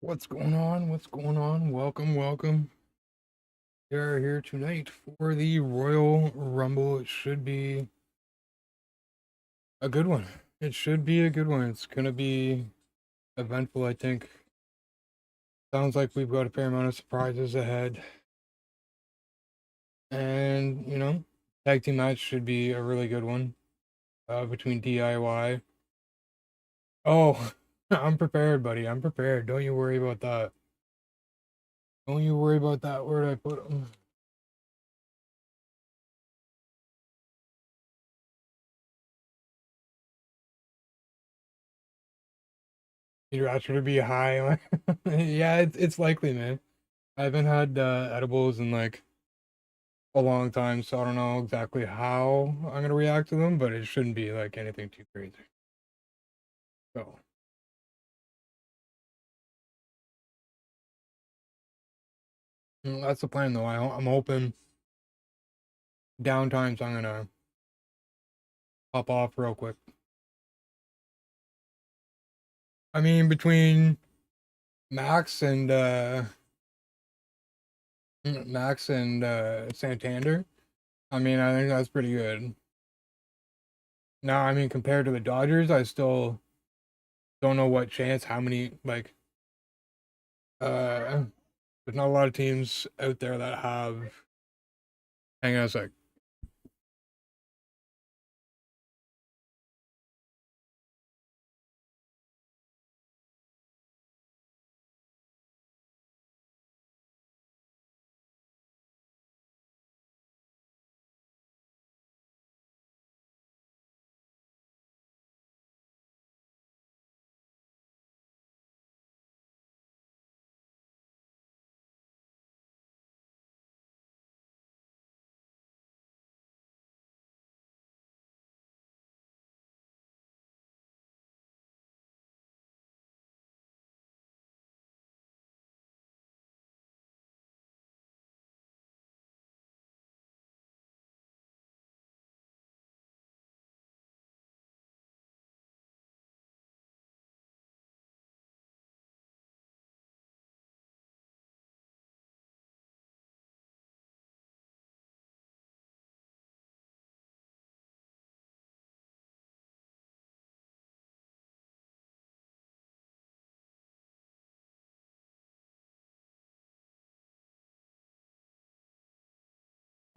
What's going on? What's going on? Welcome, welcome. We are here tonight for the Royal Rumble. It should be a good one. It should be a good one. It's gonna be eventful, I think. Sounds like we've got a fair amount of surprises ahead. And, tag team match should be a really good one. Between DIY. Oh, I'm prepared, buddy. I'm prepared. Don't you worry about that. Don't you worry about that. Where did I put them? You'd rather be high. Yeah, it's likely, man. I haven't had edibles in like a long time, so I don't know exactly how I'm gonna react to them, but it shouldn't be like anything too crazy. So that's the plan, though. I'm hoping downtimes I'm gonna pop off real quick. I mean, between Max and Santander, I mean, I think that's pretty good. Now, I mean, compared to the Dodgers, I still don't know what chance, how many like there's not a lot of teams out there that have. Hang on a sec.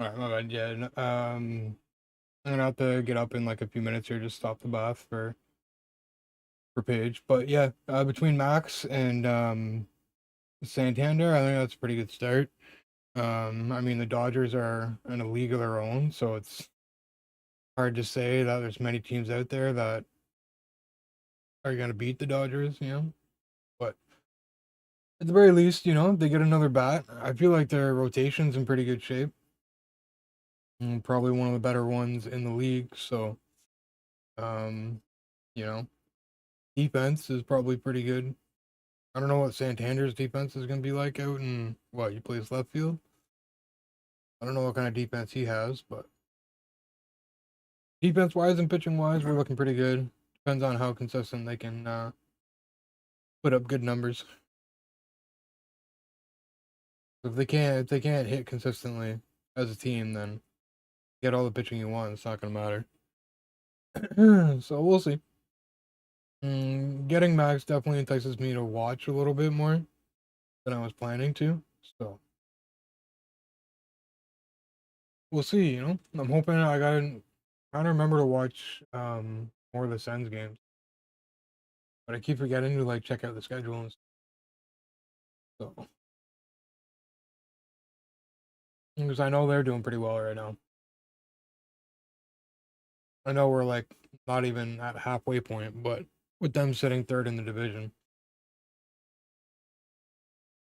All right, my bad. Yeah, I'm gonna have to get up in like a few minutes here. Just stop the bath for Paige. But yeah, between Max and Santander, I think that's a pretty good start. I mean the Dodgers are in a league of their own, so it's hard to say that there's many teams out there that are gonna beat the Dodgers. But at the very least, they get another bat. I feel like their rotation's in pretty good shape. Probably one of the better ones in the league. So, um, you know, defense is probably pretty good. I don't know what Santander's defense is going to be like out in what he plays left field. I don't know what kind of defense he has, but defense wise and pitching wise, we're looking pretty good. Depends on how consistent they can put up good numbers. If they can't hit consistently as a team, then get all the pitching you want. It's not going to matter. So we'll see. Getting Max definitely entices me to watch a little bit more than I was planning to. So we'll see. I'm hoping I got trying to remember to watch more of the Sens games, but I keep forgetting to like check out the schedule and stuff. So because I know they're doing pretty well right now. I know we're like not even at halfway point, but with them sitting third in the division,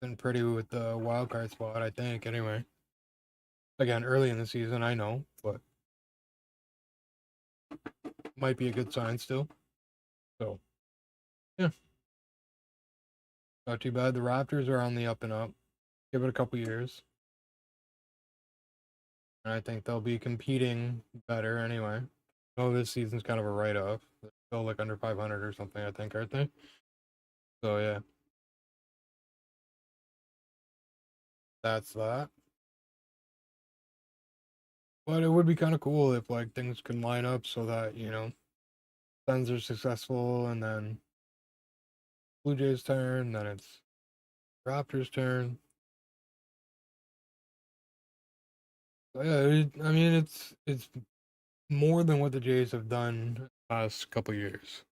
been pretty with the wild card spot, I think. Anyway, again, early in the season, I know, but might be a good sign still. So yeah, not too bad. The Raptors are on the up and up. Give it a couple years, and I think they'll be competing better anyway. Oh, this season's kind of a write-off. They're still like under 500 or something, I think, aren't they? So yeah, that's that. But it would be kind of cool if like things could line up so that, Suns are successful and then Blue Jays turn, then it's Raptors turn. So yeah, I mean it's more than what the Jays have done last couple years.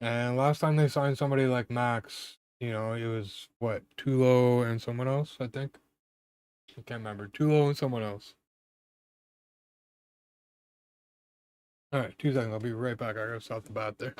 And last time they signed somebody like Max, it was what, Tulo and someone else, I think. I can't remember. Tulo and someone else. All right, 2 seconds. I'll be right back. I gotta stop the bat there.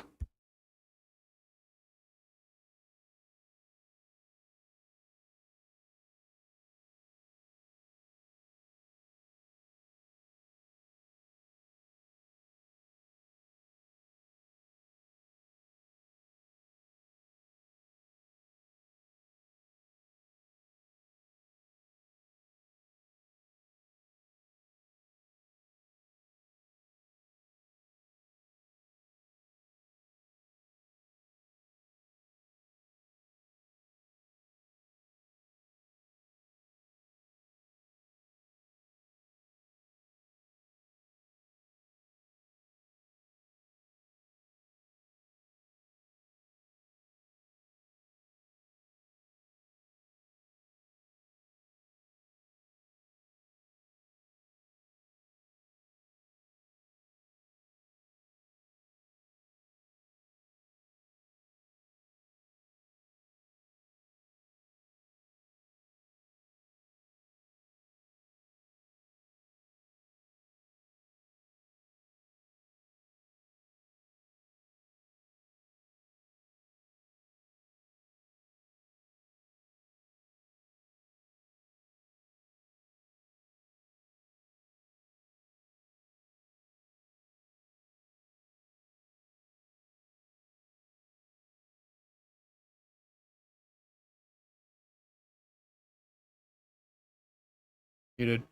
You did.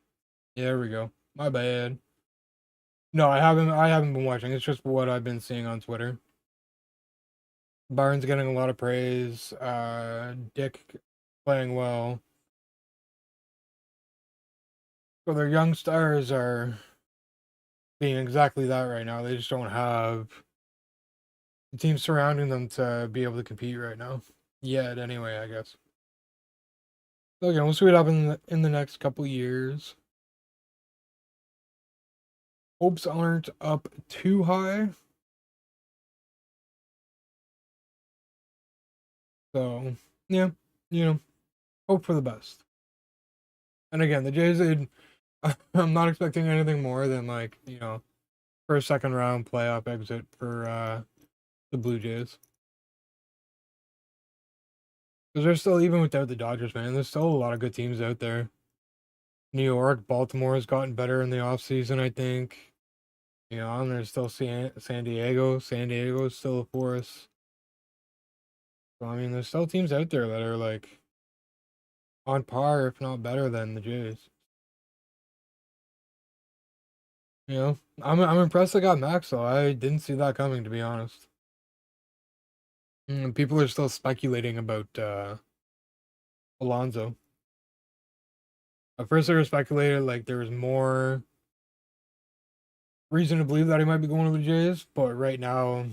Yeah, there we go. My bad. No, I haven't been watching. It's just what I've been seeing on Twitter. Byron's getting a lot of praise. Dick playing well. So their young stars are being exactly that right now. They just don't have the team surrounding them to be able to compete right now. Yet, anyway, I guess. So again, we'll see what happens in the next couple years. Hopes aren't up too high. So, yeah, hope for the best. And again, the Jays, I'm not expecting anything more than like, for a second round playoff exit for the Blue Jays. Because there's still, even without the Dodgers, man, there's still a lot of good teams out there. New York, Baltimore has gotten better in the offseason, I think. And there's still San Diego. San Diego is still a force. So, I mean, there's still teams out there that are like on par, if not better than the Jays. I'm impressed they got Max though. I didn't see that coming, to be honest. People are still speculating about Alonso. At first, they were speculating like there was more reason to believe that he might be going to the Jays, but right now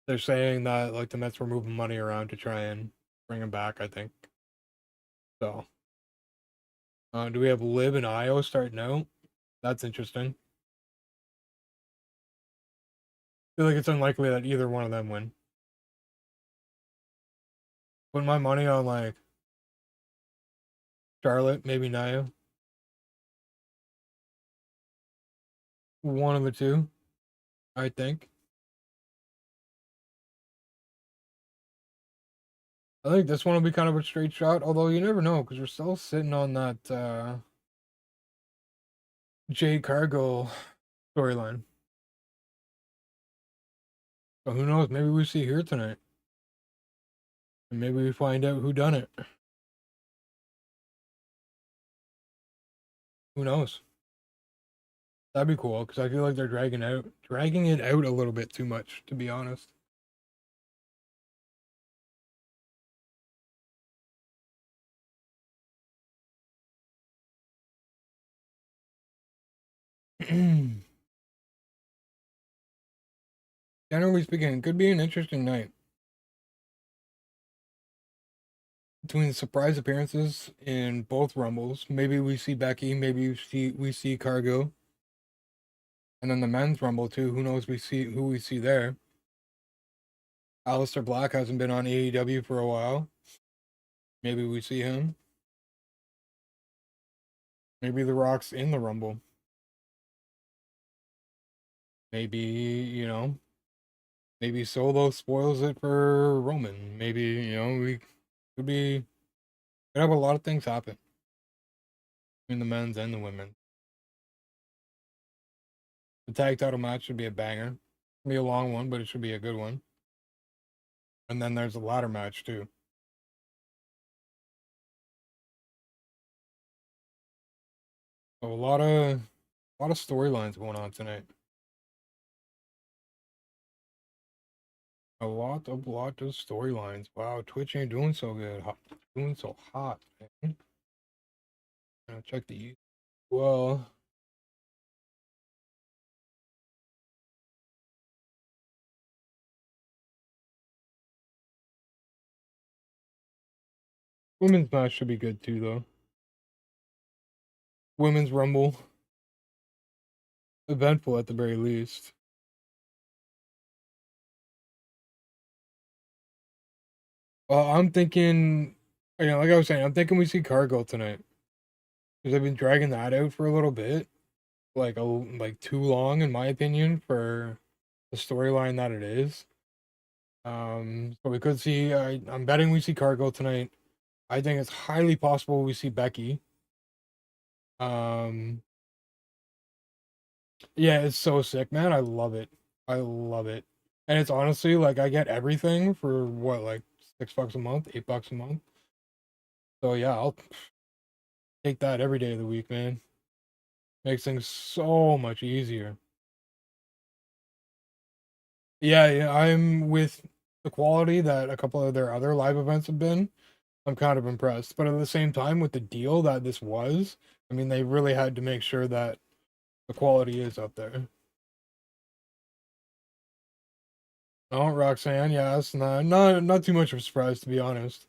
they're saying that like the Mets were moving money around to try and bring him back. I think so. Do we have Lib and Io starting out? That's interesting. I feel like it's unlikely that either one of them win. Put my money on like Charlotte, maybe Nia. One of the two, I think. I think this one will be kind of a straight shot, although you never know because we're still sitting on that Jade Cargill storyline. So who knows? Maybe we see here tonight, and maybe we find out who done it. Who knows? That'd be cool because I feel like they're dragging it out a little bit too much, to be honest. Generally speaking, it could be an interesting night between surprise appearances in both Rumbles. Maybe we see Becky, maybe we see Cargo, and then the men's Rumble too. Who knows? We see who we see there. Aleister Black hasn't been on AEW for a while. Maybe we see him. Maybe The Rock's in the Rumble. Maybe, maybe Solo spoils it for Roman. Maybe, we could have a lot of things happen between the men's and the women. The tag title match should be a banger. It'll be a long one, but it should be a good one. And then there's a ladder match too. So a lot of storylines going on tonight. A lot of storylines. Wow, Twitch ain't doing so good. Doing so hot, man. Check the well. Women's match should be good too, though. Women's Rumble, eventful at the very least. I'm thinking, like I was saying, I'm thinking we see Cargill tonight because I've been dragging that out for a little bit, like too long in my opinion for the storyline that it is. So we could see. I'm betting we see Cargill tonight. I think it's highly possible we see Becky. Um, yeah, it's so sick, man. I love it. I love it. And it's honestly like I get everything for what, like $6 a month, $8 a month. So yeah, I'll take that every day of the week, man. Makes things so much easier. Yeah, yeah, I'm with the quality that a couple of their other live events have been. I'm kind of impressed. But at the same time, with the deal that this was, I mean, they really had to make sure that the quality is up there. Oh, Roxanne, yeah, it's not too much of a surprise to be honest.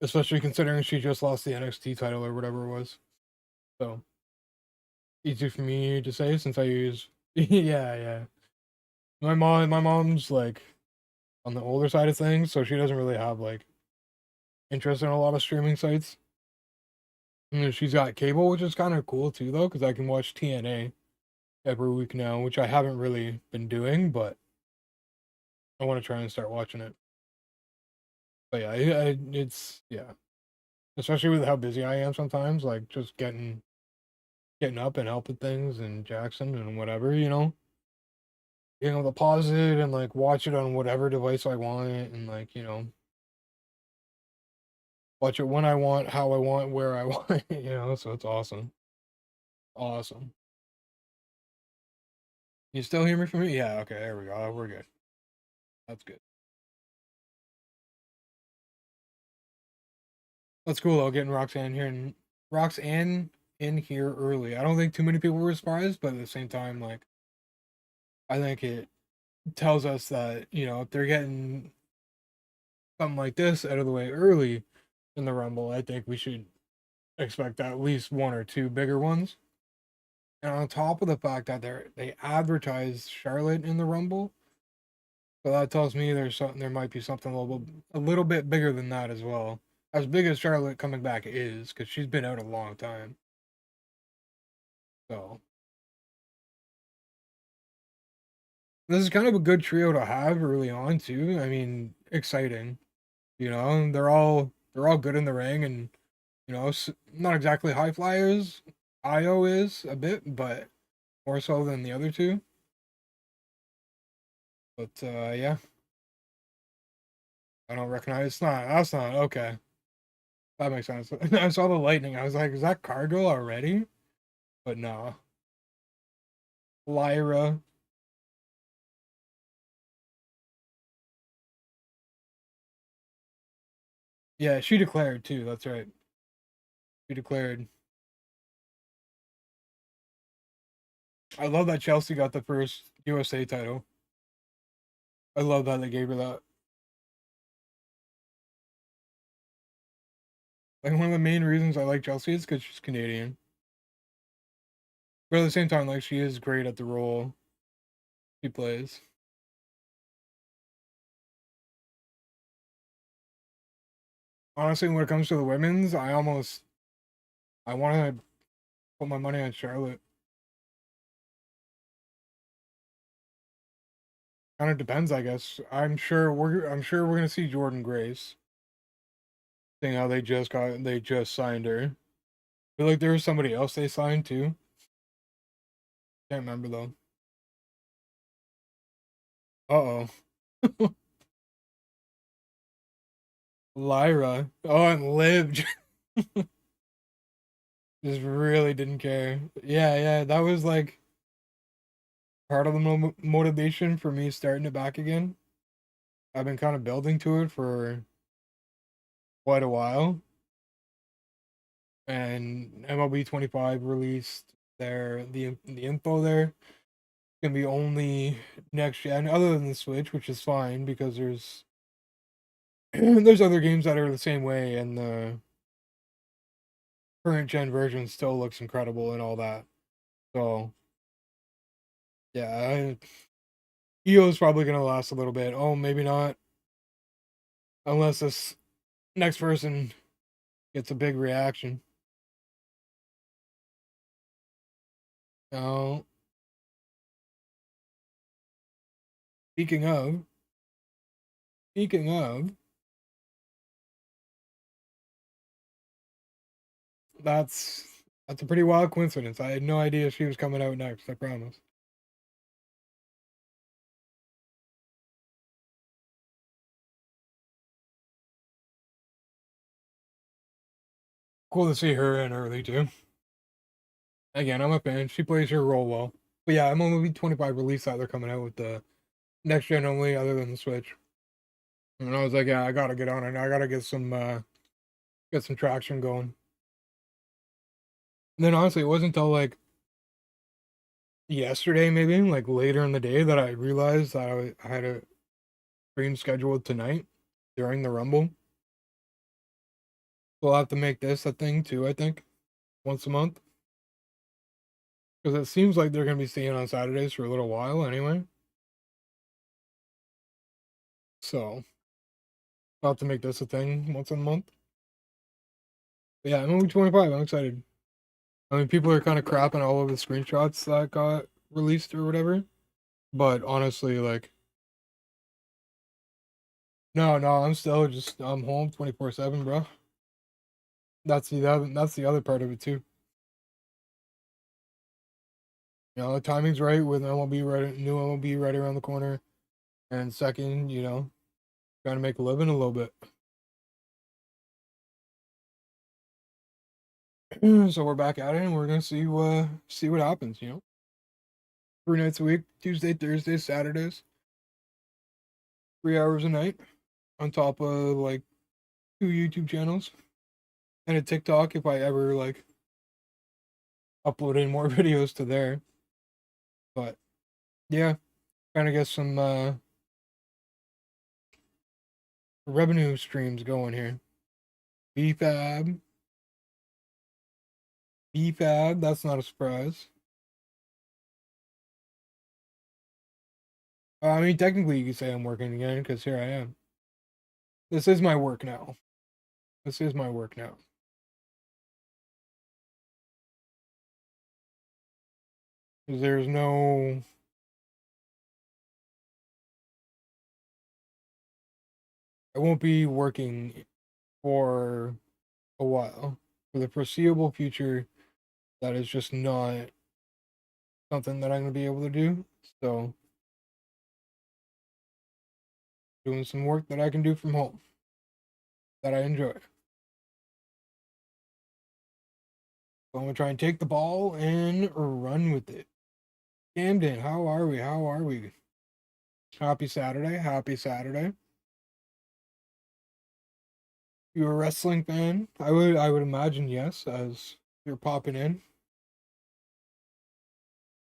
Especially considering she just lost the NXT title or whatever it was. So easy for me to say since I use yeah, yeah. My mom's like on the older side of things, so she doesn't really have like interest in a lot of streaming sites. And she's got cable, which is kind of cool too, though, because I can watch TNA every week now, which I haven't really been doing, but I want to try and start watching it. But yeah, it's yeah, especially with how busy I am sometimes, like just getting up and helping things and Jackson and whatever, being able to pause it and like watch it on whatever device I want and like watch it when I want, how I want, where I want, So it's awesome, awesome. You still hear me from me? Yeah. Okay. There we go. We're good. That's good. That's cool though. Getting Roxanne here and Roxanne in here early. I don't think too many people were surprised, but at the same time, like I think it tells us that if they're getting something like this out of the way early in the Rumble, I think we should expect at least one or two bigger ones. And on top of the fact that they advertise Charlotte in the Rumble, so that tells me there might be something a little bit bigger than that as well. As big as Charlotte coming back is, because she's been out a long time. So this is kind of a good trio to have early on too. I mean, exciting. They're all good in the ring, and not exactly high flyers. Io is a bit, but more so than the other two. But yeah, I don't recognize. It's not. That's not okay. That makes sense. I saw the lightning. I was like, is that Cargo already? But no. Lyra. Yeah, she declared too. That's right. She declared. I love that Chelsea got the first USA title. I love that they gave her that. Like one of the main reasons I like Chelsea is because she's Canadian. But at the same time, like she is great at the role she plays. Honestly, when it comes to the women's, I want to put my money on Charlotte. Kind of depends, I guess. I'm sure we're gonna see Jordan Grace. Seeing how they just signed her. I feel like there was somebody else they signed too. Can't remember though. Uh oh. Lyra. Oh, and Liv just really didn't care. Yeah, yeah, that was like part of the motivation for me starting it back again. I've been kind of building to it for quite a while, and MLB 25 released the info there. It's gonna be only next gen, other than the Switch, which is fine because there's there's other games that are the same way, and the current gen version still looks incredible and all that. So yeah, EO is probably gonna last a little bit. Oh, maybe not, unless this next person gets a big reaction. Now, speaking of, speaking of, that's that's a pretty wild coincidence. I had no idea she was coming out next. I promise. Cool to see her in early too. Again, I'm a fan. She plays her role well. But yeah, I'm only 25 release that they're coming out with the next gen only, other than the Switch. And I was like, yeah, I gotta get on it. I gotta get some traction going. And then honestly, it wasn't until like yesterday, maybe like later in the day, that I realized that I had a stream scheduled tonight during the Rumble. We'll have to make this a thing too, I think, once a month. Because it seems like they're going to be staying on Saturdays for a little while anyway. So I'll have to make this a thing once a month. But yeah, I'm only 25. I'm excited. I mean, people are kind of crapping all over the screenshots that got released or whatever. But honestly, like, no, no, I'm home 24/7, bro. That's the other part of it too. You know, the timing's right with MLB new MLB right around the corner. And second, trying to make a living a little bit. So we're back at it, and we're gonna see what happens. 3 nights a week: Tuesday, Thursdays, Saturdays, 3 hours a night, on top of like 2 YouTube channels and a TikTok if I ever like upload any more videos to there. But yeah, trying to get some revenue streams going here. BFAB, BFAB. That's not a surprise. I mean, technically, you could say I'm working again because here I am. This is my work now. This is my work now. There's no I won't be working for a while. For the foreseeable future, that is just not something that I'm gonna be able to do. So doing some work that I can do from home that I enjoy. So I'm gonna try and take the ball and run with it. Camden, how are we? How are we? Happy Saturday. Happy Saturday. You're a wrestling fan? I would imagine yes, as you're popping in.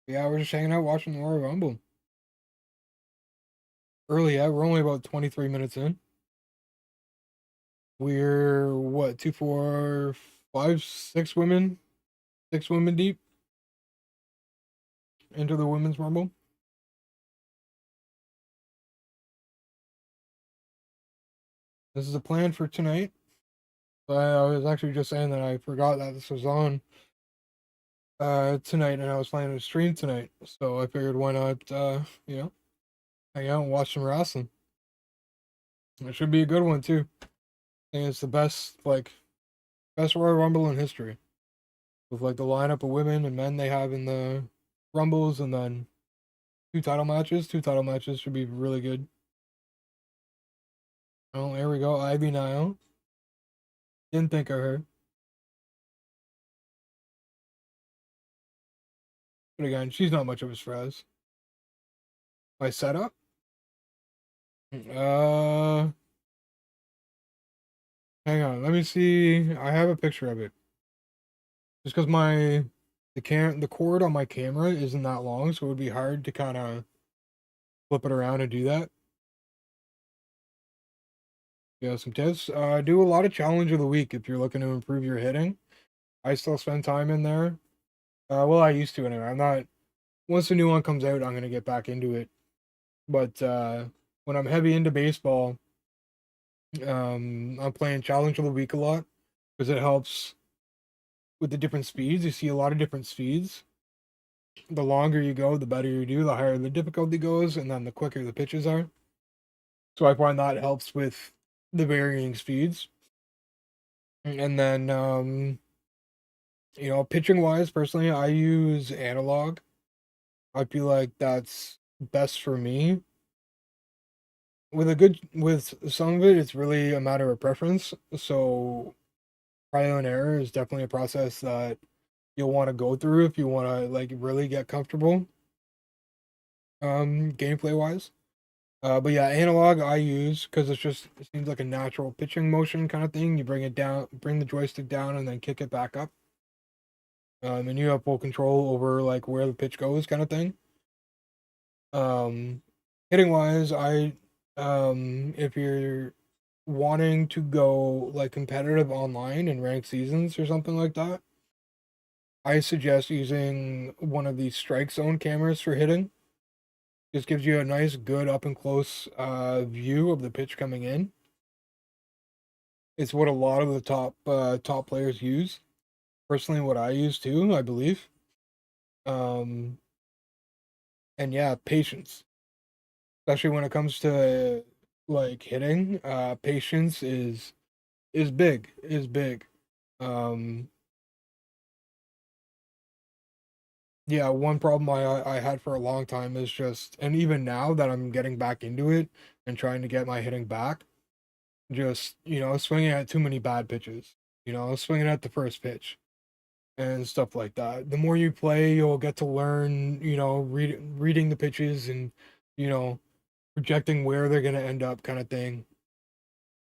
Yeah, we're just hanging out watching the Royal Rumble. Early, yeah, we're only about 23 minutes in. We're what, two, four, five, six women deep into the women's rumble. This is a plan for tonight. I was actually just saying that I forgot that this was on tonight, and I was planning to stream tonight. So I figured why not hang out and watch some wrestling. It should be a good one too. I think it's the best Royal Rumble in history. With like the lineup of women and men they have in the rumbles, and then two title matches. Two title matches should be really good. Oh, there we go. Ivy Nile. Didn't think of her. But again, she's not much of a stress. My setup? Uh, Hang on. Let me see. I have a picture of it. Just because the cord on my camera isn't that long, so it would be hard to kind of flip it around and do that. Yeah, some tips. Do a lot of challenge of the week if you're looking to improve your hitting. I still spend time in there. Well, I used to anyway. I'm not. Once the new one comes out, I'm gonna get back into it. But when I'm heavy into baseball, I'm playing challenge of the week a lot because it helps with the different speeds. You see a lot of different speeds. The longer you go, the better you do. The higher the difficulty goes, and then the quicker the pitches are. So I find that helps with the varying speeds. And then pitching wise, personally, I use analog. I feel like that's best for me. With some of it, it's really a matter of preference. So trial and error is definitely a process that you'll want to go through if you want to like really get comfortable gameplay wise. But yeah, analog I use because it seems like a natural pitching motion kind of thing. You bring it down, bring the joystick down, and then kick it back up. And you have full control over like where the pitch goes, kind of thing. Um, Hitting wise, if you're wanting to go like competitive online in ranked seasons or something like that, I suggest using one of these strike zone cameras for hitting. Just gives you a nice, good up and close view of the pitch coming in. It's what a lot of the top players use. Personally, what I use too, I believe. Um, and yeah, patience, especially when it comes to like hitting. Patience is big. Is big. Um, yeah, one problem I had for a long time is just, and even now that I'm getting back into it and trying to get my hitting back, just swinging at too many bad pitches. Swinging at the first pitch and stuff like that. The more you play, you'll get to learn, reading the pitches and, you know, projecting where they're gonna end up, kind of thing.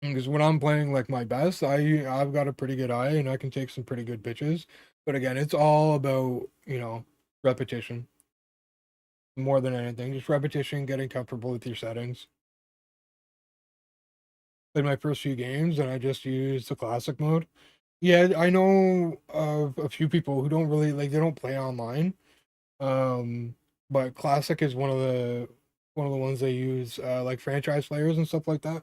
Because when I'm playing like my best, I've got a pretty good eye and I can take some pretty good pitches. But again, it's all about repetition more than anything. Just repetition, getting comfortable with your settings. In my first few games, and I just used the classic mode. Yeah, I know of a few people who don't really like they don't play online. Um, but classic is one of the ones they use like franchise players and stuff like that.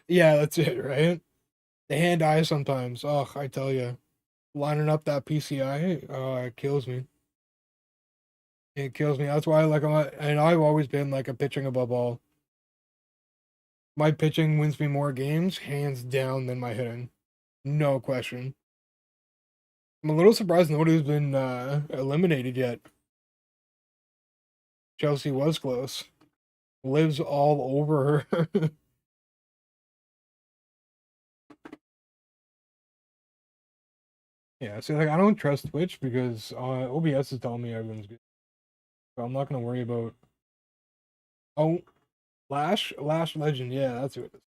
Yeah, that's it, right? The hand eye sometimes. Oh, I tell you, lining up that PCI, it kills me. It kills me. That's why and I've always been like a pitching above all. My pitching wins me more games, hands down, than my hitting. No question. I'm a little surprised nobody's been eliminated yet. Chelsea was close. Lives all over her. Yeah, see, like I don't trust Twitch because OBS is telling me everyone's good. So I'm not gonna worry about. Oh, Lash Legend. Yeah, that's who it is.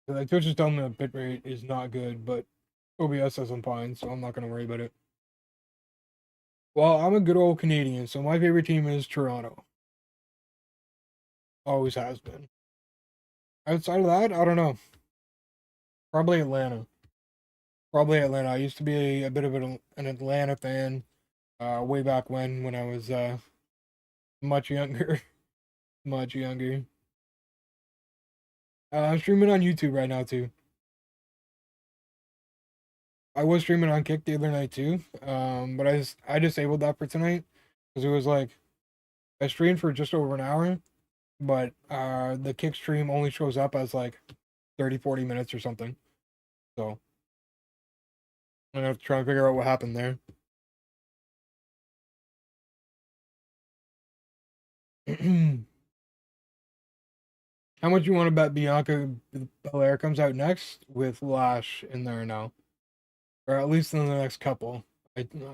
So, like Twitch is telling me the bitrate is not good, but OBS doesn't pine, so I'm not gonna worry about it. Well, I'm a good old Canadian, so my favorite team is Toronto. Always has been. Outside of that, I don't know. Probably Atlanta. Probably Atlanta. I used to be a bit of an Atlanta fan way back when I was much younger. Much younger. I'm streaming on YouTube right now too. I was streaming on Kick the other night too, but I disabled that for tonight because it was like I streamed for just over an hour, but the Kick stream only shows up as like 30-40 minutes or something. So I'm gonna have to try and figure out what happened there. How much you want to bet Bianca Belair comes out next with Lash in there now, or at least in the next couple?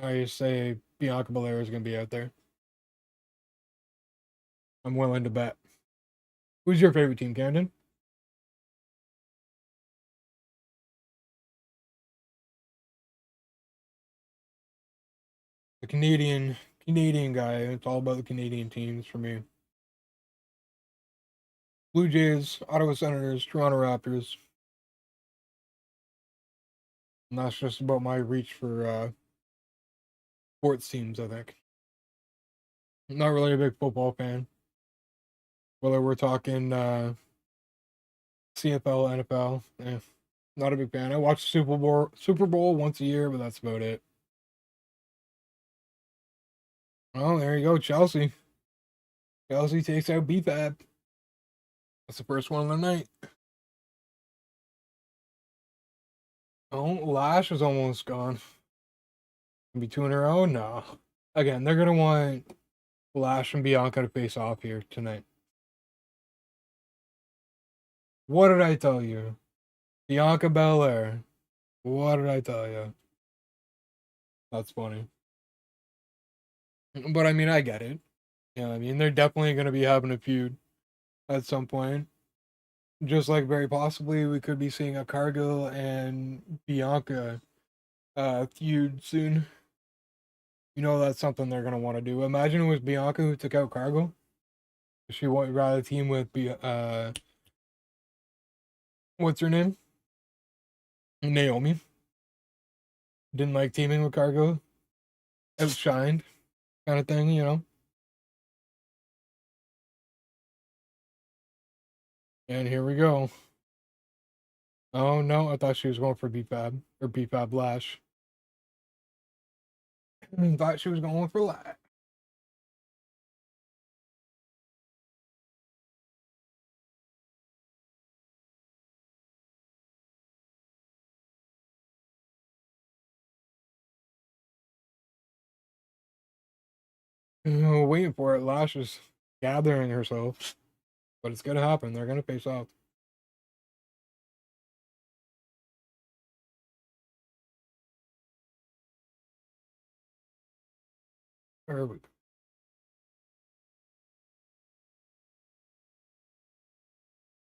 I say Bianca Belair is gonna be out there. I'm willing to bet. Who's your favorite team, Camden? The Canadian guy. It's all about the Canadian teams for me. Blue Jays, Ottawa Senators, Toronto Raptors. And that's just about my reach for sports teams, I think. I'm not really a big football fan. Whether we're talking CFL, NFL, not a big fan. I watch Super Bowl once a year, but that's about it. Oh, there you go, Chelsea. Chelsea takes out BFAB. That's the first one of the night. Oh, Lash is almost gone. Be 2 in a row? No. Again, they're gonna want Lash and Bianca to face off here tonight. What did I tell you? Bianca Belair. What did I tell you? That's funny. But I mean, I get it. Yeah, I mean, they're definitely gonna be having a feud at some point. Just like very possibly we could be seeing a Cargill and Bianca feud soon. You know that's something they're gonna want to do. Imagine it was Bianca who took out Cargill. She would rather team with what's her name? Naomi. Didn't like teaming with Cargill. Outshined, kind of thing, you know. And here we go. Oh no, I thought she was going for BFAB or BFAB Lash. I thought she was going for Lash. Waiting for it. Lash is gathering herself, but it's gonna happen. They're gonna face off. There we go.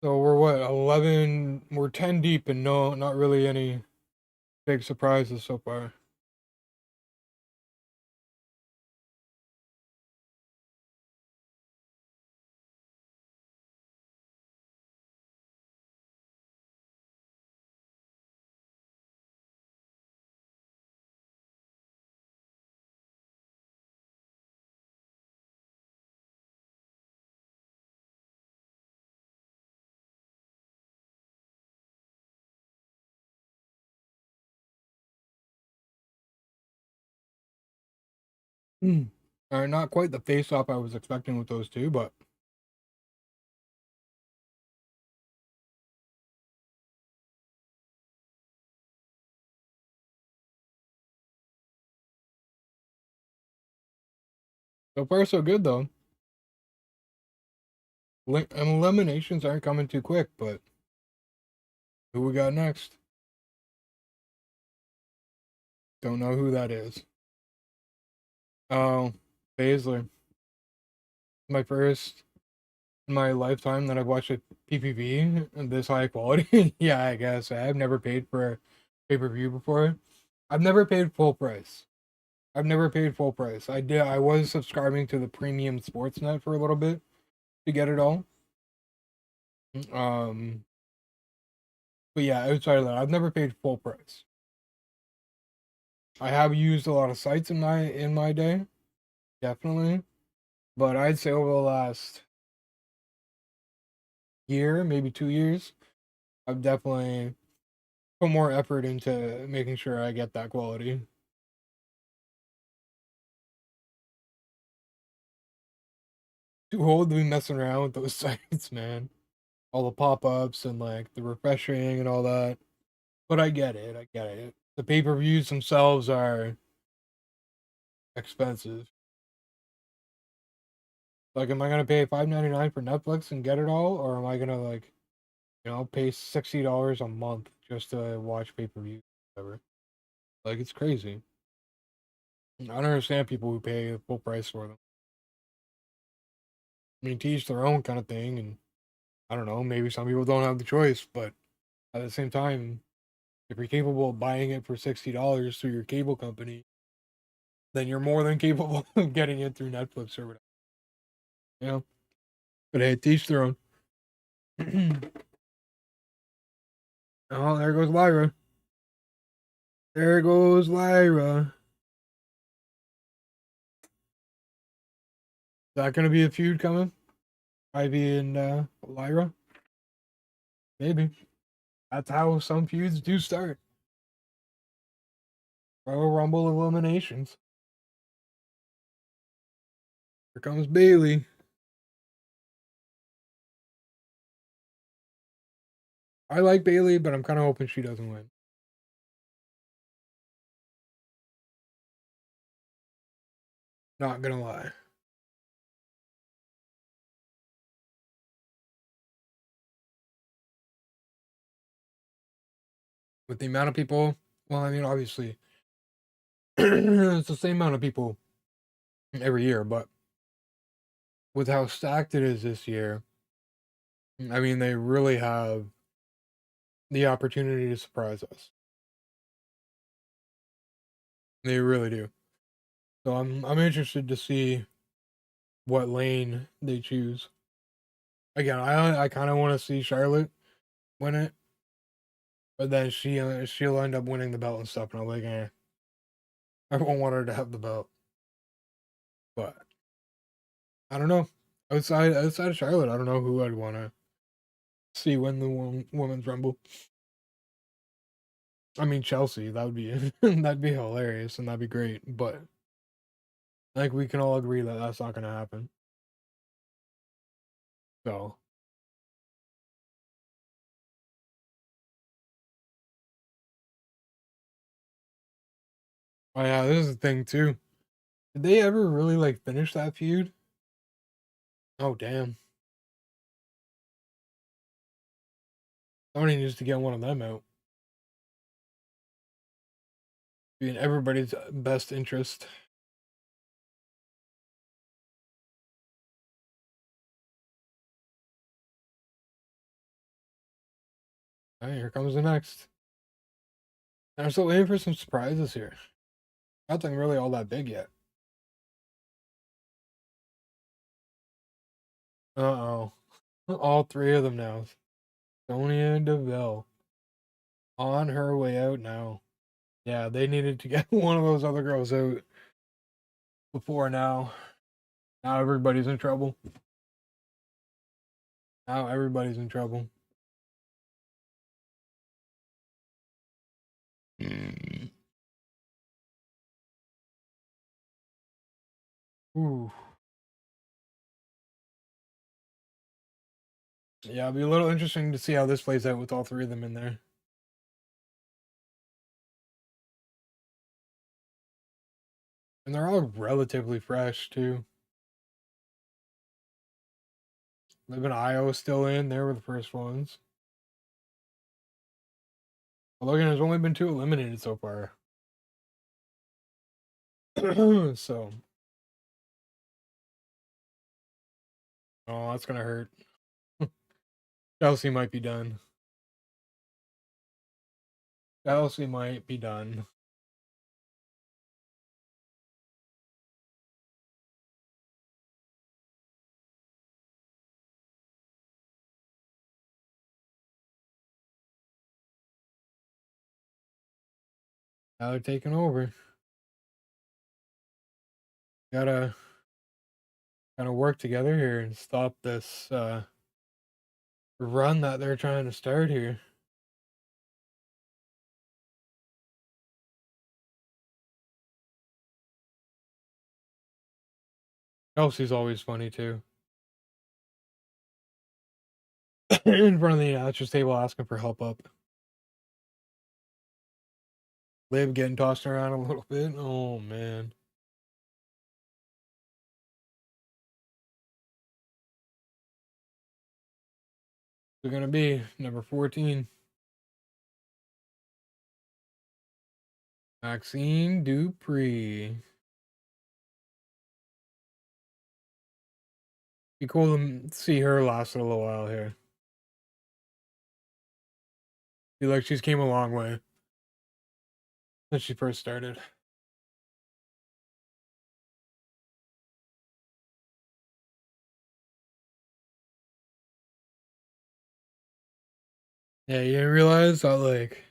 So we're what 11? We're 10 deep, and no, not really any big surprises so far. Not quite the face off I was expecting with those two, but so far so good though. Eliminations aren't coming too quick, but who we got next? Don't know who that is. Oh, Baszler. My first in my lifetime that I've watched a PPV this high quality. Yeah, I guess I've never paid for pay-per-view before. I've never paid full price. I've never paid full price. I was subscribing to the premium Sportsnet for a little bit to get it all. Um, but yeah, outside of that, I've never paid full price. I have used a lot of sites in my day, definitely. But I'd say over the last year, maybe 2 years, I've definitely put more effort into making sure I get that quality. Too old to be messing around with those sites, man. All the pop-ups and like the refreshing and all that. But I get it. I get it. The pay-per-views themselves are expensive. Like, am I gonna pay $5.99 for Netflix and get it all, or am I gonna like, pay $60 a month just to watch pay-per-view, whatever? Like, it's crazy. I don't understand people who pay full price for them. I mean, to each their own kind of thing, and I don't know. Maybe some people don't have the choice, but at the same time, if you're capable of buying it for $60 through your cable company, then you're more than capable of getting it through Netflix or whatever. Yeah. But hey, teach their own. Oh, there goes Lyra. There goes Lyra. Is that gonna be a feud coming? Ivy and Lyra? Maybe. That's how some feuds do start. Royal Rumble eliminations. Here comes Bailey. I like Bailey, but I'm kind of hoping she doesn't win. Not gonna lie. With the amount of people, well, I mean, obviously, it's the same amount of people every year, but with how stacked it is this year, I mean, they really have the opportunity to surprise us. They really do. So I'm interested to see what lane they choose. Again, I kind of want to see Charlotte win it, but then she'll end up winning the belt and stuff, and I'm like, I won't want her to have the belt. But I don't know. Outside of Charlotte, I don't know who I'd want to see win the women's rumble. I mean Chelsea, that would be that'd be hilarious and that'd be great. But I think we can all agree that that's not going to happen. So, oh yeah, this is the thing too. Did they ever really like finish that feud? Oh damn! Somebody needs to get one of them out. Be in everybody's best interest. All right, here comes the next. And I'm still waiting for some surprises here. Nothing really all that big yet. Uh oh. All three of them now. Sonya Deville on her way out now. Yeah, they needed to get one of those other girls out before now. Now everybody's in trouble. Now everybody's in trouble. Ooh. Yeah, it'll be a little interesting to see how this plays out with all three of them in there. And they're all relatively fresh too. Liv and Io still in. They were the first ones. Although again, there's only been two eliminated so far. So, oh, that's gonna hurt. Chelsea might be done. Chelsea might be done. Now they're taking over. Gotta work together here and stop this run that they're trying to start here. Chelsea's always funny too. In front of the announcer's table asking for help up. Liv getting tossed around a little bit. Oh man. They're gonna be number 14. Maxine Dupree. Be cool to see her last a little while here. Feel like she's came a long way since she first started. Yeah, you didn't realize that like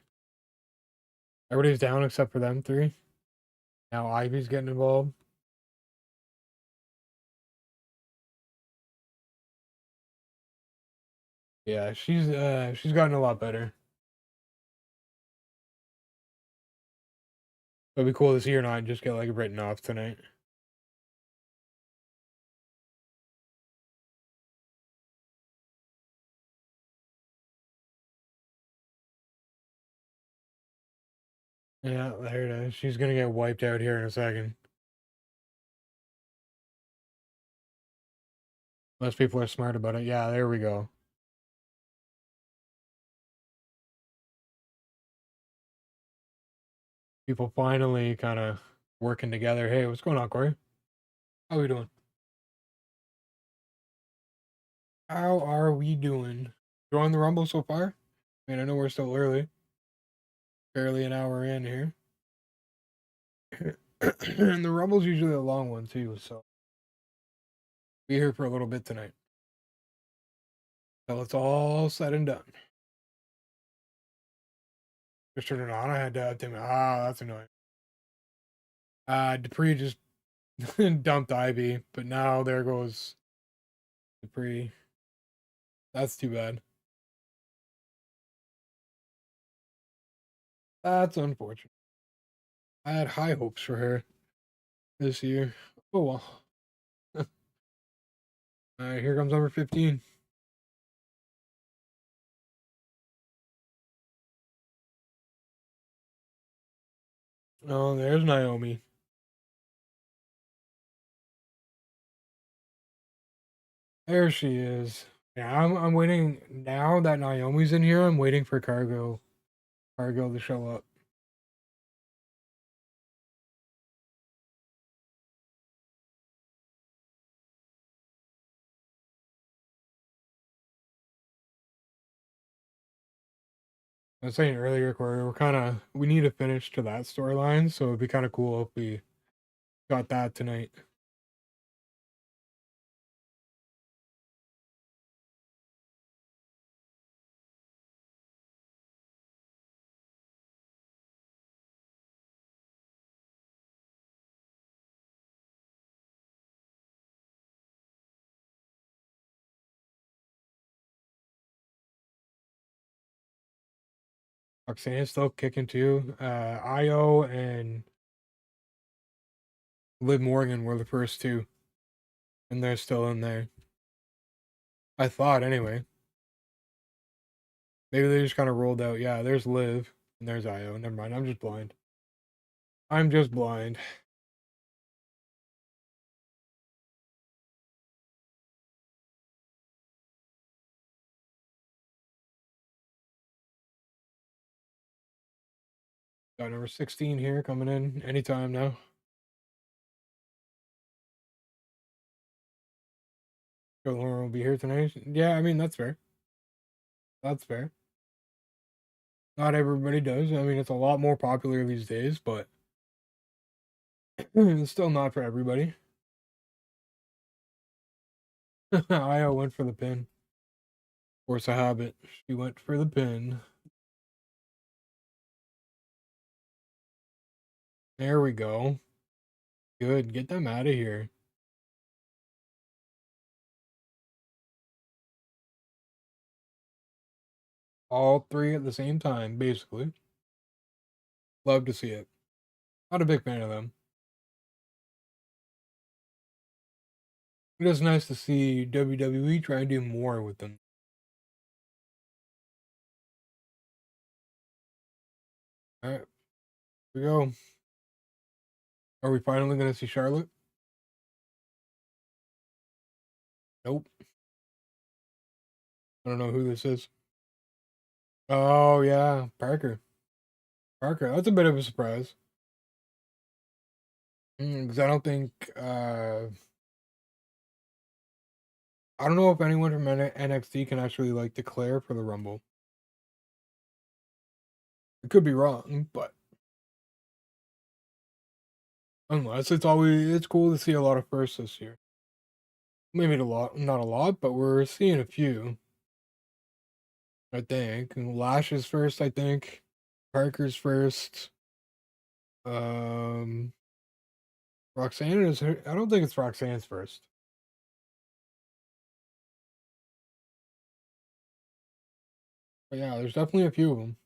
everybody's down except for them three. Now Ivy's getting involved. Yeah, she's gotten a lot better. It'd be cool to see her not just get like written off tonight. Yeah, there it is. She's gonna get wiped out here in a second. Most people are smart about it. Yeah, there we go. People finally kind of working together. Hey, what's going on, Corey? How are we doing? How are we doing? Enjoying the Rumble so far? I mean, I know we're still early. Barely an hour in here. And the Rumble's usually a long one too, so be here for a little bit tonight. Till it's all said and done. Just turned it on. I had to update my. Ah, that's annoying. Dupree just dumped Ivy, but now there goes Dupree. That's too bad. That's unfortunate. I had high hopes for her this year. Oh well. Alright, here comes number 15. Oh, there's Naomi. There she is. Yeah, I'm waiting now that Naomi's in here. I'm waiting for Cargo to show up. I was saying earlier, Corey, we need to finish to that storyline, so it'd be kind of cool if we got that tonight. Roxanne's still kicking too. Io and Liv Morgan were the first two, and they're still in there. I thought anyway. Maybe they just kind of rolled out. Yeah, there's Liv and there's Io. Never mind. I'm just blind. I'm just blind. Got number 16 here coming in anytime now. Joe Lauren will be here tonight. Yeah, I mean, that's fair. That's fair. Not everybody does. I mean, it's a lot more popular these days, but it's still not for everybody. Io went for the pin. Force a habit. She went for the pin. There we go. Good. Get them out of here. All three at the same time, basically. Love to see it. Not a big fan of them. It is nice to see WWE try and do more with them. All right, here we go. Are we finally going to see Charlotte? Nope. I don't know who this is. Oh, yeah. Parker. Parker. That's a bit of a surprise. Because I don't think. I don't know if anyone from NXT can actually like declare for the Rumble. It could be wrong, but unless it's cool to see a lot of firsts this year. Maybe not a lot, but we're seeing a few. I think Lash is first. I think Parker's first. Um, Roxanne is her. I don't think it's Roxanne's first. But yeah, there's definitely a few of them.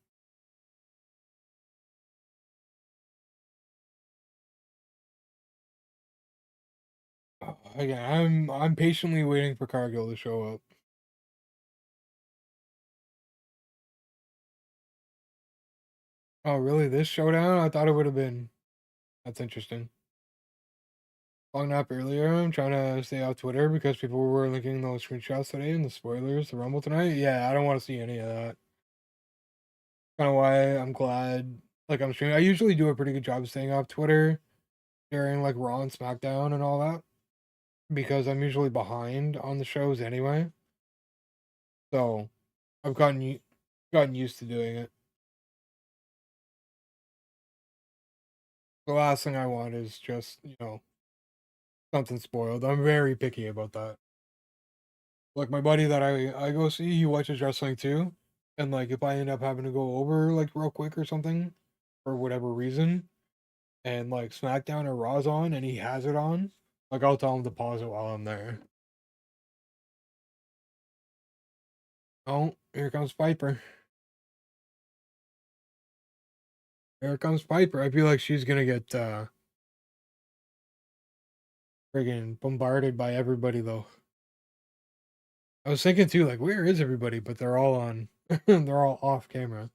Again, I'm patiently waiting for Cargill to show up. Oh, really? This showdown? I thought it would have been. That's interesting. Long nap earlier. I'm trying to stay off Twitter because people were linking those screenshots today and the spoilers, the Rumble tonight. Yeah, I don't want to see any of that. Kind of why I'm glad. Like I'm streaming. I usually do a pretty good job of staying off Twitter during like Raw and SmackDown and all that because I'm usually behind on the shows anyway. So I've gotten used to doing it. The last thing I want is just something spoiled. I'm very picky about that. Like my buddy that I go see, he watches wrestling too, and like if I end up having to go over like real quick or something for whatever reason, and like SmackDown or Raw's on, and he has it on, like I'll tell him to pause it while I'm there. Oh, here comes Piper. Here comes Piper. I feel like she's gonna get friggin' bombarded by everybody though. I was thinking too, like, where is everybody? But they're all on they're all off camera.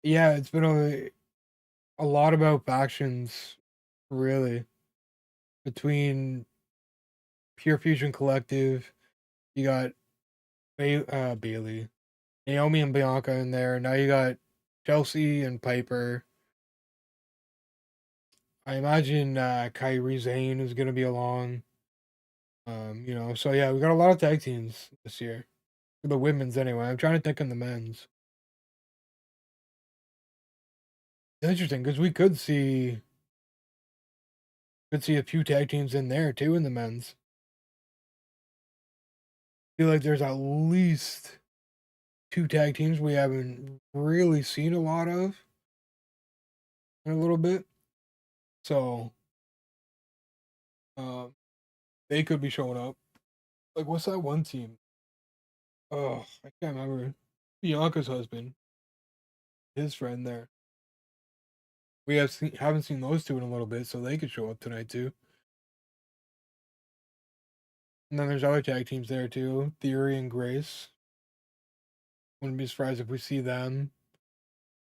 Yeah, it's been a lot about factions, really, between Pure Fusion Collective. You got Bailey, Naomi and Bianca in there. Now you got Chelsea and Piper. I imagine Kyrie Zane is gonna be along. So yeah, we got a lot of tag teams this year. For the women's anyway. I'm trying to think in the men's. It's interesting because we could see a few tag teams in there too in the men's. I feel like there's at least two tag teams we haven't really seen a lot of in a little bit. So um they could be showing up. Like what's that one team? Oh, I can't remember. Bianca's husband, his friend there. Haven't seen those two in a little bit, so they could show up tonight too. And then there's other tag teams there too, Theory and Grace. Wouldn't be surprised if we see them.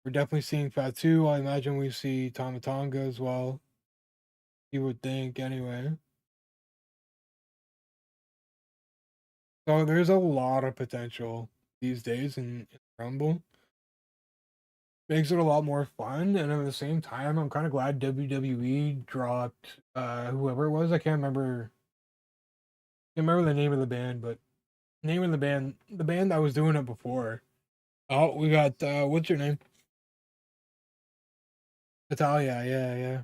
We're definitely seeing Fatu. I imagine we see Tamatonga as well. You would think, anyway. So there's a lot of potential these days in Rumble. Makes it a lot more fun, and at the same time, I'm kind of glad WWE dropped whoever it was. I can't remember the name of the band, but Name of the band that was doing it before. Oh, we got what's your name? Italia, yeah, yeah.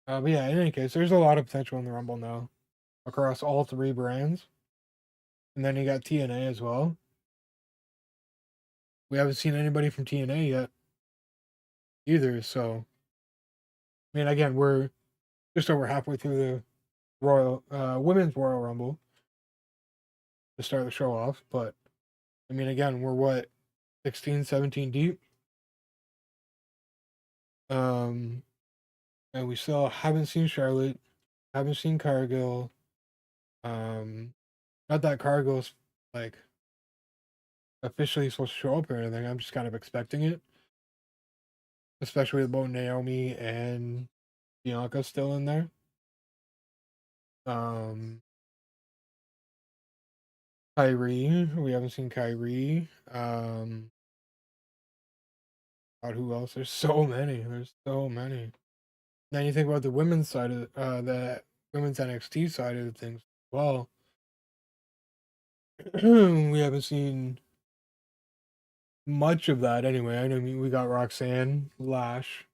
But yeah, in any case, there's a lot of potential in the Rumble now across all three brands. And then you got TNA as well. We haven't seen anybody from TNA yet either, so I mean again, we're just over halfway through the Royal Women's Royal Rumble to start the show off, but I mean again, we're what 16, 17 deep. Um and we still haven't seen Charlotte, haven't seen Cargill. Um Not that Cargill's like officially supposed to show up or anything. I'm just kind of expecting it, especially with both Naomi and Bianca still in there. Um, Kyrie, we haven't seen Kyrie. God, who else? There's so many. There's so many. Then you think about the women's side of the women's NXT side of things. Well, we haven't seen much of that anyway. I know we got Roxanne, Lash,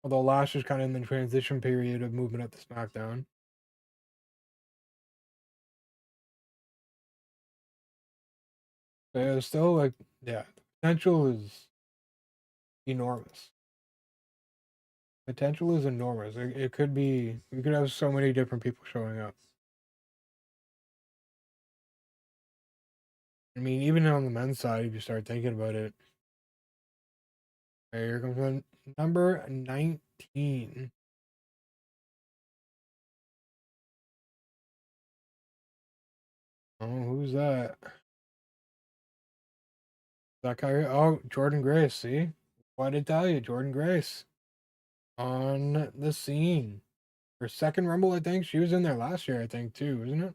although Lash is kind of in the transition period of movement up to SmackDown. But yeah, still like yeah, the potential is enormous. Potential is enormous. It could be we could have so many different people showing up. I mean, even on the men's side, if you start thinking about it, here comes number 19. Oh, who's that? That guy? Oh, Jordan Grace. See, what did I tell you? Jordan Grace on the scene. Her second Rumble, I think she was in there last year. I think too, isn't it?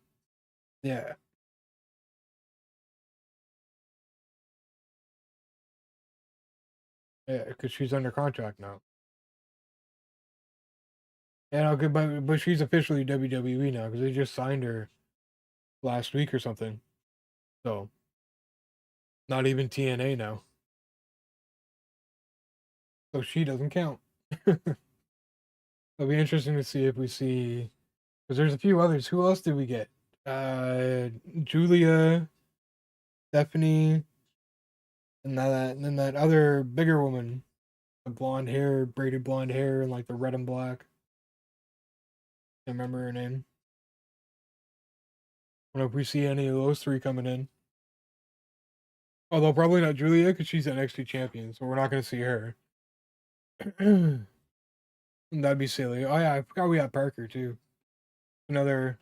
Yeah, yeah, because she's under contract now. And okay, but she's officially WWE now because they just signed her last week or something. So not even TNA now. So she doesn't count. It'll be interesting to see if we see because there's a few others. Who else did we get? Julia, Stephanie, and then that other bigger woman, the blonde hair, braided blonde hair, and like the red and black. Can't remember her name. I don't know if we see any of those three coming in. Although probably not Julia because she's an NXT champion, so we're not going to see her. That'd be silly. Oh yeah, I forgot we got Parker too. Another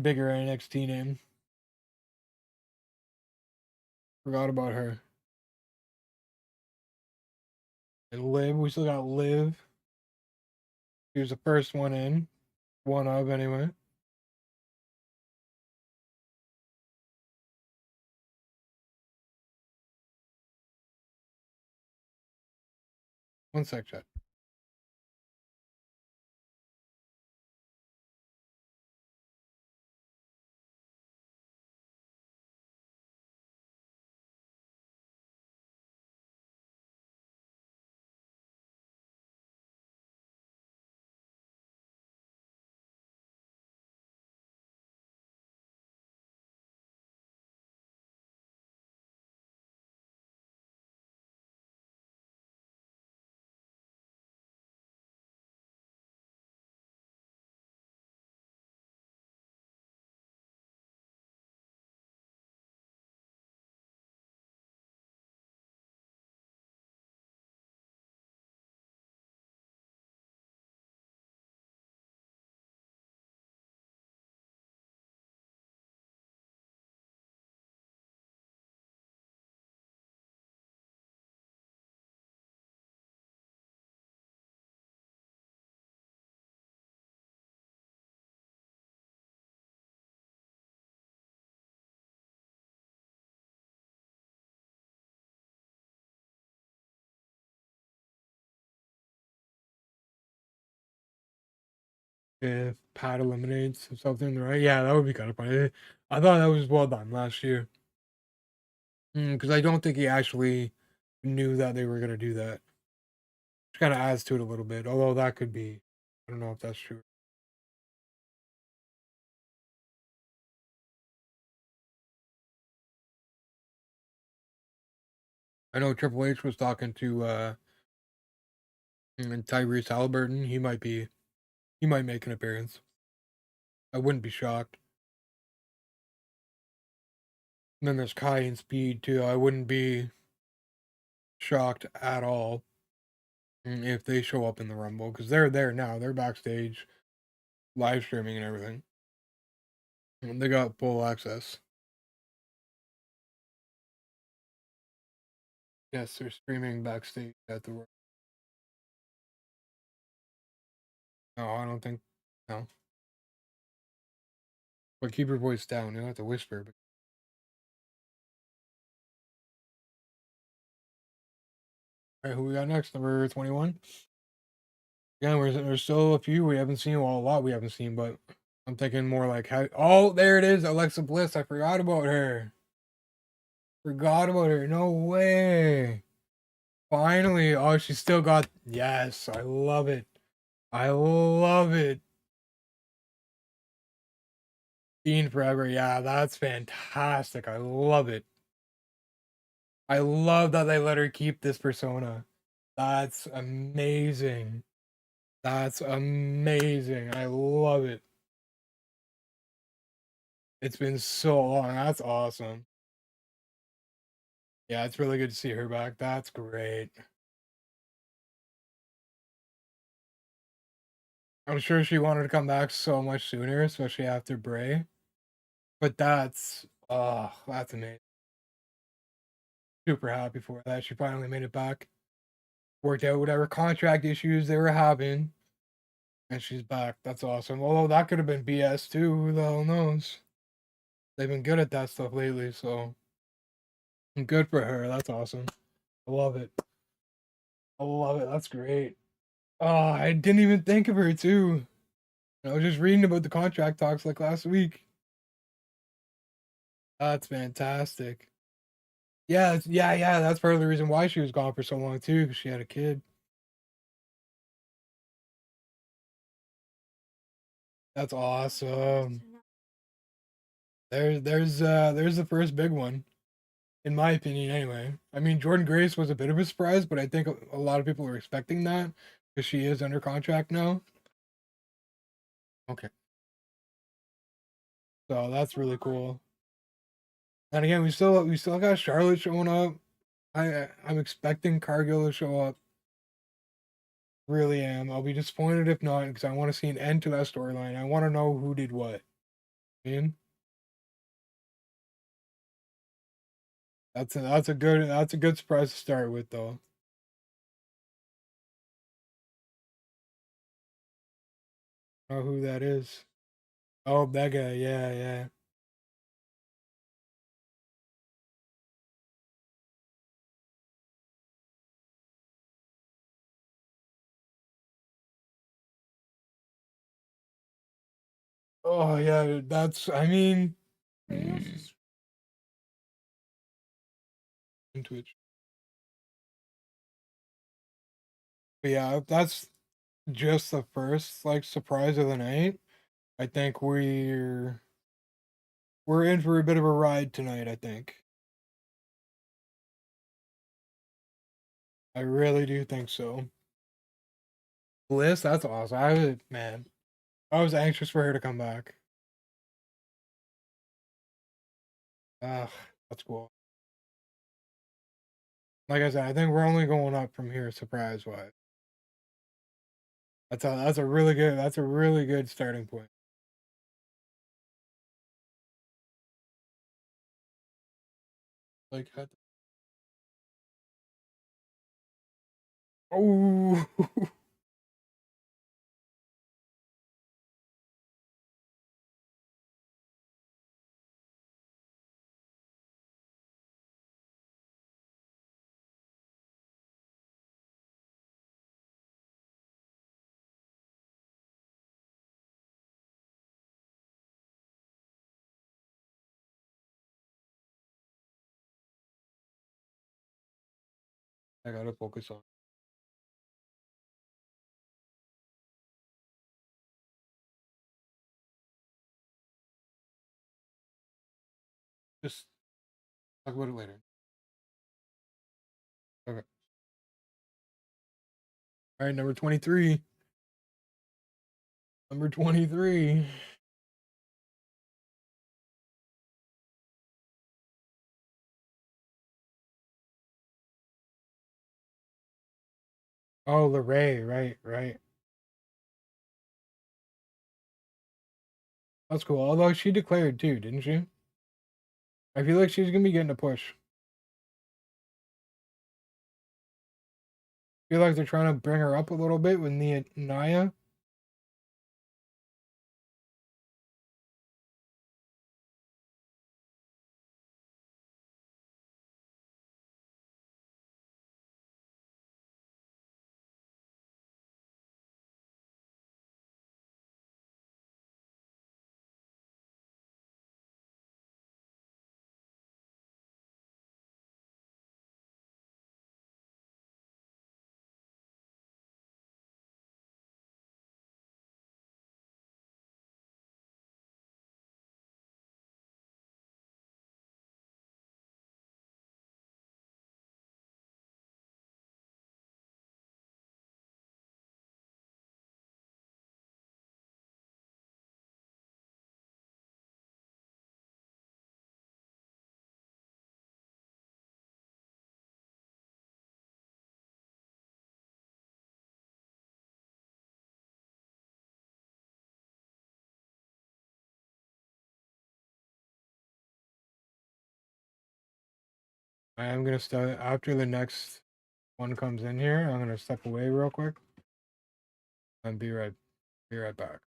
bigger NXT name. Forgot about her. And Liv, we still got Liv. She was the first one in. One of anyway. One sec, chat. If Pat eliminates something, right? Yeah, that would be kind of funny. I thought that was well done last year. Because I don't think he actually knew that they were gonna do that. Which kind of adds to it a little bit, although that could be. I don't know if that's true. I know Triple H was talking to Tyrese Halliburton. He might make an appearance. I wouldn't be shocked. And then there's Kai and Speed too. I wouldn't be shocked at all if they show up in the Rumble because they're there now. They're backstage, live streaming and everything. And they got full access. Yes, they're streaming backstage at the. No, I don't think. No. But keep your voice down. You don't have to whisper. But... All right, who we got next? Number 21. Again, there's still a few we haven't seen. Well, a lot we haven't seen, but I'm thinking more like how. Oh, there it is, Alexa Bliss. I forgot about her. Forgot about her. No way. Finally. Oh, she still got. Yes, I love it. I love it. Fiend Forever. Yeah, that's fantastic. I love it. I love that they let her keep this persona. That's amazing. That's amazing. I love it. It's been so long. That's awesome. Yeah, it's really good to see her back. That's great. I'm sure she wanted to come back so much sooner, especially after Bray. But that's amazing. Super happy for that. She finally made it back. Worked out whatever contract issues they were having. And she's back. That's awesome. Although that could have been BS too. Who the hell knows? They've been good at that stuff lately, so good for her. That's awesome. I love it. I love it. That's great. Oh, I didn't even think of her too. I was just reading about the contract talks like last week. That's fantastic. Yeah, yeah. That's part of the reason why she was gone for so long too, because she had a kid. That's awesome. There's the first big one, in my opinion. Anyway, I mean Jordan Grace was a bit of a surprise, but I think a lot of people were expecting that because she is under contract now. Okay, so that's really cool. And again, we still got Charlotte showing up. I'm expecting Cargill to show up. Really am. I'll be disappointed if not, because I want to see an end to that storyline. I want to know who did what. Man, that's a good surprise to start with, though. Know who that is? Oh, that guy. Yeah, yeah. Oh, yeah. That's. I mean, Twitch. But yeah, that's just the first like surprise of the night. I think we're in for a bit of a ride tonight. I think. I really do think so. Bliss, that's awesome. Man, I was anxious for her to come back. Ah, that's cool. Like I said, I think we're only going up from here, surprise wise. That's a really good starting point. Like, oh, I gotta focus on. Just talk about it later. Okay. All right, number 23. Number 23. Oh, Lorray, right, right. That's cool. Although she declared too, didn't she? I feel like she's gonna be getting a push. I feel like they're trying to bring her up a little bit with Naya. I am gonna start after the next one comes in here. I'm gonna step away real quick and be right back.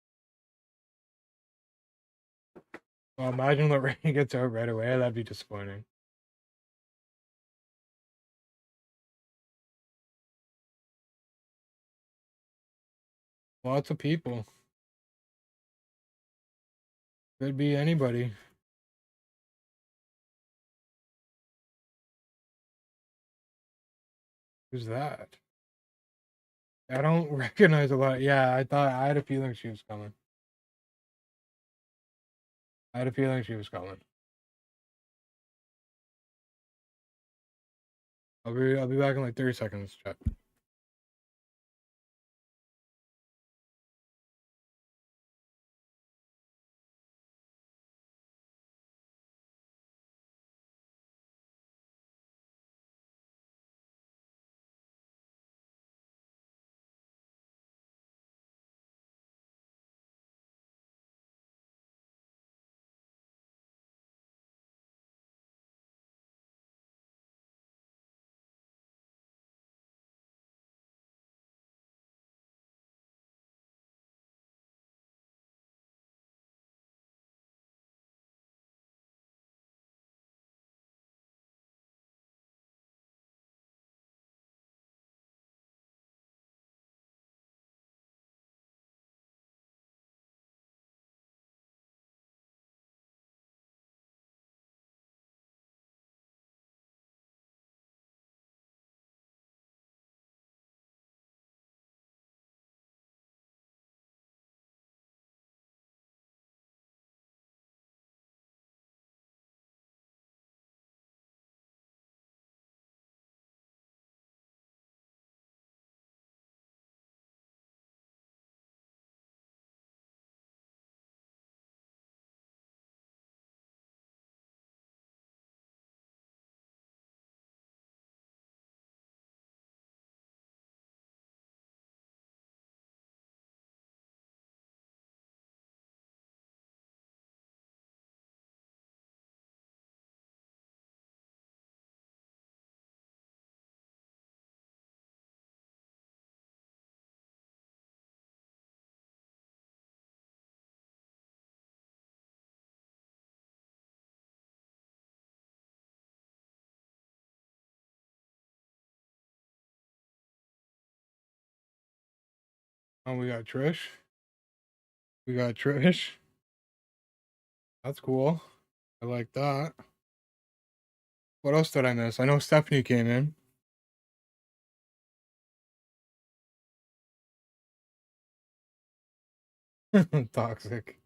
Well, imagine Lorraine gets out right away. That'd be disappointing. Lots of people. Could be anybody. Who's that? I don't recognize a lot. Yeah, I had a feeling she was coming. I had a feeling she was coming. I'll be back in like 30 seconds, chat. Oh, we got Trish. We got Trish. That's cool. I like that. What else did I miss? I know Stephanie came in. Toxic.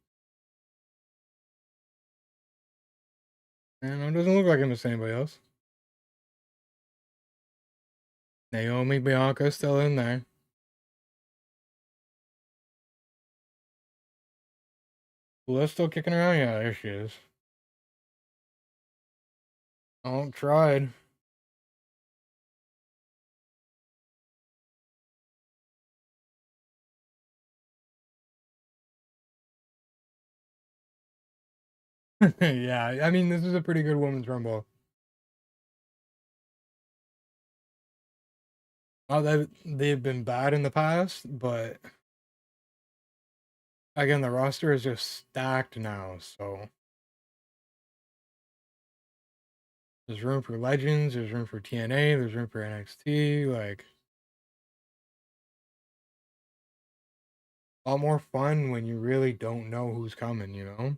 And it doesn't look like him to anybody else. Naomi Bianca still in there. Bliss still kicking around? Yeah, there she is. Oh, tried. Yeah, I mean, this is a pretty good women's rumble. Oh, they've been bad in the past, but again, the roster is just stacked now, so there's room for legends, there's room for TNA, there's room for NXT, like a lot more fun when you really don't know who's coming, you know?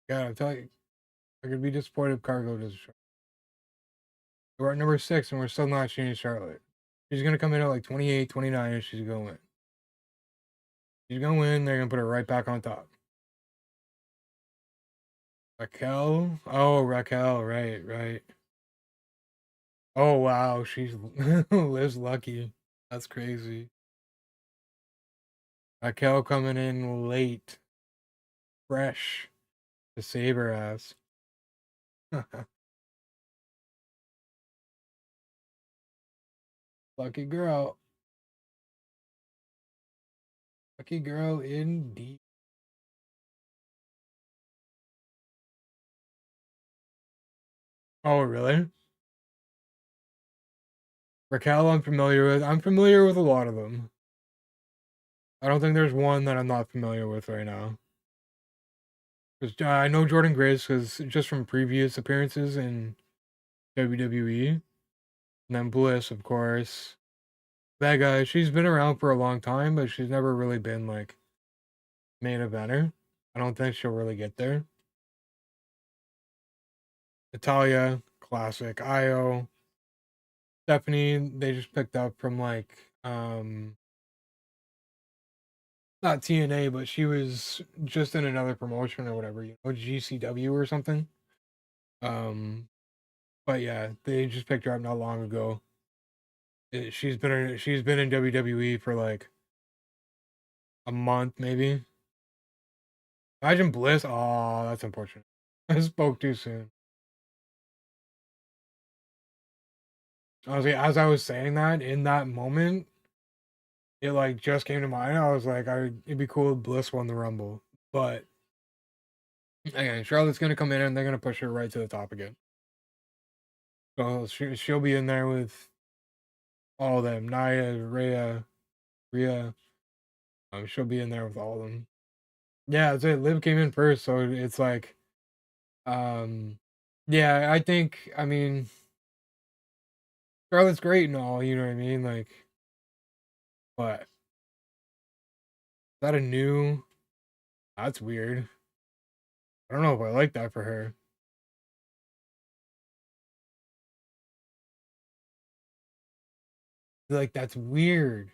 Yeah, I tell you, I could be disappointed if Cargo does. We're at number 6 and we're still not seeing Charlotte. She's gonna come in at like 28, 29, and she's gonna win. She's gonna win, they're gonna put her right back on top. Raquel? Oh, Raquel, right, right. Oh wow, she's Liz lucky. That's crazy. Raquel coming in late, fresh to save her ass. Lucky girl. Lucky girl indeed. Oh really? Raquel I'm familiar with. I'm familiar with a lot of them. I don't think there's one that I'm not familiar with right now. Because I know Jordan Grace because just from previous appearances in WWE. And then Bliss, of course. That guy, she's been around for a long time, but she's never really been like main eventer. I don't think she'll really get there. Natalia, classic. Io, Stephanie, they just picked up from like not TNA, but she was just in another promotion or whatever, you know, GCW or something. Um, but yeah, they just picked her up not long ago. She's been in WWE for like a month maybe. Imagine Bliss. Oh, that's unfortunate. I spoke too soon. Honestly, as I was saying that in that moment, it like just came to mind. I was like, it'd be cool if Bliss won the Rumble, but again, Charlotte's gonna come in and they're gonna push her right to the top again. So she'll be in there with all of them. Nia, Rhea. She'll be in there with all of them. Yeah, that's it. Liv came in first, so it's like, um, yeah. I think. I mean, Charlotte's great and all. You know what I mean? Like, but is that a new? That's weird. I don't know if I like that for her. Like, that's weird.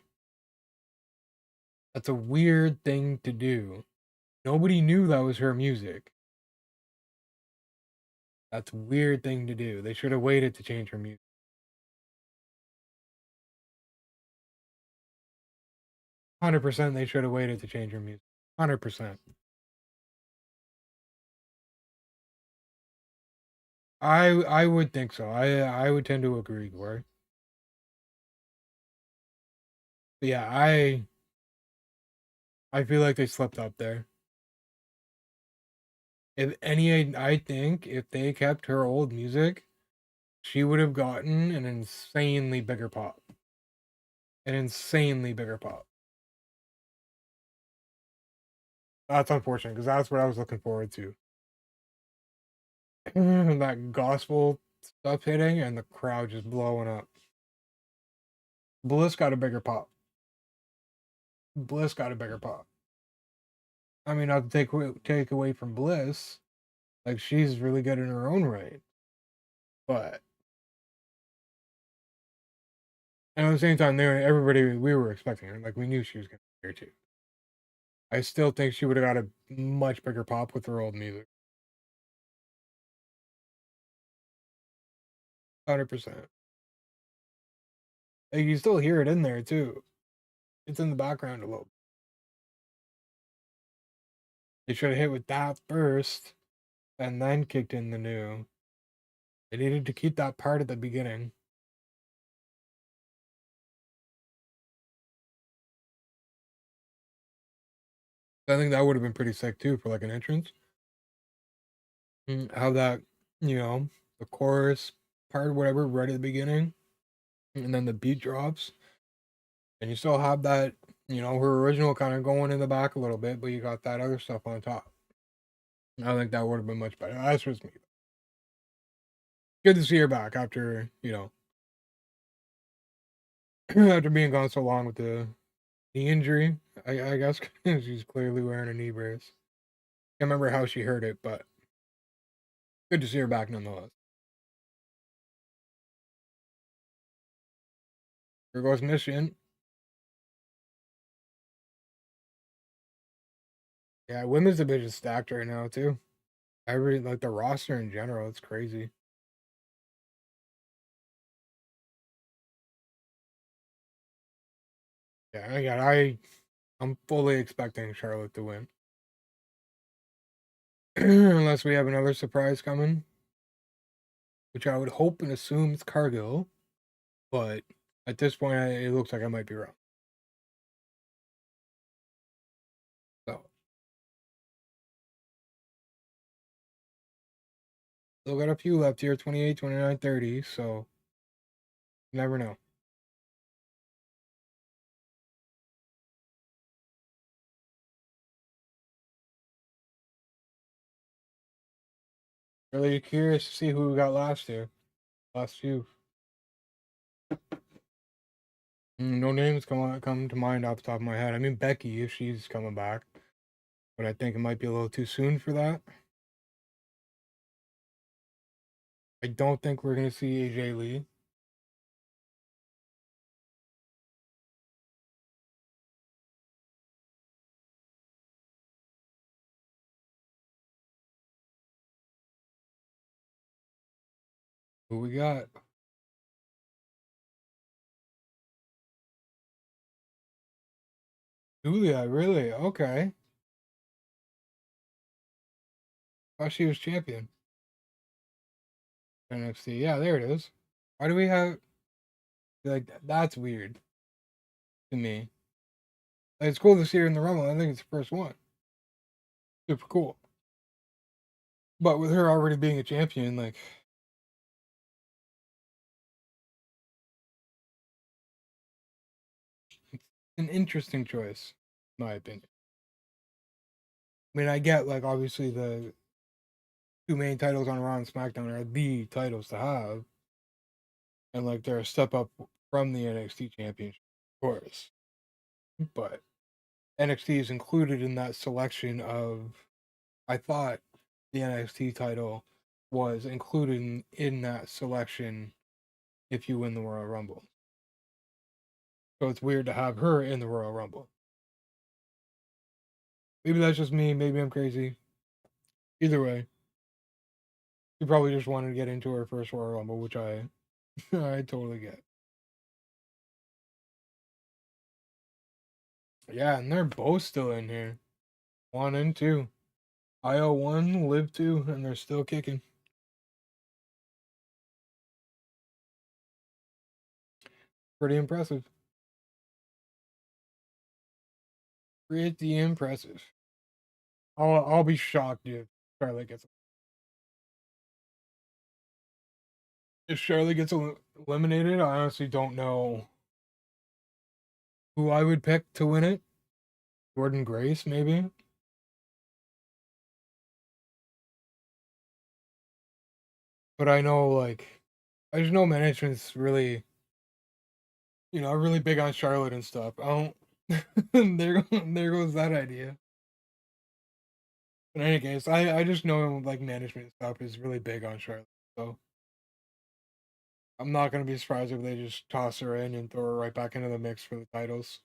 That's a weird thing to do. Nobody knew that was her music. That's a weird thing to do. They should have waited to change her music. 100% they should have waited to change her music. 100%. I would think so. I would tend to agree, Corey. But yeah, I feel like they slept up there. If any, I think if they kept her old music, she would have gotten an insanely bigger pop. An insanely bigger pop. That's unfortunate because that's what I was looking forward to. That gospel stuff hitting and the crowd just blowing up. Bliss got a bigger pop. Bliss got a bigger pop. I mean, not to take away from Bliss, like she's really good in her own right, but and at the same time, everybody we were expecting her. Like we knew she was gonna be here too. I still think she would have got a much bigger pop with her old music. 100%. Like you still hear it in there too. It's in the background a little. They should have hit with that first, and then kicked in the new. They needed to keep that part at the beginning. I think that would have been pretty sick too for like an entrance. How that, the chorus part, whatever, right at the beginning, and then the beat drops, and you still have that, her original kind of going in the back a little bit, but you got that other stuff on top. I think that would have been much better. That's just me. Good to see her back after, after being gone so long with the knee injury. I guess she's clearly wearing a knee brace. Can't remember how she hurt it, but good to see her back nonetheless. Here goes Mission. Yeah, women's division stacked right now too. Like the roster in general, it's crazy. Yeah, again, I'm fully expecting Charlotte to win. Unless we have another surprise coming, which I would hope and assume is Cargill, but at this point, it looks like I might be wrong. So, still got a few left here 28, 29, 30. So, never know. Really curious to see who we got last year. Last few. No names come to mind off the top of my head. I mean, Becky, if she's coming back, but I think it might be a little too soon for that. I don't think we're going to see AJ Lee. Who we got? Julia, really? Okay. Oh, she was champion. NXT. Yeah, there it is. Why do we have like that's weird to me. Like, it's cool to see her in the Rumble. I think it's the first one. Super cool. But with her already being a champion, like it's an interesting choice, in my opinion. I mean, I get like obviously the two main titles on Raw and SmackDown are the titles to have, and like they're a step up from the NXT championship, of course. But NXT is included in that selection of. I thought the NXT title was included in that selection if you win the Royal Rumble. So it's weird to have her in the Royal Rumble. Maybe that's just me. Maybe I'm crazy. Either way, she probably just wanted to get into her first Royal Rumble, which I I totally get. Yeah, and they're both still in here. 1 and 2. IO1, Live 2, and they're still kicking. Pretty impressive. Pretty impressive. I'll be shocked if Charlotte gets eliminated. I honestly don't know who I would pick to win it. Jordan Grace, maybe. But I know, like, I just know management's really, really big on Charlotte and stuff. I don't. There goes that idea. In any case, I just know like management stuff is really big on Charlotte, so I'm not gonna be surprised if they just toss her in and throw her right back into the mix for the titles.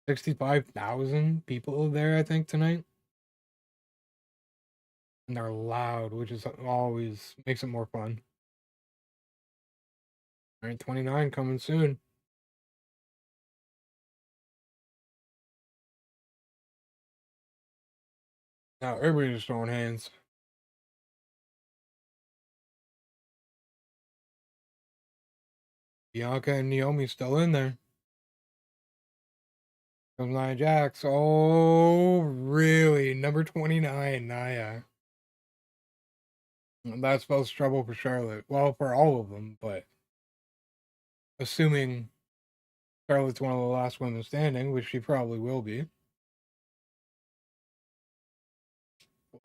65,000 people there, I think, tonight, and they're loud, which is always makes it more fun. All right, 29 coming soon. Now everybody's just throwing hands. Bianca and Naomi still in there. Comes Nia Jax. Oh, really? Number 29, Nia. That spells trouble for Charlotte. Well, for all of them, but assuming Charlotte's one of the last women standing, which she probably will be.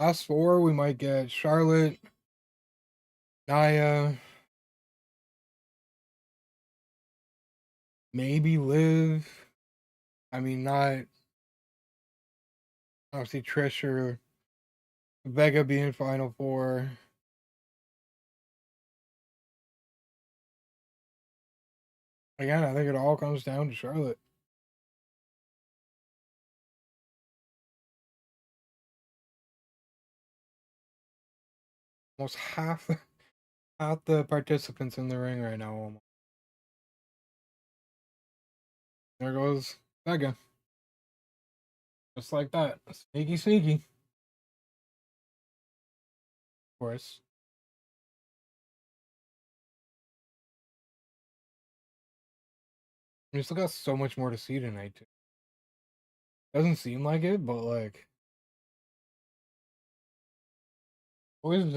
Last four, we might get Charlotte, Nia, maybe Liv. I mean, not obviously Trish or Vega being Final Four. Again, I think it all comes down to Charlotte. Almost half the participants in the ring right now. Almost. There goes Vega, just like that. Sneaky, sneaky. Of course. We still got so much more to see tonight. Too. Doesn't seem like it, but like always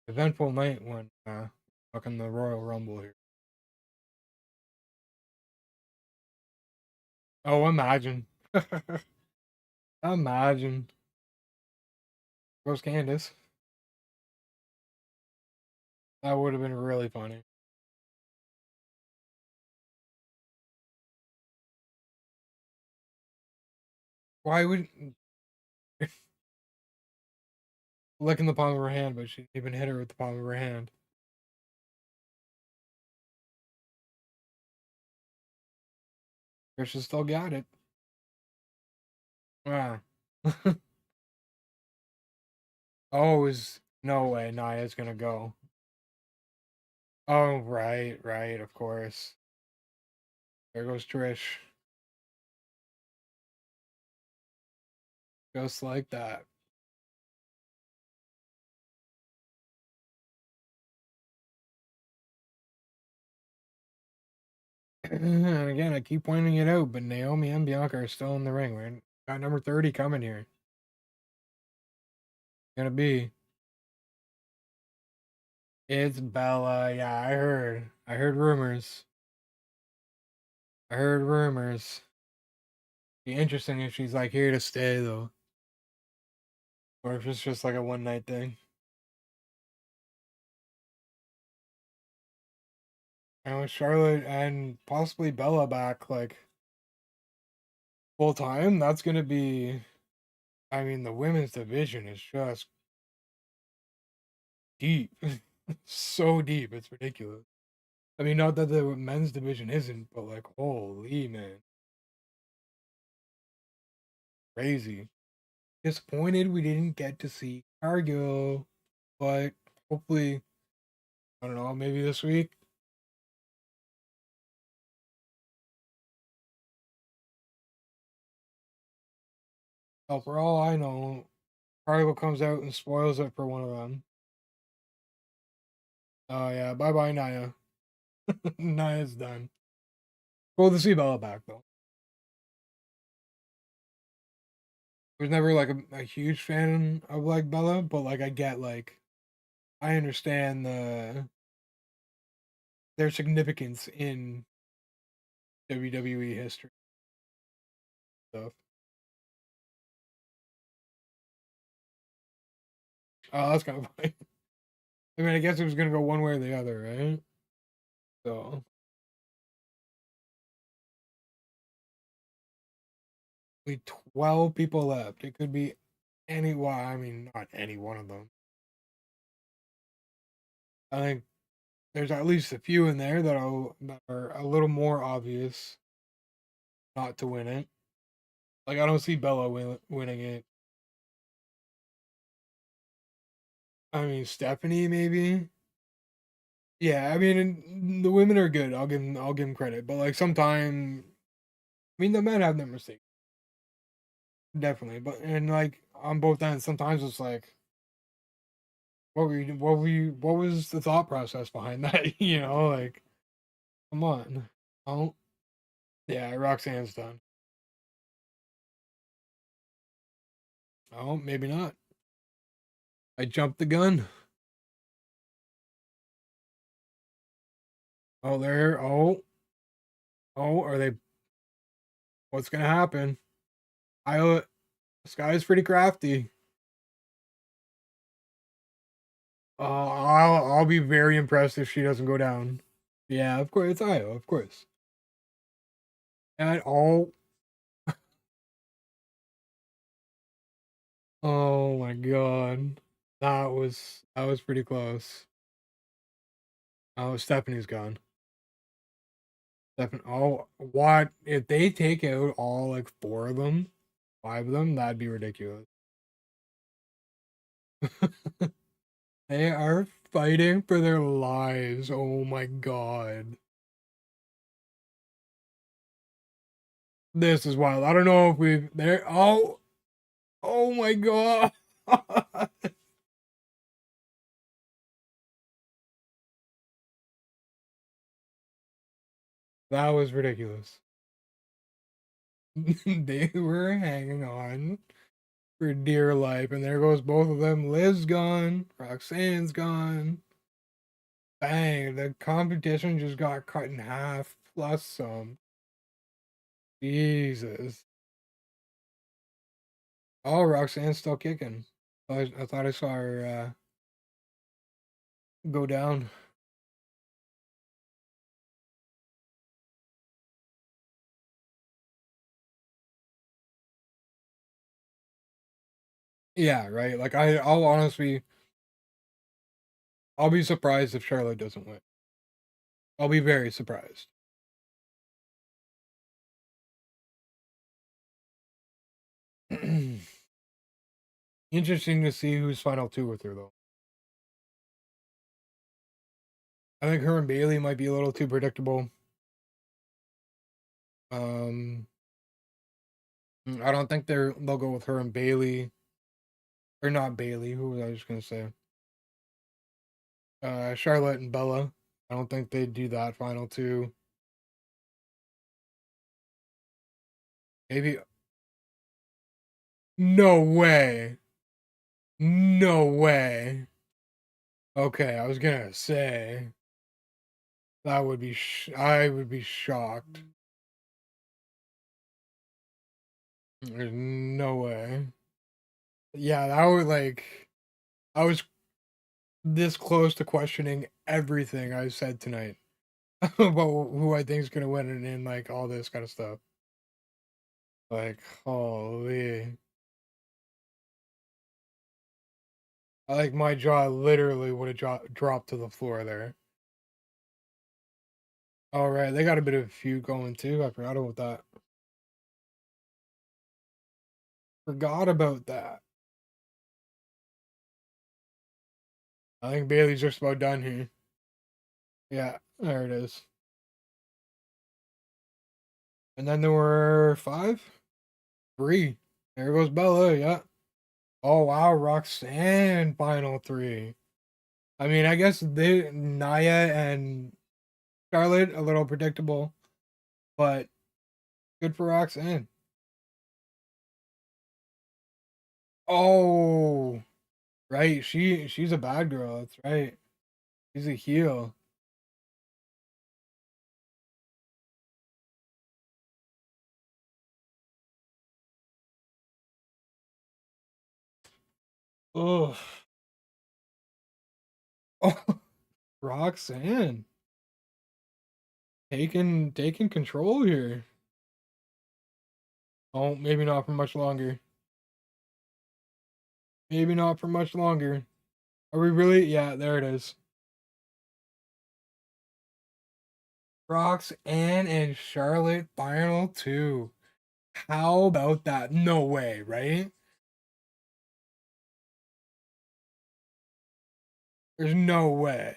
eventful night when fucking the Royal Rumble here. Oh, imagine. Imagine. Where's Candace? That would have been really funny. Why would licking the palm of her hand, but she didn't even hit her with the palm of her hand. Trisha still got it. Ah. Oh, is no way Nia's gonna go. Oh, right, of course. There goes Trish. Just like that. And again, I keep pointing it out, but Naomi and Bianca are still in the ring. We got number 30 coming here. Gonna be. It's Bella. Yeah, I heard. I heard rumors. I heard rumors. Be interesting if she's like here to stay though. Or if it's just like a one night thing. And with Charlotte and possibly Bella back like full time, that's gonna be I mean the women's division is just deep. So deep, it's ridiculous. I mean not that the men's division isn't, but like holy man. Crazy. Disappointed we didn't get to see Cargill, but hopefully I don't know, maybe this week. Oh, for all I know, Cargill comes out and spoils it for one of them. Oh yeah, bye bye Naya. Naya's done. Cool to see Bella back though. I was never like a huge fan of like Bella, but like I get like I understand their significance in WWE history stuff. Oh, that's kind of funny. I mean, I guess it was gonna go one way or the other, right? So, 12 people left. It could be any. Well, I mean, not any one of them. I think there's at least a few in there that are a little more obvious not to win it. Like I don't see Bella winning it. I mean, Stephanie maybe. Yeah, I mean the women are good. I'll give them credit, but like sometimes, I mean the men have their mistakes, definitely. But and like on both ends, sometimes it's like, what was the thought process behind that? Like come on. Oh yeah, Roxanne's done. Oh, maybe not. I jumped the gun. Oh, there. Oh, are they? What's gonna happen? This guy's pretty crafty. I'll be very impressed if she doesn't go down. Yeah, of course it's Io, of course. And oh my god, that was pretty close. Oh, Stephanie's gone. Stephanie. Oh, what if they take out all like four of them, five of them? That'd be ridiculous. They are fighting for their lives. Oh my god. This is wild. I don't know if we've there. Oh my god. That was ridiculous. They were hanging on for dear life, and there goes both of them. Liv's gone, Roxanne's gone. Bang, the competition just got cut in half, plus some. Jesus. Oh, Roxanne's still kicking. I thought I saw her go down. Yeah, right. Like I'll honestly, I'll be surprised if Charlotte doesn't win. I'll be very surprised. Interesting to see who's final two with her though. I think her and Bailey might be a little too predictable. Um, I don't think they'll go with her and Bailey, or not Bailey. Who was I just gonna say? Charlotte and Bella. I don't think they'd do that final two. Maybe. No way. No way. Okay, I was gonna say that would be. I would be shocked. There's no way. Yeah, that would like. I was this close to questioning everything I said tonight about who I think is gonna win and like all this kind of stuff. Like, holy. I like my jaw literally would have dropped to the floor there. All right, they got a bit of a feud going too. I forgot about that. Forgot about that. I think Bailey's just about done here. Yeah, there it is. And then there were five, three. There goes Bella. Yeah. Oh wow, Roxanne final three. I mean, I guess Naya and Charlotte a little predictable, but good for Roxanne. Oh, right. She's a bad girl. That's right. She's a heel. Oh. Oh, Roxanne taking control here. Oh, maybe not for much longer. Maybe not for much longer. Are we really? Yeah, there it is. Roxanne and Charlotte final two. How about that? No way, right? There's no way.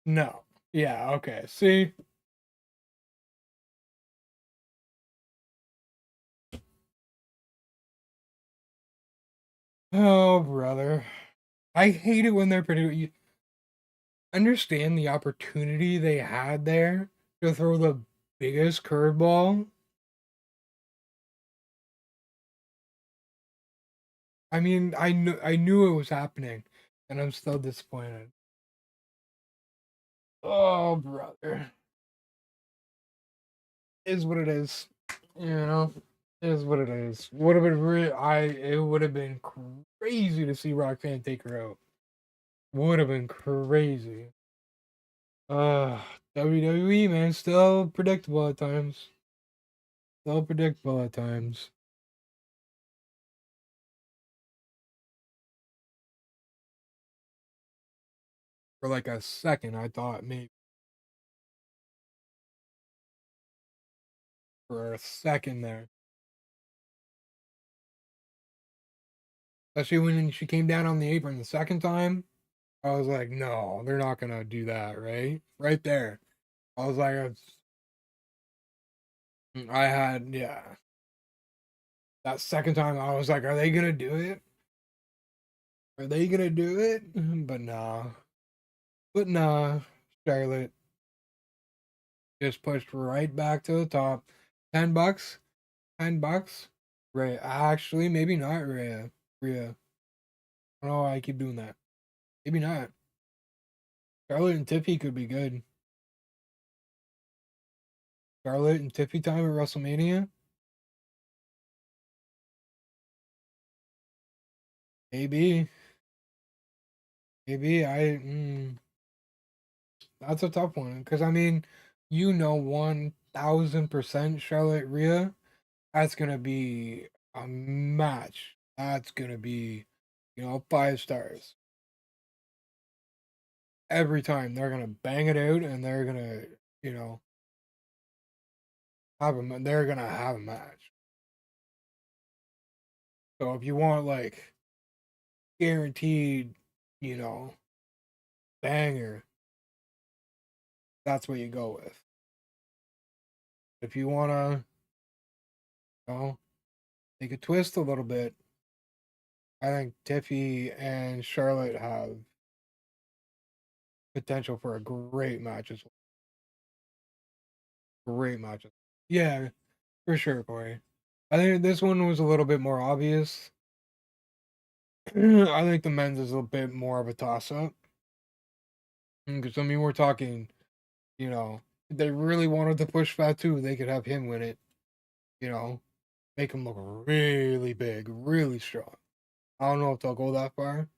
No. Yeah, okay. See? Oh, brother. I hate it when they're pretty. You understand the opportunity they had there to throw the biggest curveball? I mean, I knew it was happening, and I'm still disappointed. Oh, brother. Is what it is. You know? Is what it is. Would have been it would have been crazy to see Roxanne take her out. Would have been crazy. Uh WWE, man, still predictable at times. Still predictable at times. For like a second, I thought maybe for a second there. Especially when she came down on the apron the second time. I was like, no, they're not gonna do that, right? Right there. I was like, I had, yeah. That second time, I was like, are they gonna do it? Are they gonna do it? But nah. But nah. Charlotte just pushed right back to the top. $10. $10. Rhea. Actually, maybe not Rhea. Rhea. I don't know why I keep doing that. Maybe not. Charlotte and Tiffy could be good. Charlotte and Tiffy time at WrestleMania? Maybe. Maybe. That's a tough one. Because, I mean, 1000% Charlotte Rhea. That's going to be a match. That's going to be, 5 stars. Every time they're going to bang it out and they're going to, you know, they're going to have a match. So if you want, like, guaranteed, you know, banger, that's what you go with. If you want to, take a twist a little bit, I think Tiffy and Charlotte have potential for a great match as well. Great matches. Yeah, for sure, Corey. I think this one was a little bit more obvious. I think the men's is a bit more of a toss up. Because, I mean, we're talking, if they really wanted to push Fatu, they could have him win it, you know, make him look really big, really strong. I don't know if they'll go that far.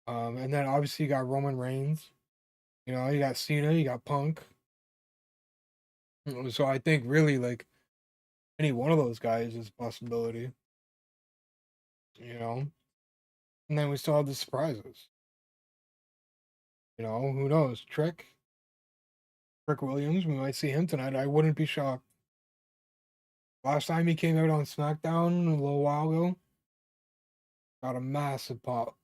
And then obviously you got Roman Reigns. You got Cena, you got Punk. So I think really like any one of those guys is a possibility. You know, and then we still have the surprises. Who knows? Trick Williams. We might see him tonight. I wouldn't be shocked. Last time he came out on SmackDown a little while ago, got a massive pop.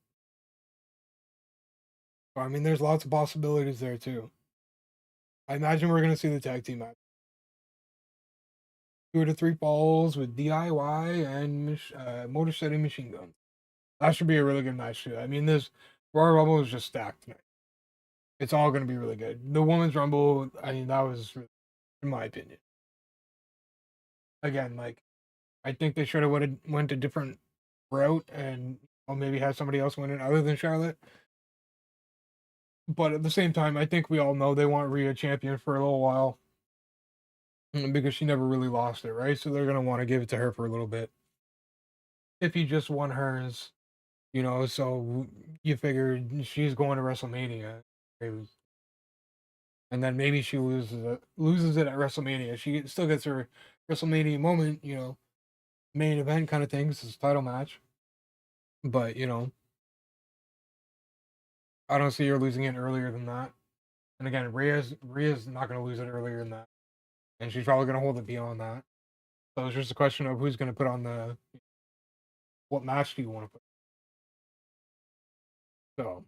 So, I mean, there's lots of possibilities there too. I imagine we're gonna see the tag team match. 2 to 3 falls with DIY and Motor City Machine Gun. That should be a really good match too. I mean, this Royal Rumble is just stacked tonight. It's all going to be really good. The Women's Rumble, I mean, that was, in my opinion. Again, like, I think they should have went a different route and maybe had somebody else win it other than Charlotte. But at the same time, I think we all know they want Rhea champion for a little while because she never really lost it, right? So they're going to want to give it to her for a little bit. If he just won hers, You know, so you figured she's going to WrestleMania, and then maybe she loses it at WrestleMania. She still gets her WrestleMania moment, main event kind of thing. This is a title match, but I don't see her losing it earlier than that. And again, Rhea's not going to lose it earlier than that, and she's probably going to hold it beyond that. So it's just a question of who's going to put on what match do you want to put. So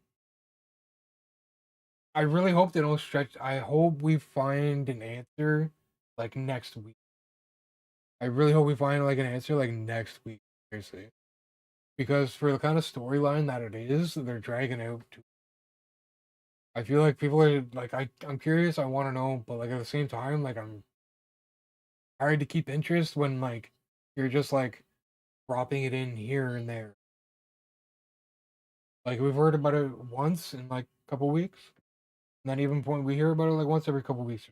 I really hope they don't stretch. I hope we find an answer like next week. I really hope we find like an answer like next week. Seriously, because for the kind of storyline that it is, they're dragging out. I feel like people are like I'm curious. I want to know, but like at the same time, like I'm hard to keep interest when like you're just like dropping it in here and there. Like we've heard about it once in like a couple weeks, and then even point we hear about it like once every couple weeks,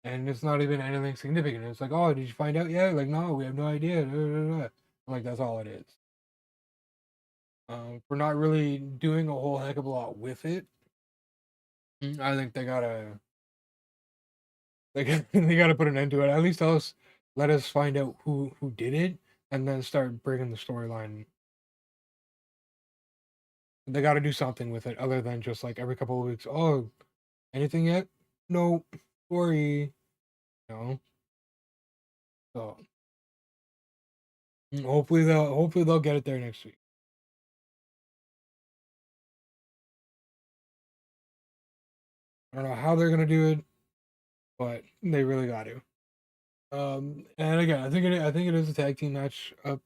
and it's not even anything significant. It's like, oh, did you find out yet? Like, no, we have no idea. Da, da, da. Like that's all it is. We're not really doing a whole heck of a lot with it. I think they gotta put an end to it. At least let us find out who did it, and then start bringing the storyline. They got to do something with it other than just like every couple of weeks. Oh, anything yet? No, sorry. No. So hopefully they'll get it there next week. I don't know how they're gonna do it, but they really got to. And again, I think it is a tag team match up,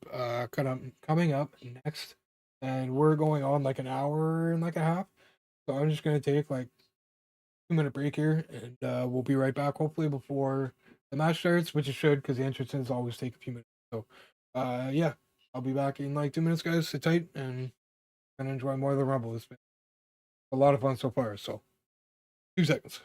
coming up next, and we're going on like an hour and like a half. So I'm just gonna take like 2 minute break here, and we'll be right back. Hopefully before the match starts, which it should, because the entrances always take a few minutes. So, yeah, I'll be back in like 2 minutes, guys. Sit tight and enjoy more of the Rumble. It's been a lot of fun so far. So, 2 seconds.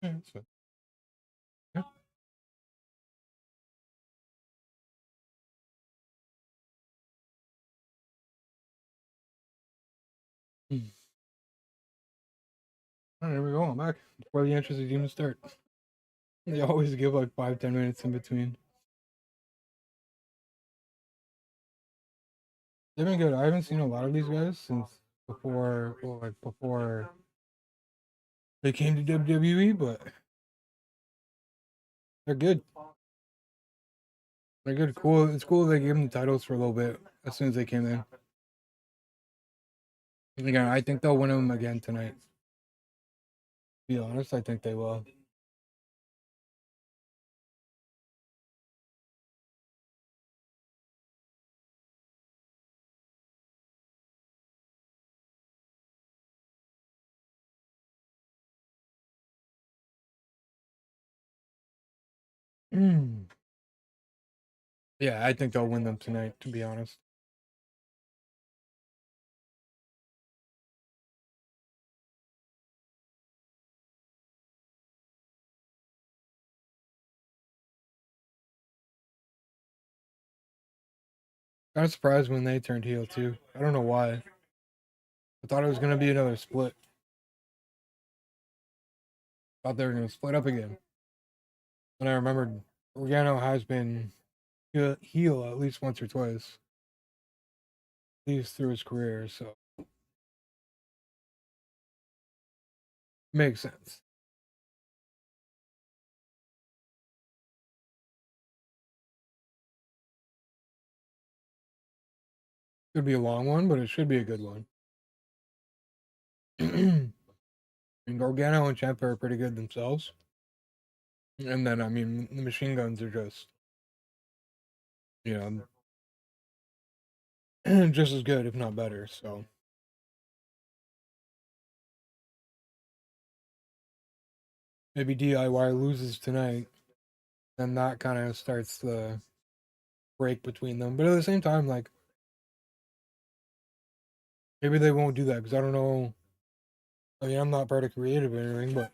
Yeah, that's fine. Yeah. Mm. All right, here we go. I'm back before the entrances even start. They always give like 5-10 minutes in between. They've been good. I haven't seen a lot of these guys since before, well, like before they came to WWE, but they're good. They're good. Cool. It's cool they gave them the titles for a little bit as soon as they came in. And again, I think they'll win them again tonight. To be honest, I think they will. Mm. Yeah, I think they'll win them tonight. To be honest. I was surprised when they turned heel too. I don't know why. I thought it was gonna be another split. Thought they were gonna split up again. And I remembered Organo has been heel at least once or twice, at least through his career, so makes sense. Could be a long one, but it should be a good one. And Gargano and Ciampa are pretty good themselves. And then, I mean, the machine guns are just, you know, just as good, if not better. So maybe DIY loses tonight, then that kind of starts the break between them. But at the same time, like, maybe they won't do that because I don't know. I mean, I'm not part of creative or anything, but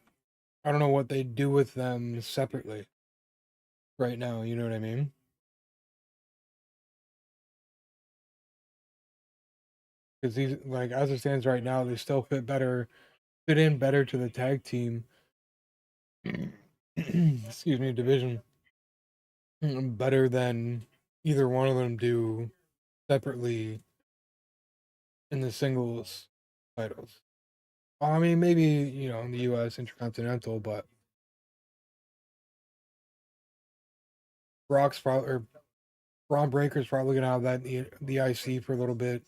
I don't know what they do with them separately right now. You know what I mean? Because these, like, as it stands right now, they still fit in better to the tag team. Excuse me, division better than either one of them do separately in the singles titles. I mean, maybe in the U.S. Intercontinental, but Brock's probably or Braun Breaker's probably gonna have that the IC for a little bit.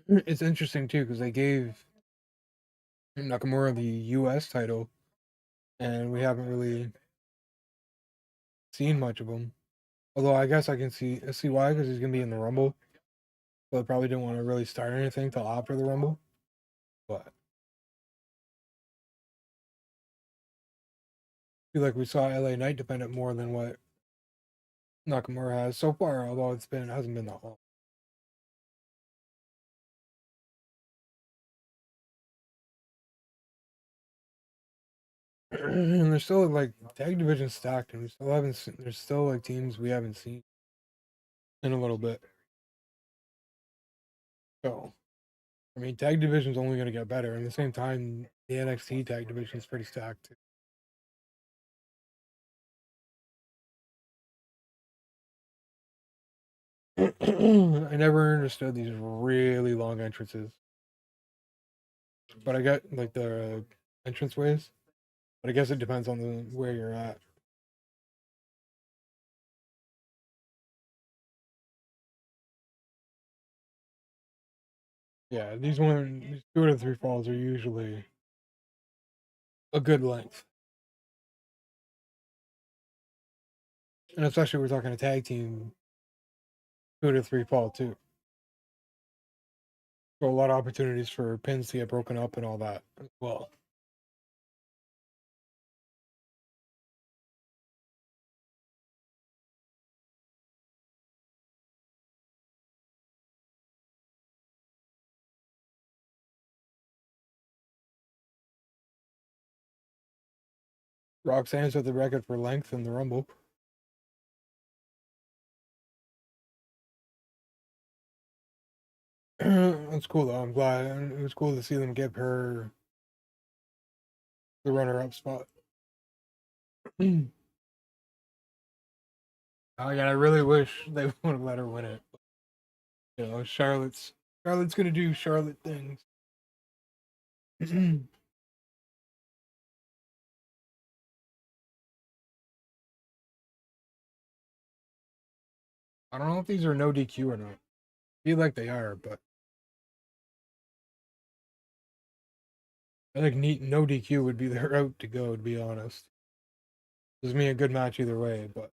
It's interesting too because they gave Nakamura the U.S. title, and we haven't really seen much of him. Although I guess I see why because he's gonna be in the Rumble, but probably didn't want to really start anything till after the Rumble. But I feel like we saw LA Knight dependent more than what Nakamura has so far. Although it hasn't been that long. And there's still like tag division stacked, and we still haven't. There's still like teams we haven't seen in a little bit. So I mean, tag division's only going to get better. And at the same time, the NXT tag division is pretty stacked. I never understood these really long entrances, but I get like the entrance ways. But I guess it depends on where you're at. Yeah, these 2 to 3 falls are usually a good length, and especially we're talking a tag team 2 to 3 fall too. So a lot of opportunities for pins to get broken up and all that as well. Roxanne set the record for length in the Rumble. That's cool though. I'm glad it was cool to see them give her the runner-up spot. Oh yeah, I really wish they would have let her win it. You know, Charlotte's gonna do Charlotte things. I don't know if these are no DQ or not. I feel like they are, but I think no DQ would be the route to go. To be honest, this is me a good match either way, but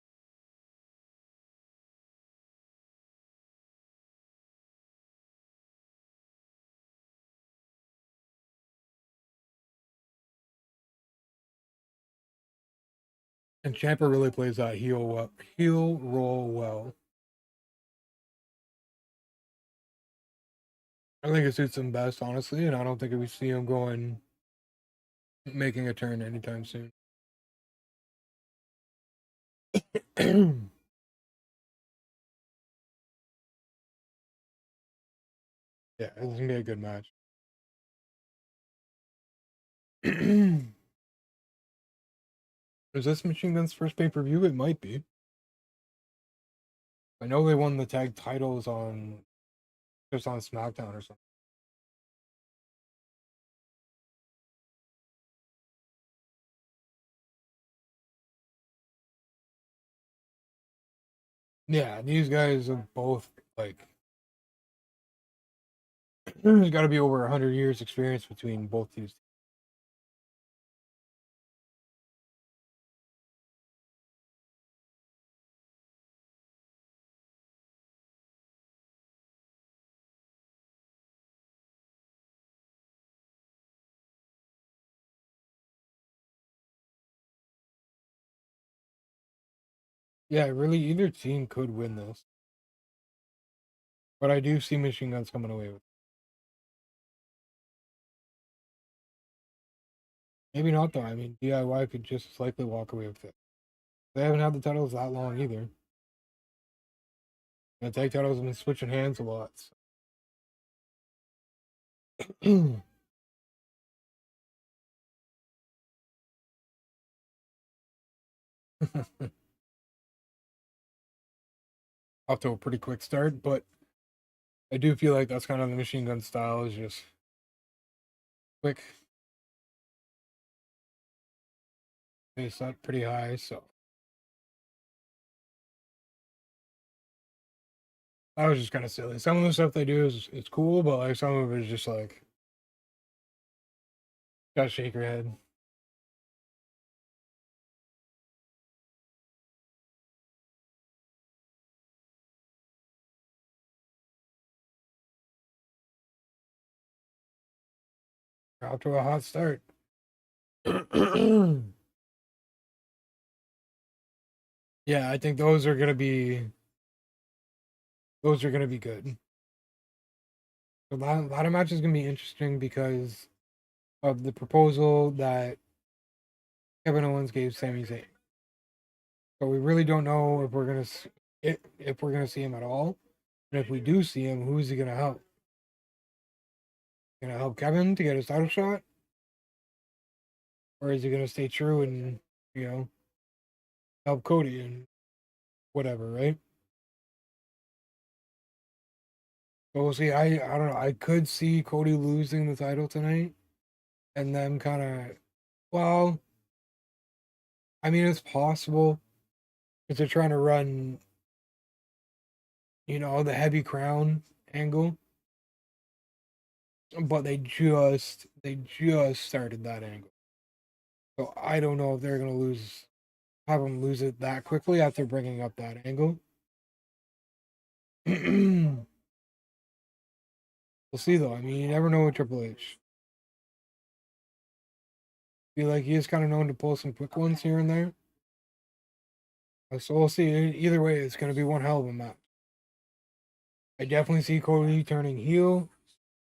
and Ciampa really plays that heel role well. I think it suits him best, honestly, and I don't think we see him making a turn anytime soon. Yeah, it's gonna be a good match. Is this Machine Gun's first pay per view? It might be. I know they won the tag titles on just on SmackDown or something. Yeah, these guys are both like there's got to be over 100 years experience between both these. Yeah, really, either team could win this, but I do see Machine Guns coming away with it. Maybe not though. I mean, DIY could just as likely walk away with it. They haven't had the titles that long either. And the tag titles have been switching hands a lot. So. Off to a pretty quick start, but I do feel like that's kind of the Machine Gun style, is just quick, pace up pretty high. So I was just kind of silly. Some of the stuff they do is it's cool, but like some of it is just like gotta shake your head. Off to a hot start. Yeah, I think those are gonna be good. A lot of matches gonna be interesting because of the proposal that Kevin Owens gave Sami Zayn. So we really don't know if we're gonna see him at all, and if we do see him, who's he gonna help? Gonna help Kevin to get his title shot, or is he gonna stay true and you know help Cody and whatever, right? So we'll see. I don't know. I could see Cody losing the title tonight, and them kind of. Well, I mean, it's possible because they're trying to run, the heavy crown angle, but they just started that angle. So I don't know if they're gonna have them lose it that quickly after bringing up that angle. We'll see though. I mean, you never know with Triple H. Feel like he is kind of known to pull some quick ones here and there. So we'll see. Either way, it's going to be one hell of a match. I definitely see Cody turning heel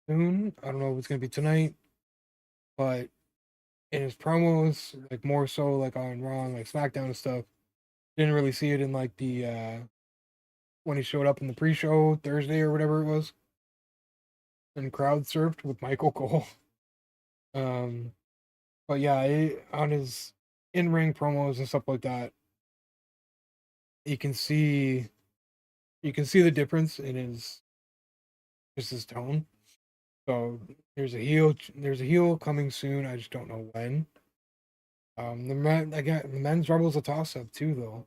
soon. I don't know if it's going to be tonight, but in his promos, like more so like on Raw and like SmackDown and stuff. Didn't really see it in like the when he showed up in the pre-show Thursday or whatever it was, and crowd surfed with Michael Cole. Um, but yeah, on his in-ring promos and stuff like that, you can see the difference in his tone. So there's a heel coming soon. I just don't know when. The men's rumble's a toss up too, though,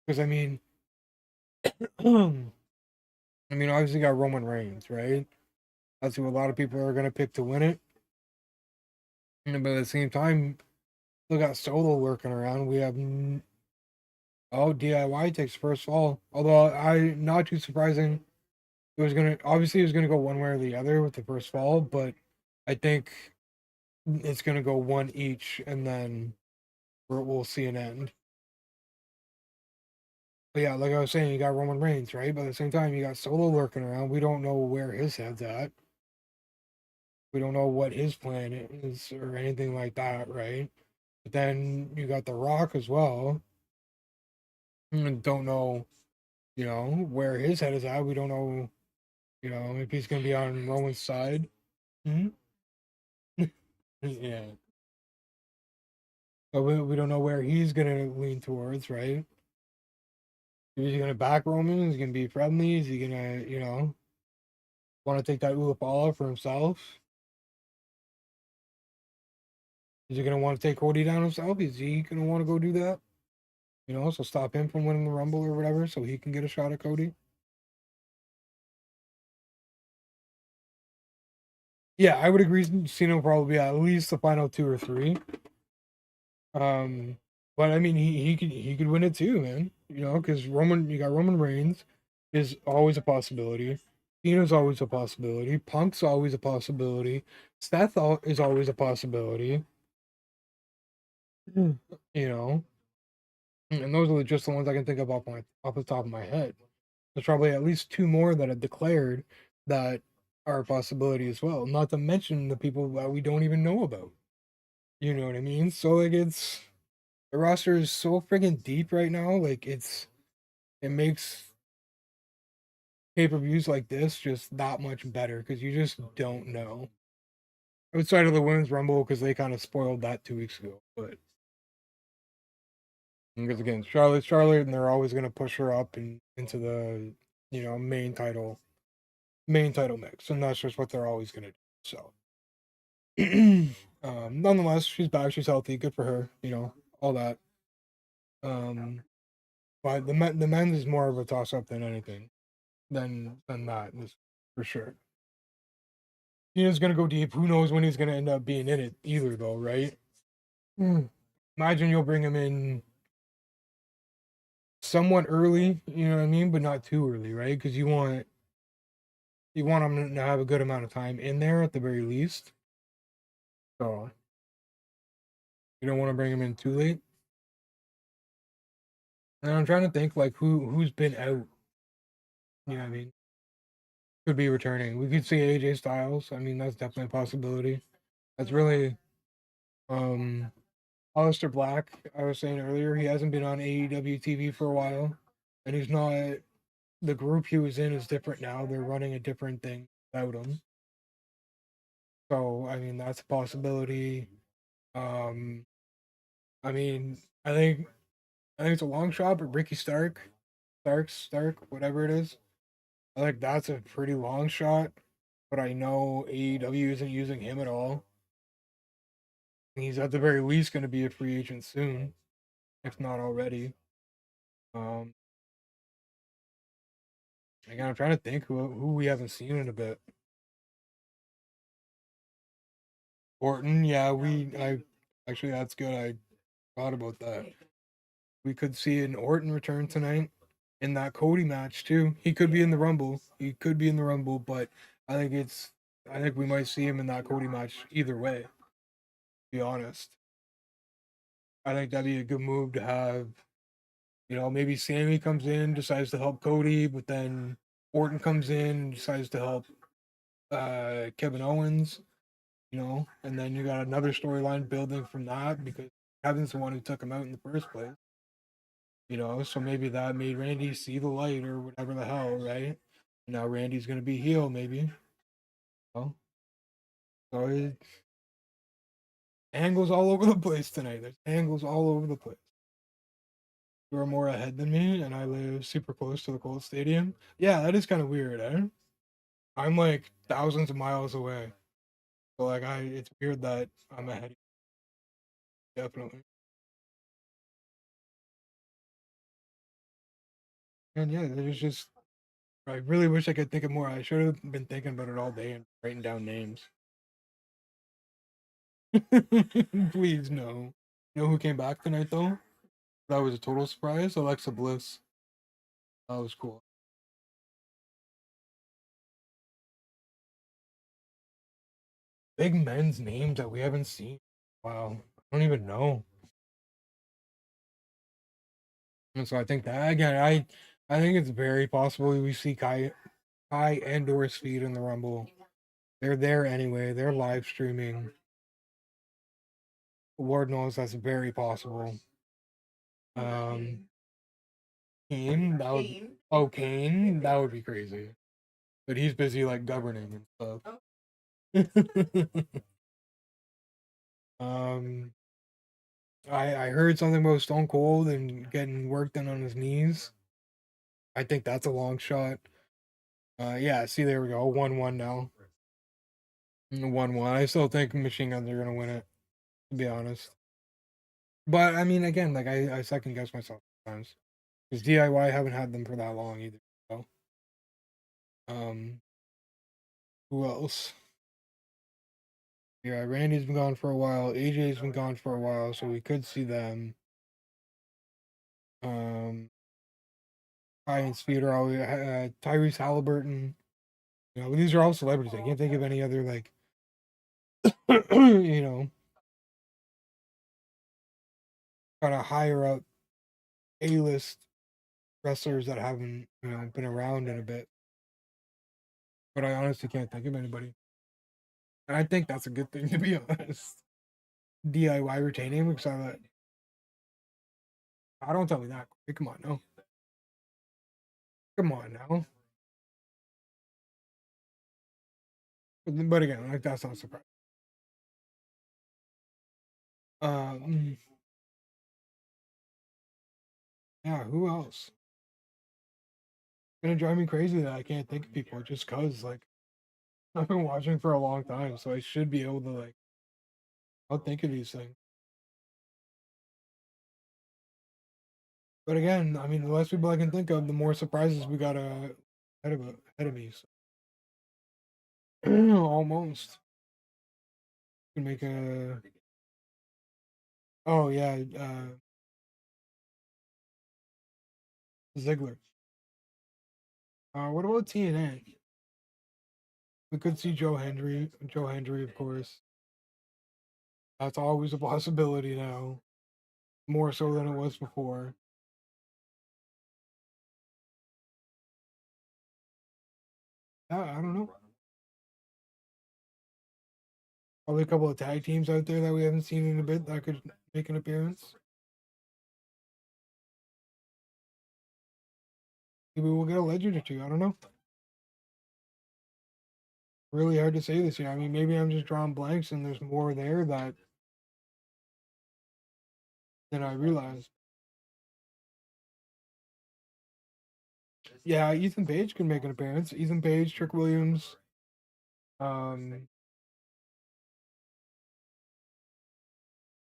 because obviously got Roman Reigns, right? That's who a lot of people are gonna pick to win it. But at the same time, still got Solo working around. We have DIY takes first fall. Although I not too surprising. It was gonna go one way or the other with the first fall, but I think it's gonna go one each, and then we'll see an end. But yeah, like I was saying, you got Roman Reigns, right? But at the same time, you got Solo lurking around. We don't know where his head's at. We don't know what his plan is or anything like that, right? But then you got The Rock as well. And don't know, where his head is at. We don't know, if he's gonna be on Roman's side. Hmm. Yeah. But we don't know where he's gonna lean towards, right? Is he gonna back Roman? Is he gonna be friendly? Is he gonna, want to take that Ulapala for himself? Is he gonna want to take Cody down himself? Is he gonna want to go do that? So stop him from winning the Rumble or whatever, so he can get a shot at Cody. Yeah, I would agree. Cena will probably be at least the final 2 or 3. But I mean, he could win it too, man. Because you got Roman Reigns is always a possibility. Cena's always a possibility. Punk's always a possibility. Is always a possibility. Mm. You know, and those are just the ones I can think of off the top of my head. There's probably at least 2 more that have declared that are a possibility as well. Not to mention the people that we don't even know about. You know what I mean? So like the roster is so friggin' deep right now. Like it makes pay-per-views like this just that much better because you just don't know. Outside of the women's rumble because they kind of spoiled that 2 weeks ago. But because again, Charlotte, and they're always gonna push her up and into the main title mix, and that's just what they're always gonna do. So nonetheless, she's back, she's healthy, good for her, all that. Um, but the men's is more of a toss up than anything than that is for sure. Cena's gonna go deep. Who knows when he's gonna end up being in it either, though, right? Imagine you'll bring him in somewhat early, you know what I mean, but not too early, right? Because you want him to have a good amount of time in there at the very least. So you don't want to bring him in too late. And I'm trying to think like who's been out. You know what I mean? Could be returning. We could see AJ Styles. I mean, that's definitely a possibility. That's really Aleister Black. I was saying earlier, he hasn't been on AEW TV for a while, and he's not. The group he was in is different now. They're running a different thing without him. So I mean, that's a possibility. Um, I mean, I think it's a long shot, but Ricky Stark, whatever it is. I think that's a pretty long shot, but I know AEW isn't using him at all. He's at the very least going to be a free agent soon, if not already. Um, Again, I'm trying to think who we haven't seen in a bit. Orton, yeah, I actually that's good. I thought about that. We could see an Orton return tonight in that Cody match too. He could be in the Rumble. He could be in the Rumble, but I think I think we might see him in that Cody match either way. To be honest, I think that'd be a good move to have. Maybe Sammy comes in, decides to help Cody, but then Orton comes in and decides to help Kevin Owens. you know, and then you got another storyline building from that because Kevin's the one who took him out in the first place, you know, so maybe that made Randy see the light or whatever the hell, right? And now Randy's gonna be heel, maybe. You know? So angles all over the place tonight. There's angles all over the place. You're more ahead than me, and I live super close to the Colt Stadium. Yeah, that is kind of weird, eh? I'm like thousands of miles away. So like it's weird that I'm ahead of you, definitely. And yeah, there's just I really wish I could think of more. I should have been thinking about it all day and writing down names. Please no. You know who came back tonight though? That was a total surprise. Alexa Bliss. That was cool. Big men's names that we haven't seen. Wow. I don't even know. And so I think that again, I think it's very possible we see Kai and or Speed in the Rumble. They're there anyway. They're live streaming. Lord knows that's very possible. Um, Kane, that would oh Kane, that would be crazy. But he's busy like governing and stuff. um, I heard something about Stone Cold and getting work done on his knees. I think that's a long shot. Yeah. See, there we go. 1-1 now. 1-1. I still think Machine Guns are gonna win it. To be honest, but I mean, again, like I second guess myself sometimes because DIY haven't had them for that long either. So, um, who else? Yeah, Randy's been gone for a while. AJ's been gone for a while, so we could see them. Um, Ryan Speeder, Tyrese Halliburton. You know, these are all celebrities. I can't think of any other like, you know, kind of higher up A-list wrestlers that haven't, you know, been around in a bit. But I honestly can't think of anybody. And I think that's a good thing to be honest. DIY retaining because I don't tell me that. Come on now. Come on now. But again, like that's not surprising. Um, yeah, who else? It's gonna drive me crazy that I can't think of people just cause like I've been watching for a long time, so I should be able to like I'll think of these things. But again, I mean, the less people I can think of, the more surprises we got ahead of me. So. Almost can make a. Oh yeah, Ziggler. What about TNA? We could see Joe Hendry. Joe Hendry, of course. That's always a possibility now, more so than it was before. I don't know. Probably a couple of tag teams out there that we haven't seen in a bit that could make an appearance. Maybe we'll get a legend or two. I don't know. Really hard to say this year. I mean, maybe I'm just drawing blanks and there's more there that than I realized. Yeah, Ethan Page can make an appearance. Ethan Page, Trick Williams. Um,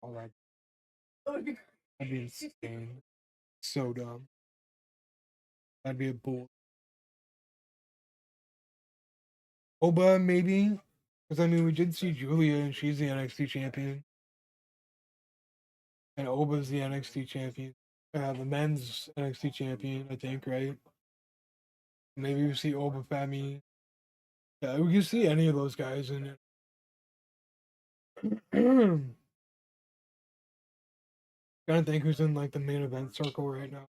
all that. That'd be insane. So dumb. That'd be a bull. Oba, maybe. Because, I mean, we did see Julia and she's the NXT champion. And Oba's the NXT champion. The men's NXT champion, I think, right? Maybe we see Oba Femi. Yeah, we can see any of those guys in it. Trying to think who's in like the main event circle right now.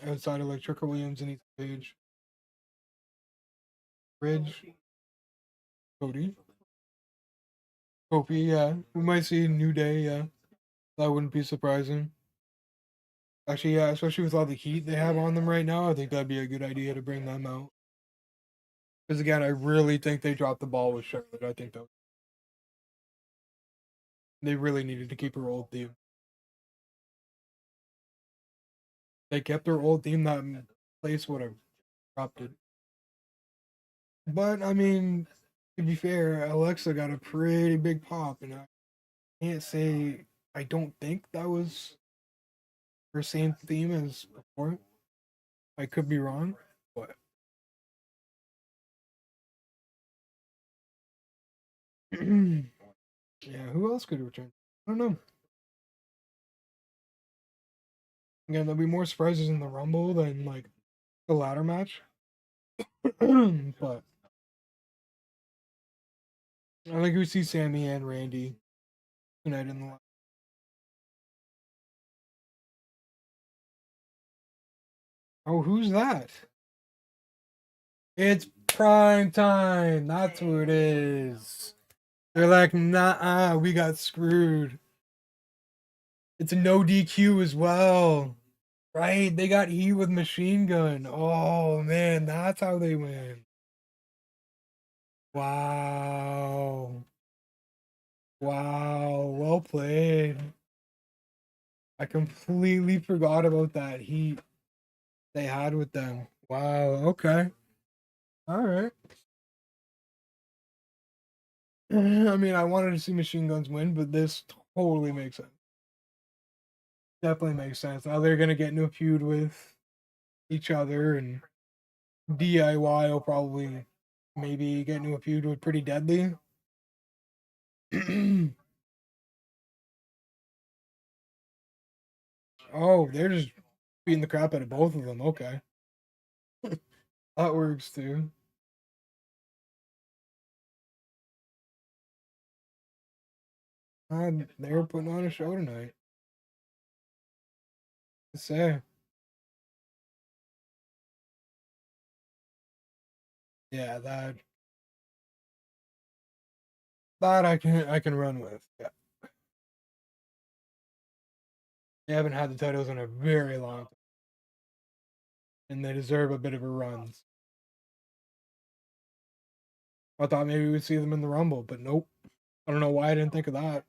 Outside of like Tricker Williams and Ethan Page. Bridge. Cody. Kofi, yeah. We might see New Day, yeah. That wouldn't be surprising. Actually, yeah, especially with all the heat they have on them right now, I think that'd be a good idea to bring them out. Because again, I really think they dropped the ball with Charlotte. I think that they really needed to keep her old theme. They kept their old theme, that place would have dropped it. But I mean, to be fair, Alexa got a pretty big pop, and I can't say I don't think that was her same theme as before. I could be wrong, but yeah, who else could return? I don't know. Again, there'll be more surprises in the Rumble than like the ladder match. But I think we see Sammy and Randy tonight in the. Oh, who's that? It's prime time. That's who it is. They're like, nah, we got screwed. It's a no DQ as well. Right? They got heat with machine gun. Oh man, that's how they win. Wow. Wow. Well played. I completely forgot about that heat they had with them. Wow. Okay. All right. I mean, I wanted to see machine guns win, but this totally makes sense. Definitely makes sense. Now they're gonna get into a feud with each other, and DIY will probably maybe get into a feud with Pretty Deadly. Oh, they're just beating the crap out of both of them. Okay, that works too. They're putting on a show tonight. Say, yeah, that I can run with. Yeah, they haven't had the titles in a very long time, and they deserve a bit of a run. I thought maybe we'd see them in the Rumble, but nope. I don't know why I didn't think of that.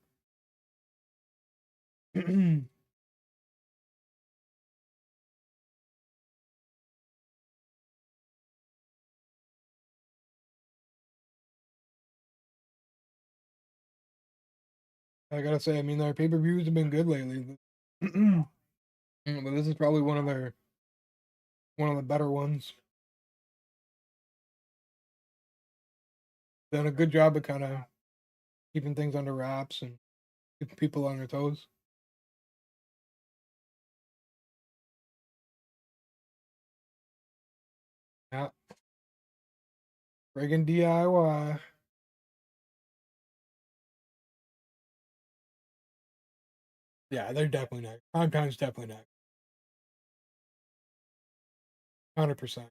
I gotta say, I mean, their pay per views have been good lately, but this is probably one of the better ones. Done a good job of kind of keeping things under wraps and keeping people on their toes. Yeah, friggin' DIY. Yeah, they're definitely next. Prime time's definitely next. 100%.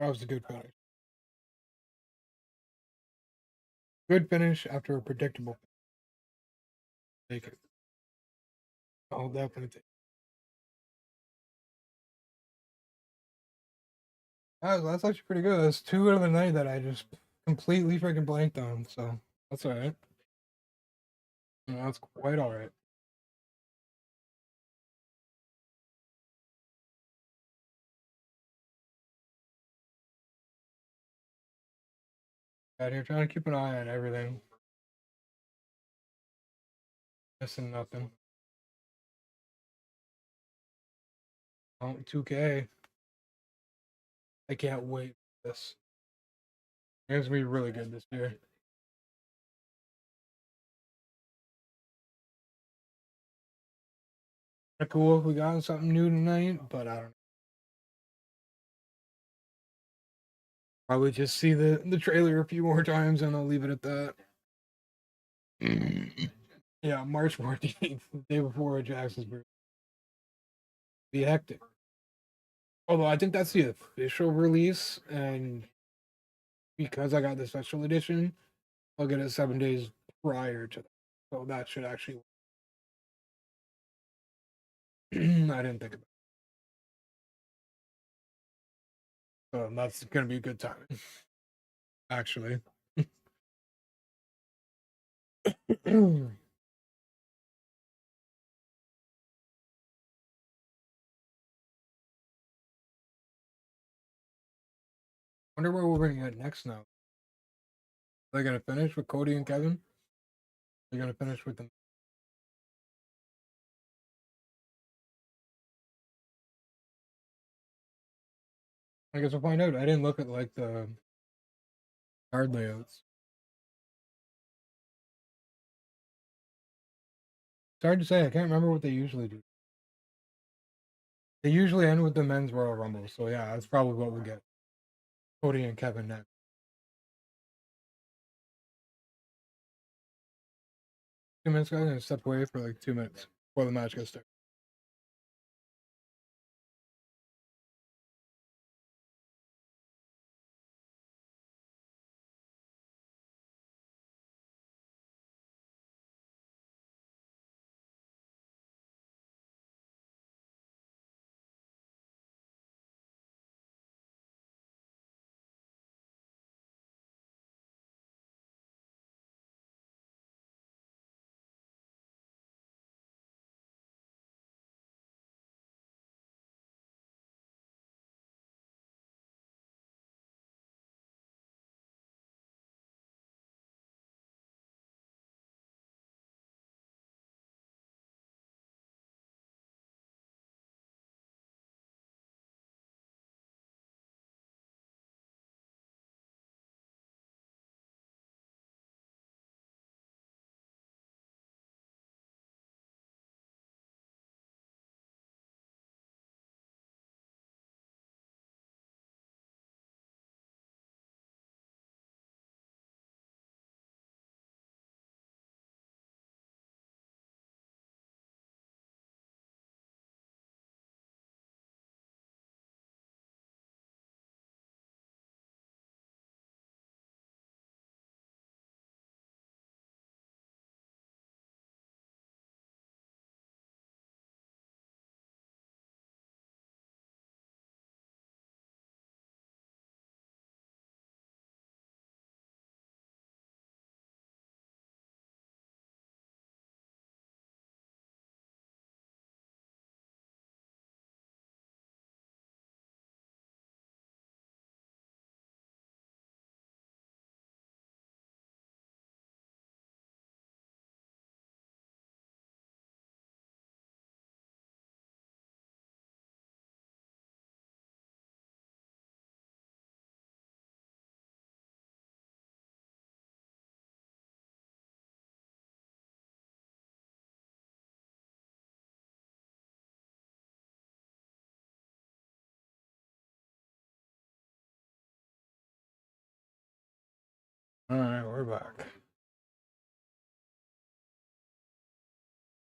That was a good finish. Good finish after a predictable. Take it. I'll definitely take it. That's actually pretty good. That's two out of the night that I just completely freaking blanked on. So that's all right. That's quite all right. Out here trying to keep an eye on everything. Missing nothing. Oh, 2K. I can't wait for this. It's gonna be really good this year. Cool if we got something new tonight, but I don't know. Probably just see the trailer a few more times and I'll leave it at that. Yeah, March 14th, the day before Jackson's birthday. Be hectic. Although I think that's the official release, and because I got the special edition, I'll get it 7 days prior to that. So that should actually. I didn't think about it. So that's gonna be a good time, actually. Wonder where we're gonna get next now. Are they gonna finish with Cody and Kevin? They're gonna finish with them. I guess we'll find out. I didn't look at like the card layouts. It's hard to say. I can't remember what they usually do. They usually end with the men's Royal Rumble. So yeah, that's probably what we'll get. Cody and Kevin next. 2 minutes, guys. I'm gonna step away for like 2 minutes before the match gets started. All right, we're back.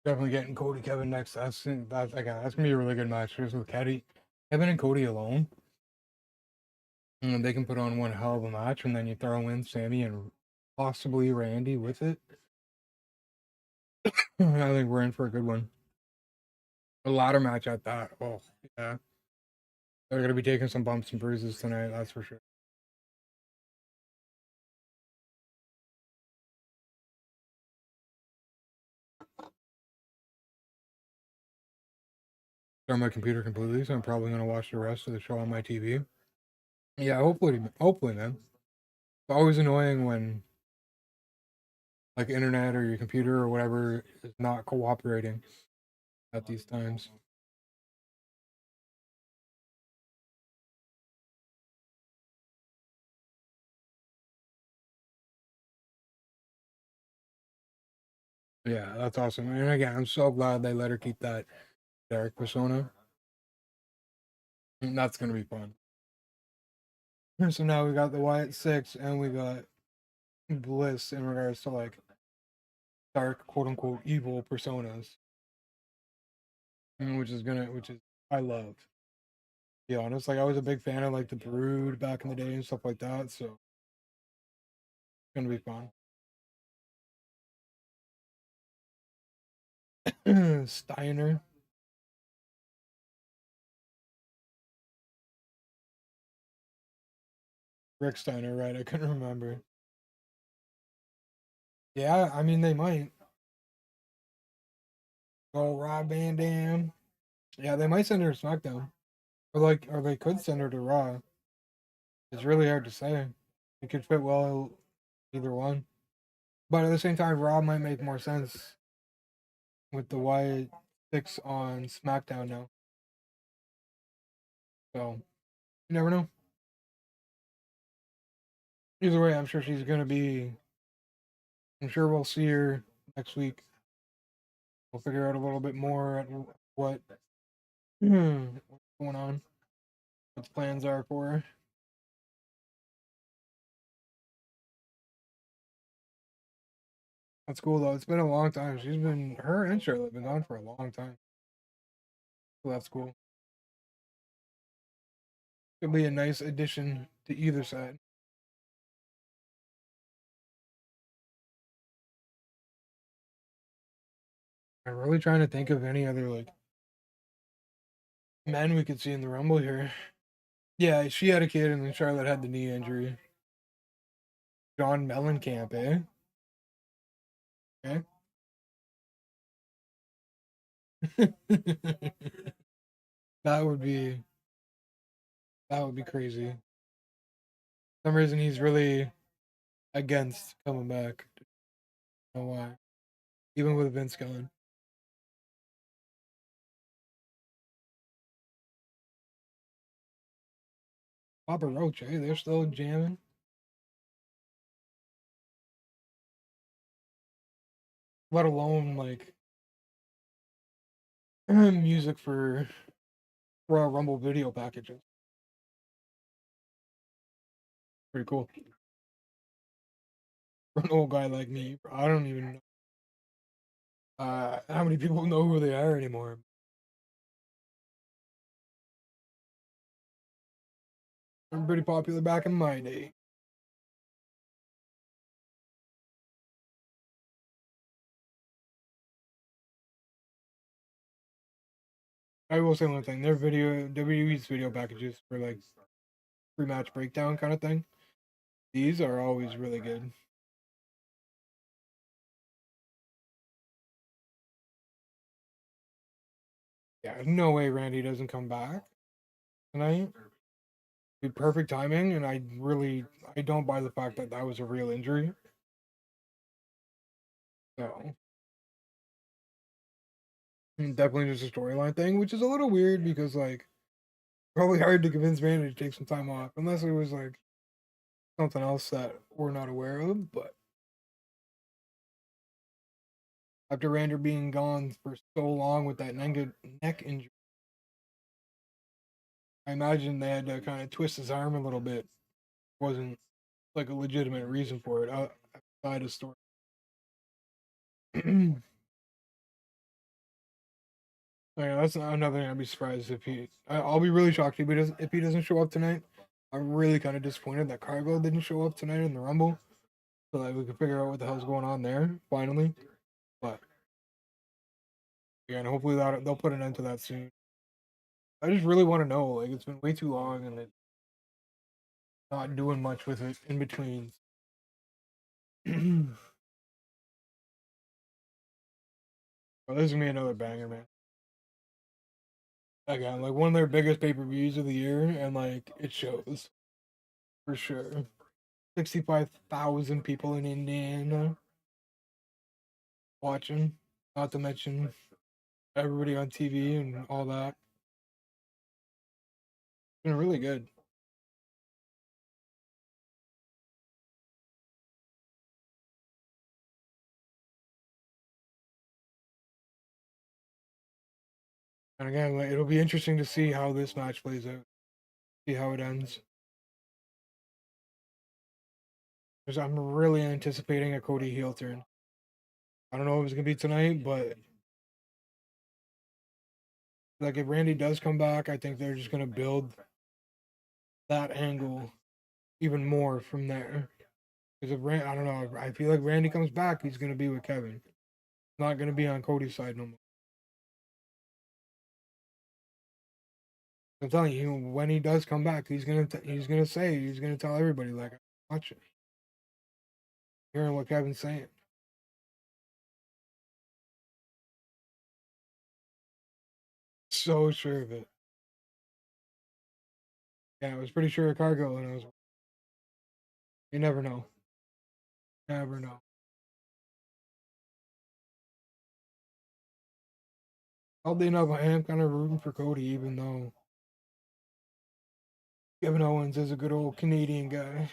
Definitely getting Cody Kevin next. That's again. That's gonna be a really good match. Just with Kevin and Cody alone, and they can put on one hell of a match. And then you throw in Sammy and possibly Randy with it. I think we're in for a good one. A ladder match at that. Oh yeah, they're gonna be taking some bumps and bruises tonight. That's for sure. On my computer completely, so I'm probably gonna watch the rest of the show on my TV. Yeah, hopefully, man. It's always annoying when like internet or your computer or whatever is not cooperating at these times. Yeah, that's awesome. And again, I'm so glad they let her keep that Derek persona. That's gonna be fun. So now we got the Wyatt Six and we got Bliss in regards to like dark quote unquote evil personas. Which is I love. be honest. Like I was a big fan of like the Brood back in the day and stuff like that, so it's gonna be fun. Steiner. Rick Steiner, right? I couldn't remember. Yeah, I mean they might. Oh, Rob Van Dam. Yeah, they might send her to SmackDown. Or they could send her to Raw. It's really hard to say. It could fit well either one. But at the same time, Raw might make more sense with the Wyatt six on SmackDown now. So you never know. Either way, I'm sure she's gonna be. I'm sure we'll see her next week. We'll figure out a little bit more at what what's going on, what the plans are for her. That's cool though. It's been a long time. She's been her and Charlotte have been gone for a long time. So that's cool. It'll be a nice addition to either side. I'm really trying to think of any other like men we could see in the Rumble here. Yeah, she had a kid and then Charlotte had the knee injury. John Mellencamp, eh? Okay. that would be that would be crazy. For some reason he's really against coming back. I don't know why. Even with Vince gone. Papa Roach, eh? They're still jamming. Let alone like music for Royal Rumble video packages. Pretty cool. For an old guy like me, I don't even know how many people know who they are anymore. I'm pretty popular back in my day. I will say one thing: their video WWE's video packages for like pre-match breakdown kind of thing. These are always really good. Yeah, no way Randy doesn't come back tonight. Be perfect timing, and I don't buy the fact that that was a real injury. So definitely just a storyline thing, which is a little weird because like probably hard to convince Randy to take some time off unless it was like something else that we're not aware of. But after Randy being gone for so long with that neck injury, I imagine they had to kind of twist his arm a little bit. Wasn't like a legitimate reason for it outside of story. Yeah, that's another thing. I'd be surprised if I'll be really shocked if he doesn't show up tonight. I'm really kind of disappointed that Cargo didn't show up tonight in the Rumble, so that we can figure out what the hell's going on there finally. But yeah, and hopefully that they'll put an end to that soon. I just really want to know. Like it's been way too long, and it's not doing much with it in between. Oh, this is gonna be another banger, man. Again, like one of their biggest pay per views of the year, and like it shows for sure. 65,000 people in Indiana watching, not to mention everybody on TV and all that. It's been really good. And again, like, it'll be interesting to see how this match plays out, see how it ends. Because I'm really anticipating a Cody heel turn. I don't know if it's gonna be tonight, but Like if Randy does come back, I think they're just gonna build that angle even more from there. Because if I don't know, I feel like Randy comes back, he's gonna be with Kevin. Not gonna be on Cody's side no more. I'm telling you, when he does come back, he's gonna tell everybody like, watch it, hearing what Kevin's saying. So sure of it. Yeah, I was pretty sure of Cargo, and I was. You never know. Never know. Oddly enough, I am kind of rooting for Cody, even though Kevin Owens is a good old Canadian guy.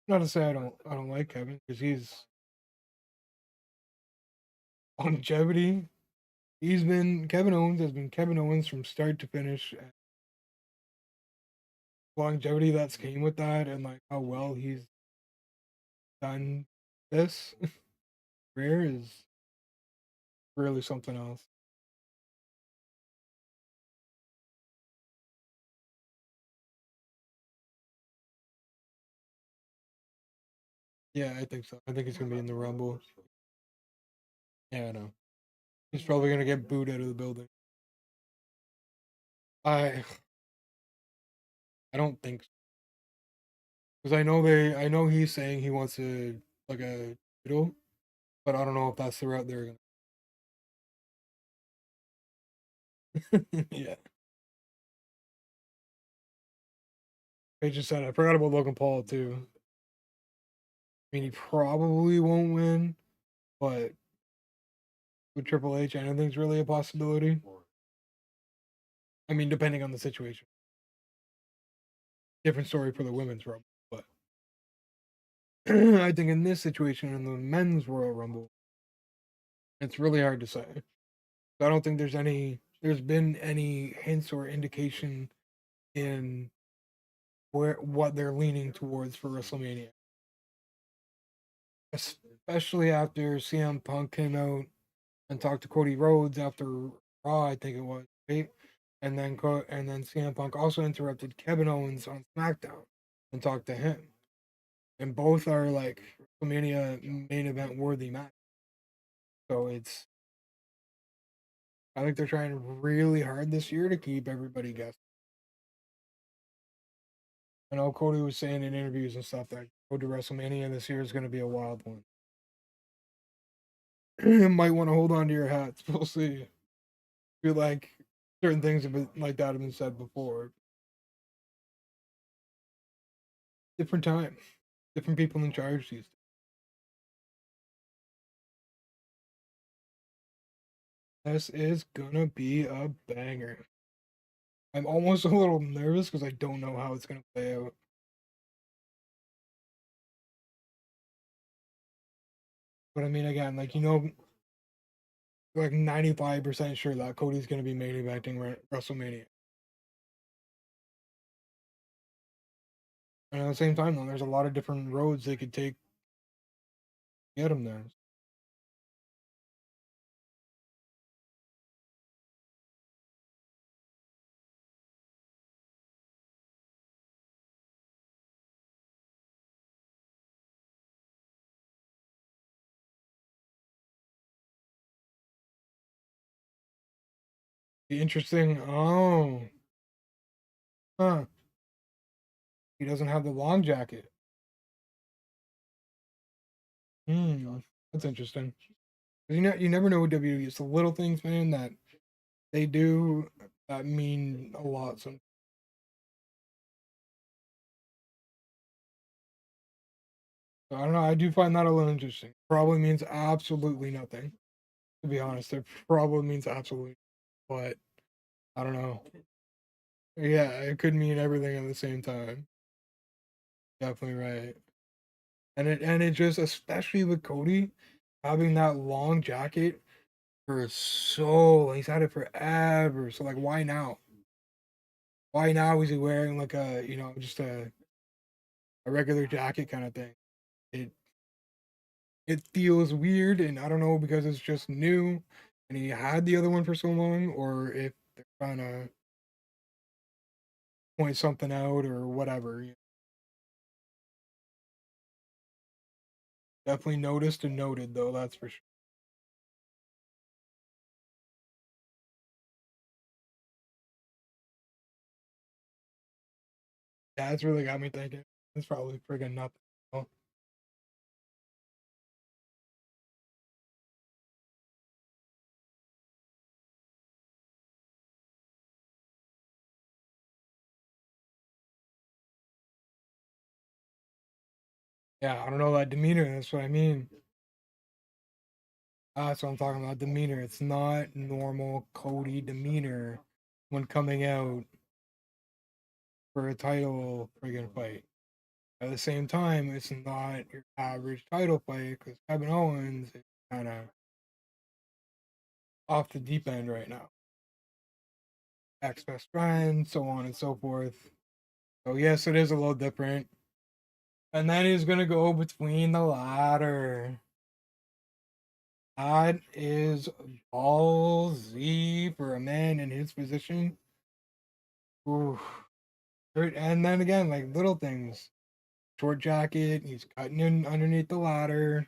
Not to say I don't like Kevin because he's longevity. He's been Kevin Owens has been Kevin Owens from start to finish. Longevity that's came with that, and like how well he's done this career is really something else. Yeah, I think so. I think he's gonna be in the Rumble. Yeah, I know. He's probably gonna get booed out of the building. I I don't think so. Because I know he's saying he wants to like a title, but I don't know if that's the route they're gonna. Yeah, I just said I forgot about Logan Paul too. I mean, he probably won't win, but with Triple H, anything's really a possibility. I mean, depending on the situation. Different story for the women's Rumble, but I think in this situation, in the men's Royal Rumble, it's really hard to say. I don't think there's been any hints or indication in where what they're leaning towards for WrestleMania, especially after CM Punk came out and talked to Cody Rhodes after Raw, I think it was, right? And then CM Punk also interrupted Kevin Owens on SmackDown and talked to him, and both are like WrestleMania main event worthy match. So it's I think they're trying really hard this year to keep everybody guessing. I know Cody was saying in interviews and stuff that Road to WrestleMania this year is going to be a wild one. Might want to hold on to your hats. We'll see. I feel like certain things have been like that have been said before. Different time, different people in charge these days. This is gonna be a banger. I'm almost a little nervous because I don't know how it's gonna play out. But I mean, again, like like 95% sure that Cody's gonna be main eventing WrestleMania. And at the same time, though, there's a lot of different roads they could take to get him there. Be interesting. Oh, huh. He doesn't have the long jacket. Hmm, that's interesting. You never know with WWE. It's the little things, man, that they do that mean a lot. So I don't know. I do find that a little interesting. Probably means absolutely nothing. To be honest, it probably means absolutely. But I don't know. Yeah, it could mean everything at the same time. Definitely right. And it just especially with Cody having that long jacket for so he's had it forever. So like, why now? Why now is he wearing like a just a regular jacket kind of thing? It it feels weird, and I don't know because it's just new. and he had the other one for so long, or if they're trying to point something out or whatever. Definitely noticed and noted, though, that's for sure. That's really got me thinking. It's probably friggin' nothing. Oh, yeah, I don't know that demeanor. That's what I mean. That's what I'm talking about. Demeanor. It's not normal Cody demeanor when coming out for a title friggin' fight. At the same time, it's not your average title fight because Kevin Owens is kind of off the deep end right now. Ex best friend, so on and so forth. So yes, it is a little different. And then he's gonna go between the ladder. That is ballsy for a man in his position. Ooh. And then again, like little things. Short jacket, he's cutting in underneath the ladder.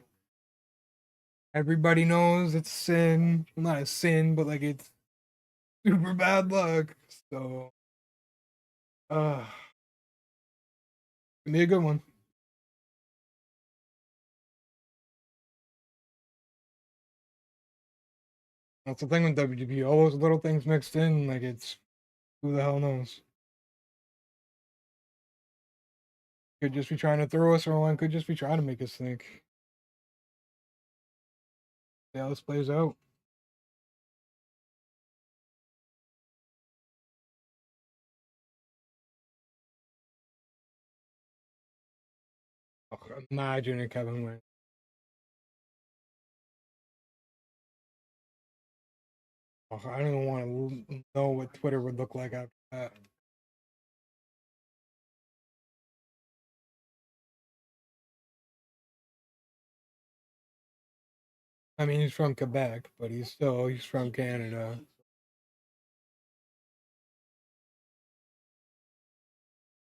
Everybody knows it's sin. Well, not a sin, but like it's super bad luck. So gonna be a good one. That's the thing with WGP. All those little things mixed in, like it's who the hell knows. Could just be trying to throw us or one could just be trying to make us think. See how this plays out. Oh, imagine if Kevin wins. Oh, I don't even want to know what Twitter would look like after that. I mean, he's from Quebec, but he's from Canada.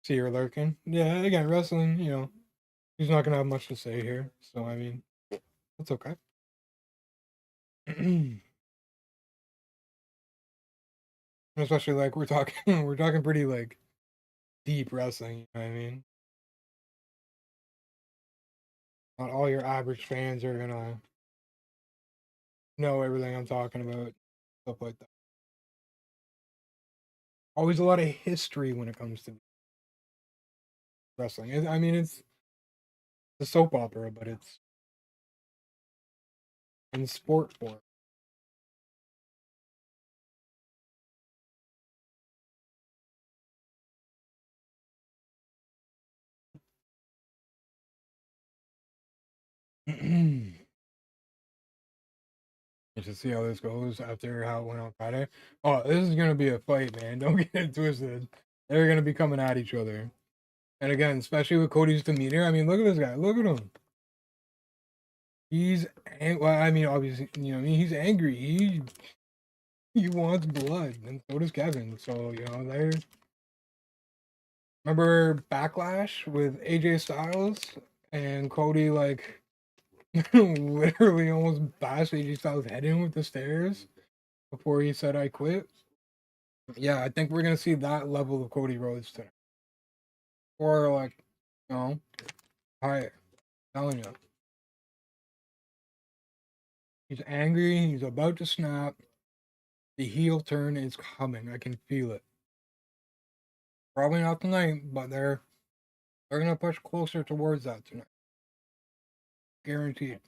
See her lurking. Yeah, again, wrestling. He's not gonna have much to say here. So I mean, that's okay. Especially like we're talking, we're talking pretty like deep wrestling. You know what I mean? Not all your average fans are gonna know everything I'm talking about. Stuff like that. Always a lot of history when it comes to wrestling. I mean, it's a soap opera, but it's in sport form. To see how this goes after how it went on Friday. Oh, this is gonna be a fight, man. Don't get it twisted. They're gonna be coming at each other. And again, especially with Cody's demeanor. I mean, look at this guy. Look at him. Well, I mean, obviously, he's angry. He wants blood, and so does Kevin. So there's remember Backlash with AJ Styles and Cody like literally almost bashed AJ Styles' head in with the stairs before he said I quit. Yeah, I think we're gonna see that level of Cody Rhodes tonight. Or like, you know, I telling you, he's angry. He's about to snap. The heel turn is coming. I can feel it. Probably not tonight, but they're gonna push closer towards that tonight. Guaranteed.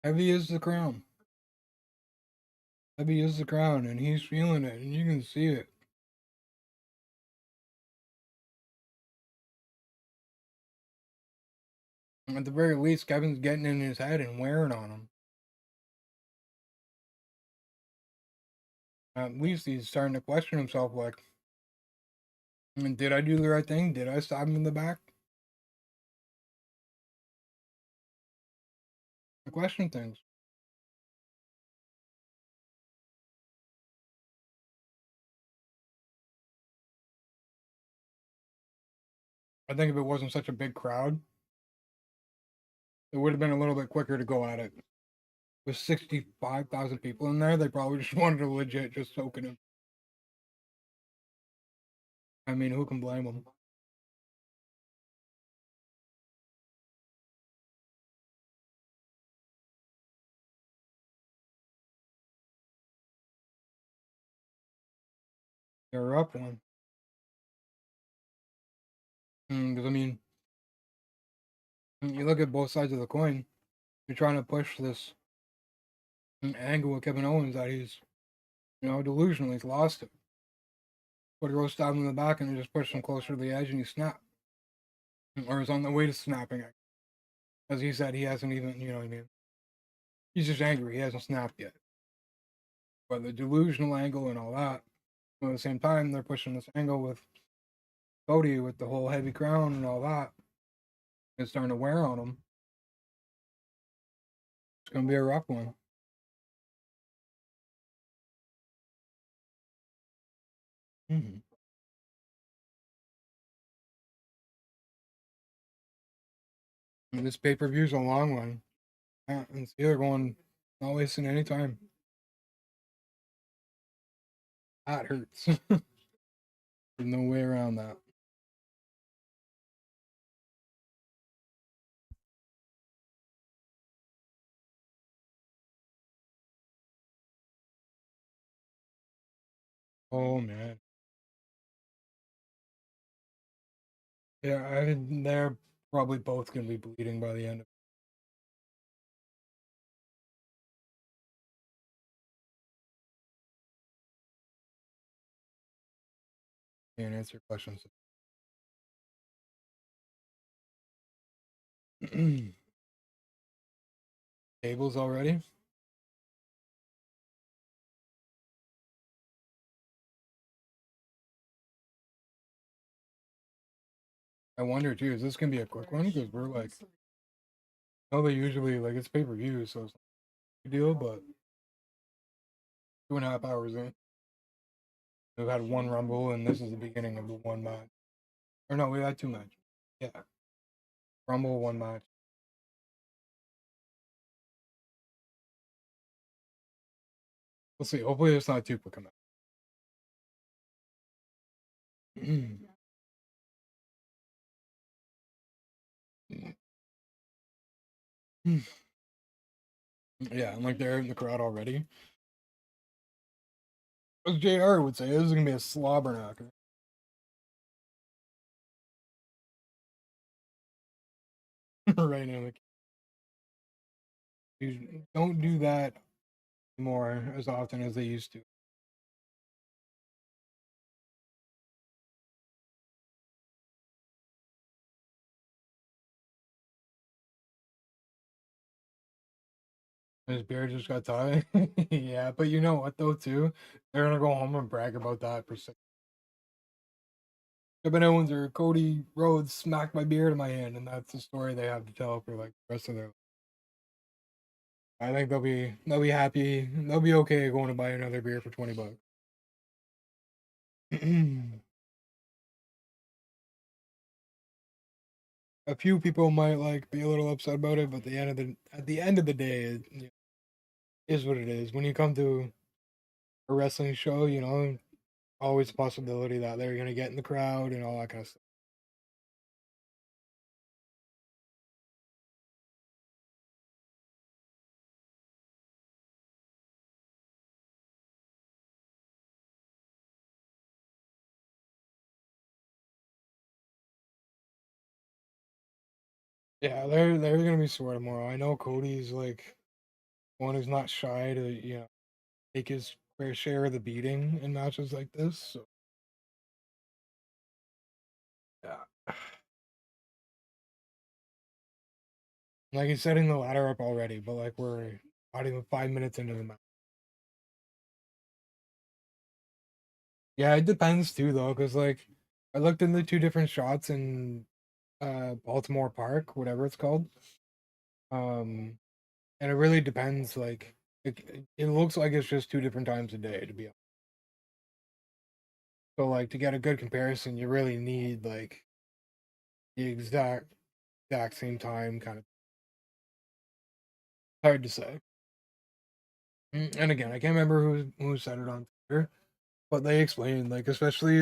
Heavy is the crown. Heavy is the crown, and he's feeling it, and you can see it. At the very least, Kevin's getting in his head and wearing on him. At least he's starting to question himself like, did I do the right thing? Did I stab him in the back? I question things. I think if it wasn't such a big crowd, it would have been a little bit quicker to go at it. With 65,000 people in there, they probably just wanted to legit just soak it in. I mean, who can blame them? They're up one. Because, I mean, you look at both sides of the coin. You're trying to push this angle with Kevin Owens that he's, delusional. He's lost it. But he goes stab him in the back and he just pushes him closer to the edge and he snapped. Or is on the way to snapping it. As he said, he hasn't even, you know what I mean? He's just angry. He hasn't snapped yet. But the delusional angle and all that, at the same time, they're pushing this angle with Cody with the whole heavy crown and all that. It's starting to wear on him. It's going to be a rough one. Mm-hmm. And this pay per view is a long one. Yeah, and it's either going, not wasting any time. That hurts. There's no way around that. Oh man. Yeah, they're probably both gonna be bleeding by the end of it and answer questions. Tables already? I wonder too, is this gonna be a quick one? Because we're like, oh, they usually like it's pay per view, so it's not a big deal, but 2.5 hours in. We've had one rumble and this is the beginning of the one match. Or no, we had two matches. Yeah. Rumble, one match. We'll see. Hopefully it's not too quick enough. Yeah, and like they're in the crowd already. As JR would say, this is gonna be a slobber knocker. Right now. Like, you don't do that anymore as often as they used to. His beard just got tied. Yeah, but you know what though too? They're gonna go home and brag about that for six. Kevin Owens or Cody Rhodes smacked my beard in my hand, and that's the story they have to tell for like the rest of their life. I think they'll be happy. They'll be okay going to buy another beer for $20. A few people might like be a little upset about it, but at the end of the day, it is what it is. When you come to a wrestling show, always a possibility that they're gonna get in the crowd and all that kind of stuff. Yeah, they're gonna be sore tomorrow. I know Cody's like one who's not shy to take his fair share of the beating in matches like this. So yeah, like he's setting the ladder up already, but like we're not even 5 minutes into the match. Yeah, it depends too though, because like I looked into two different shots in Baltimore Park, whatever it's called. Um, and it really depends. Like it looks like it's just two different times a day, to be honest. So like to get a good comparison, you really need like the exact same time, kind of hard to say. And again, I can't remember who said it on Twitter, but they explained like especially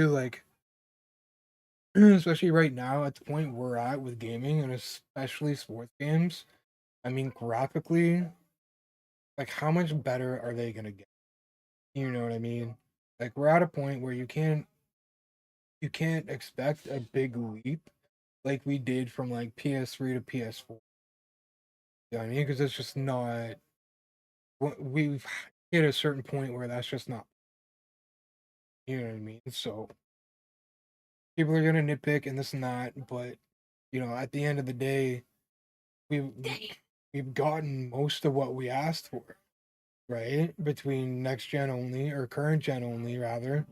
right now at the point we're at with gaming and especially sports games. I mean, graphically, like how much better are they gonna get? You know what I mean? Like we're at a point where you can't expect a big leap like we did from like PS3 to PS4. You know what I mean? Because it's just not. We've hit a certain point where that's just not. You know what I mean? So people are gonna nitpick and this and that, but at the end of the day, we've we've gotten most of what we asked for, right? Between next gen only or current gen only, rather.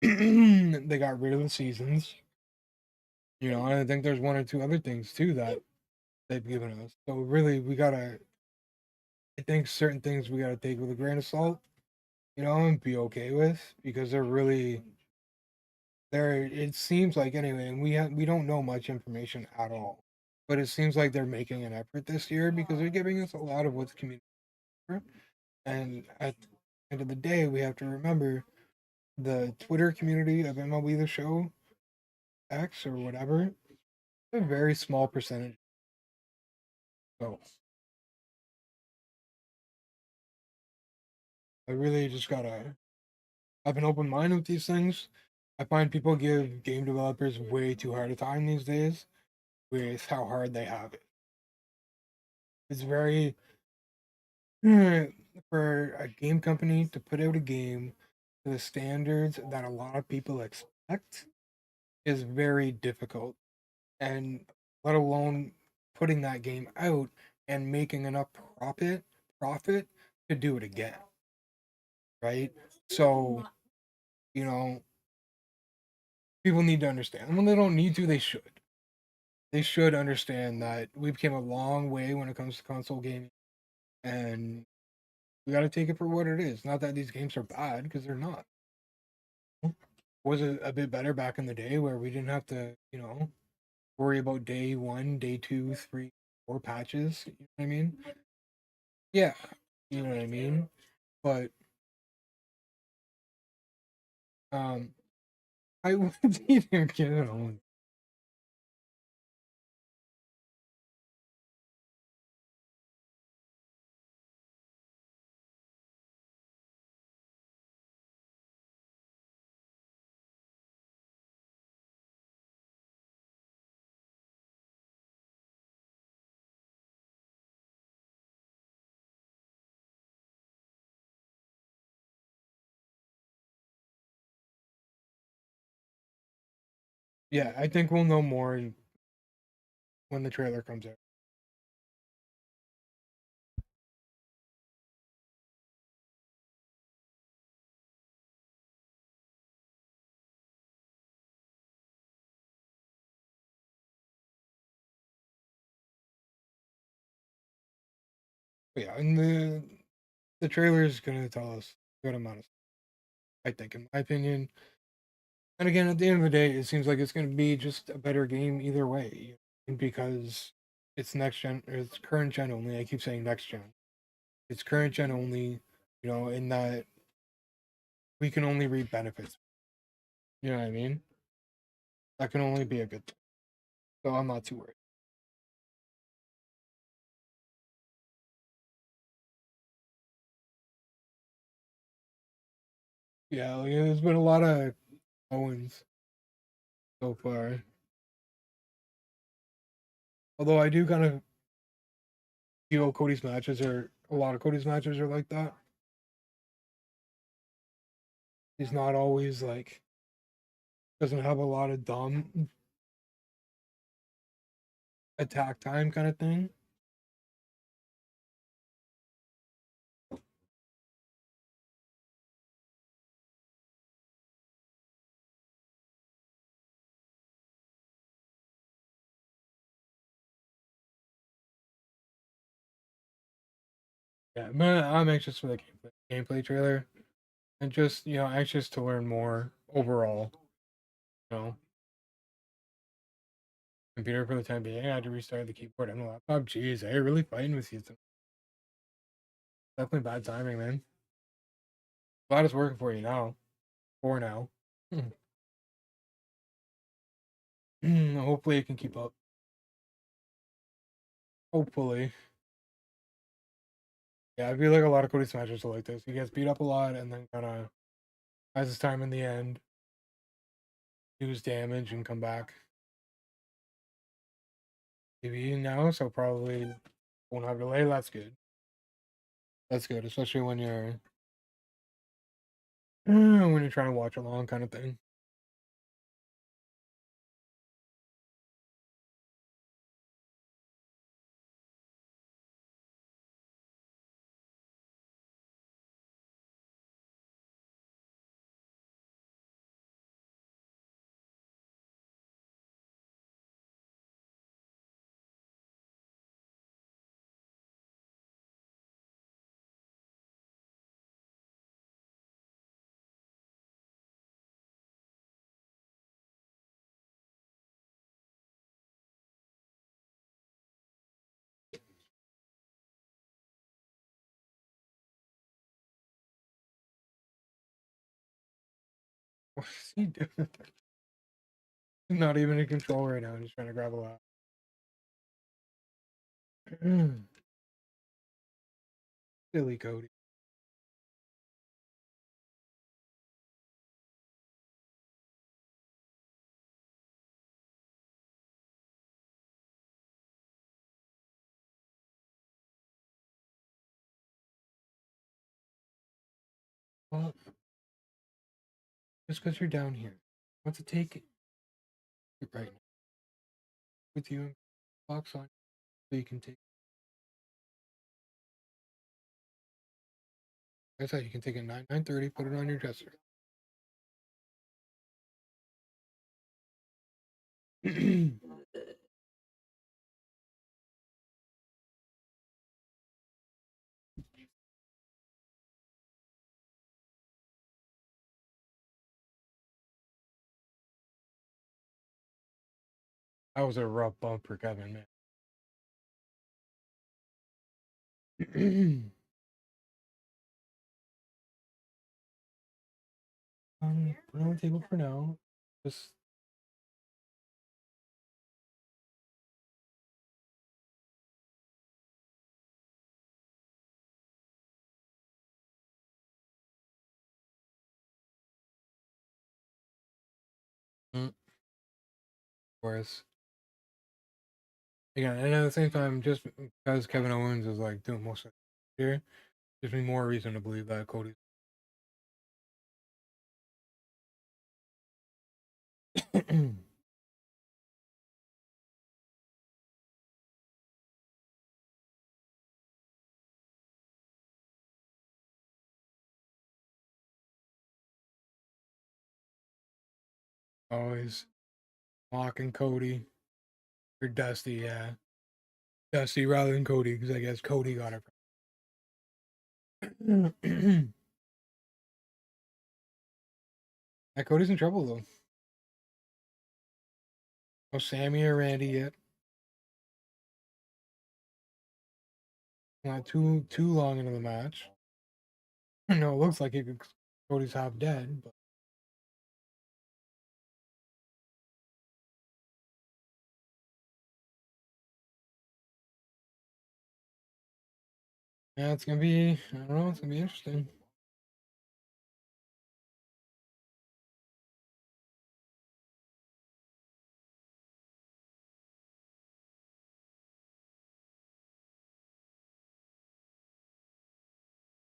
They got rid of the seasons, and I think there's one or two other things too that they've given us. So really, I think certain things we gotta take with a grain of salt, and be okay with because they're really there. It seems like anyway, and we don't know much information at all, but it seems like they're making an effort this year because they're giving us a lot of what's community. And at the end of the day, we have to remember the Twitter community of MLB The Show X or whatever, a very small percentage. So I really just gotta have an open mind with these things. I find people give game developers way too hard a time these days with how hard they have it. It's very for a game company to put out a game to the standards that a lot of people expect is very difficult, and let alone putting that game out and making enough profit to do it again, right? So, you know, people need to understand. When they don't need to, they should. They should understand that we've came a long way when it comes to console gaming, and we got to take it for what it is. Not that these games are bad, because they're not. Was it a bit better back in the day where we didn't have to, worry about day one, day two, three, four patches? You know what I mean? Yeah, you know what I mean. But um, I wouldn't even get it on. Yeah, I think we'll know more when the trailer comes out. But yeah, and the trailer is gonna tell us a good amount of stuff, I think, in my opinion. And again, at the end of the day, it seems like it's gonna be just a better game either way, because it's next gen, or it's current gen only. I keep saying next gen. It's current gen only, in that we can only reap benefits. You know what I mean? That can only be a good thing. So I'm not too worried. Yeah, like, there's been a lot of Owens so far. Although I do kind of feel Cody's matches are a lot of Cody's matches are like that. He's not always like doesn't have a lot of dumb attack time kind of thing. Yeah, man, I'm anxious for the gameplay trailer and just anxious to learn more overall. You know, computer for the time being. I had to restart the keyboard and the laptop. Jeez, I really fighting with you. Definitely bad timing, man. Glad it's working for you now. For now. Hopefully it can keep up. Hopefully. Yeah, I feel like a lot of Cody Smashers are like this. He gets beat up a lot and then kind of has his time in the end, do his damage, and come back. TV now, so probably won't have delay. That's good. That's good, especially when you're trying to watch along, kind of thing. What's he doing? He's not even in control right now. He's trying to grab a lot. Silly Cody. Well, just because you're down here, what's it take it right now with you and box on so you can take. I said you can take it 9:30, put it on your dresser. That was a rough bump for Kevin, man. Put it on the table for now. Just whereas again, and at the same time, just because Kevin Owens is like doing most of it here, gives me more reason to believe that Cody. Always mocking Cody or Dusty, yeah. Dusty rather than Cody, because I guess Cody got it. That Cody's in trouble though. No Sammy or Randy yet. Not too long into the match. No, it looks like Cody's half dead, but yeah, it's gonna be. I don't know. It's gonna be interesting.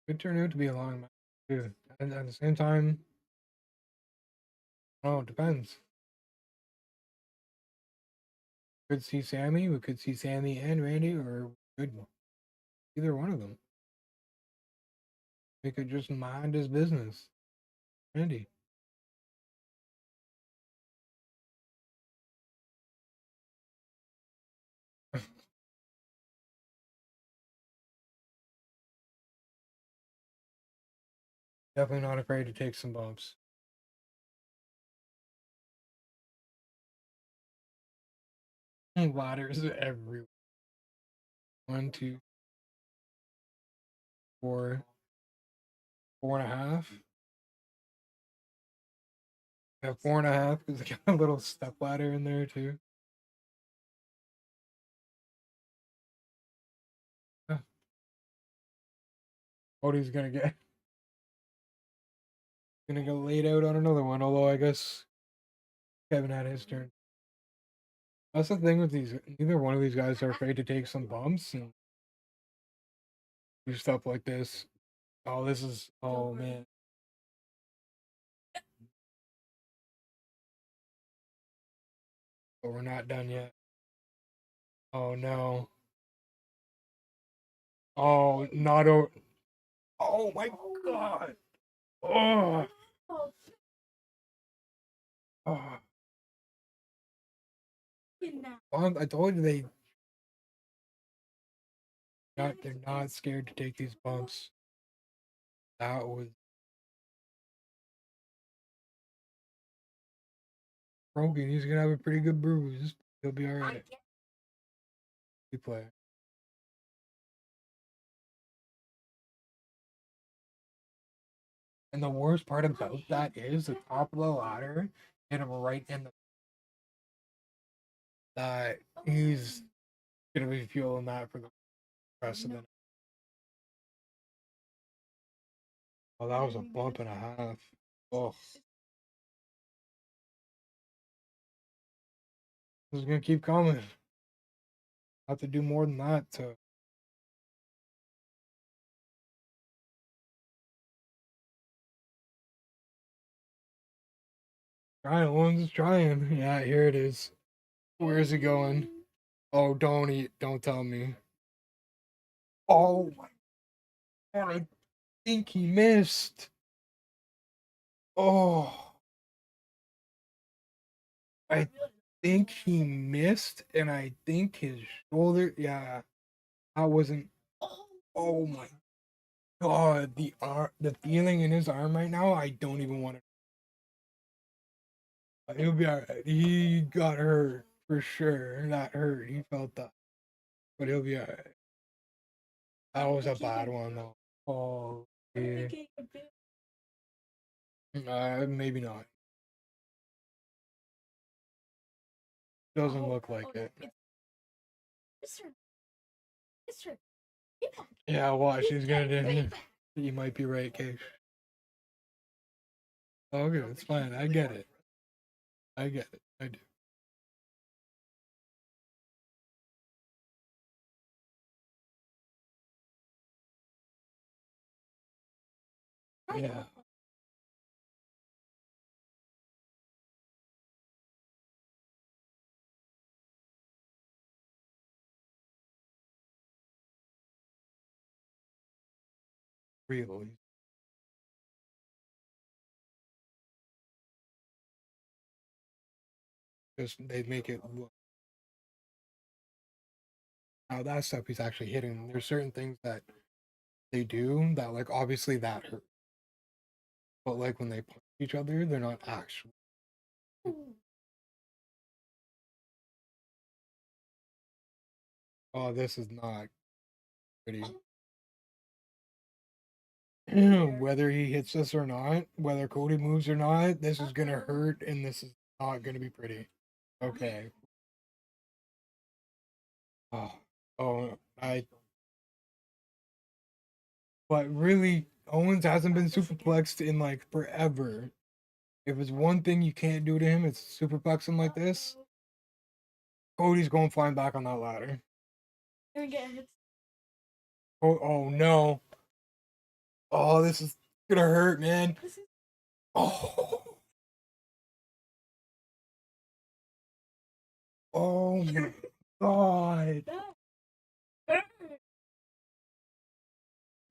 Could turn out to be a long match too. And at the same time, oh, it depends. Could see Sammy. We could see Sammy and Randy, or could either one of them. He could just mind his business. Randy. Definitely not afraid to take some bumps. Ladders everywhere. 1, 2, 4, 4.5. Yeah, 4.5 because they got a little step ladder in there too. Yeah. Cody's gonna get laid out on another one. Although I guess Kevin had his turn. That's the thing with these. Neither one of these guys are afraid to take some bumps and do stuff like this. Oh, this is. Oh man. But we're not done yet. Oh no. Oh, not over. Oh my god. Oh. Oh. I told you they're not scared to take these bumps. That was broken. He's gonna have a pretty good bruise. He'll be alright. Good player. And the worst part about that is the top of the ladder hit him right in the that he's gonna be feeling that for the rest of the night. Oh, that was a bump and a half. Oh, this is gonna keep coming. Have to do more than that to. Trying, one's trying. Yeah, here it is. Where is it going? Oh, don't eat. Don't tell me. Oh my god, I think he missed. Oh, I think he missed, and I think his shoulder. Yeah, I wasn't. Oh my god, the feeling in his arm right now. I don't even want to. He'll be alright. He got hurt for sure. That hurt. He felt that, but he'll be alright. That was a bad one though. Oh, yeah. Maybe not. Doesn't look like it. Yeah, watch. He's gonna do. You might be right, Case. Okay, it's fine. I get it. I get it. I do. Yeah. Really. Just they make it look. Now that stuff he's actually hitting. There's certain things that they do that, like, obviously that hurt. But like when they punch each other, they're not actually. Oh, this is not pretty. Whether he hits us or not, whether Cody moves or not, this is gonna hurt, and this is not gonna be pretty. Okay. Oh, oh, I. But really, Owens hasn't been superplexed in like forever. If it's one thing you can't do to him, it's superplex him like this. Cody's going flying back on that ladder. Oh, oh no. Oh, this is gonna hurt, man. Oh, oh my god.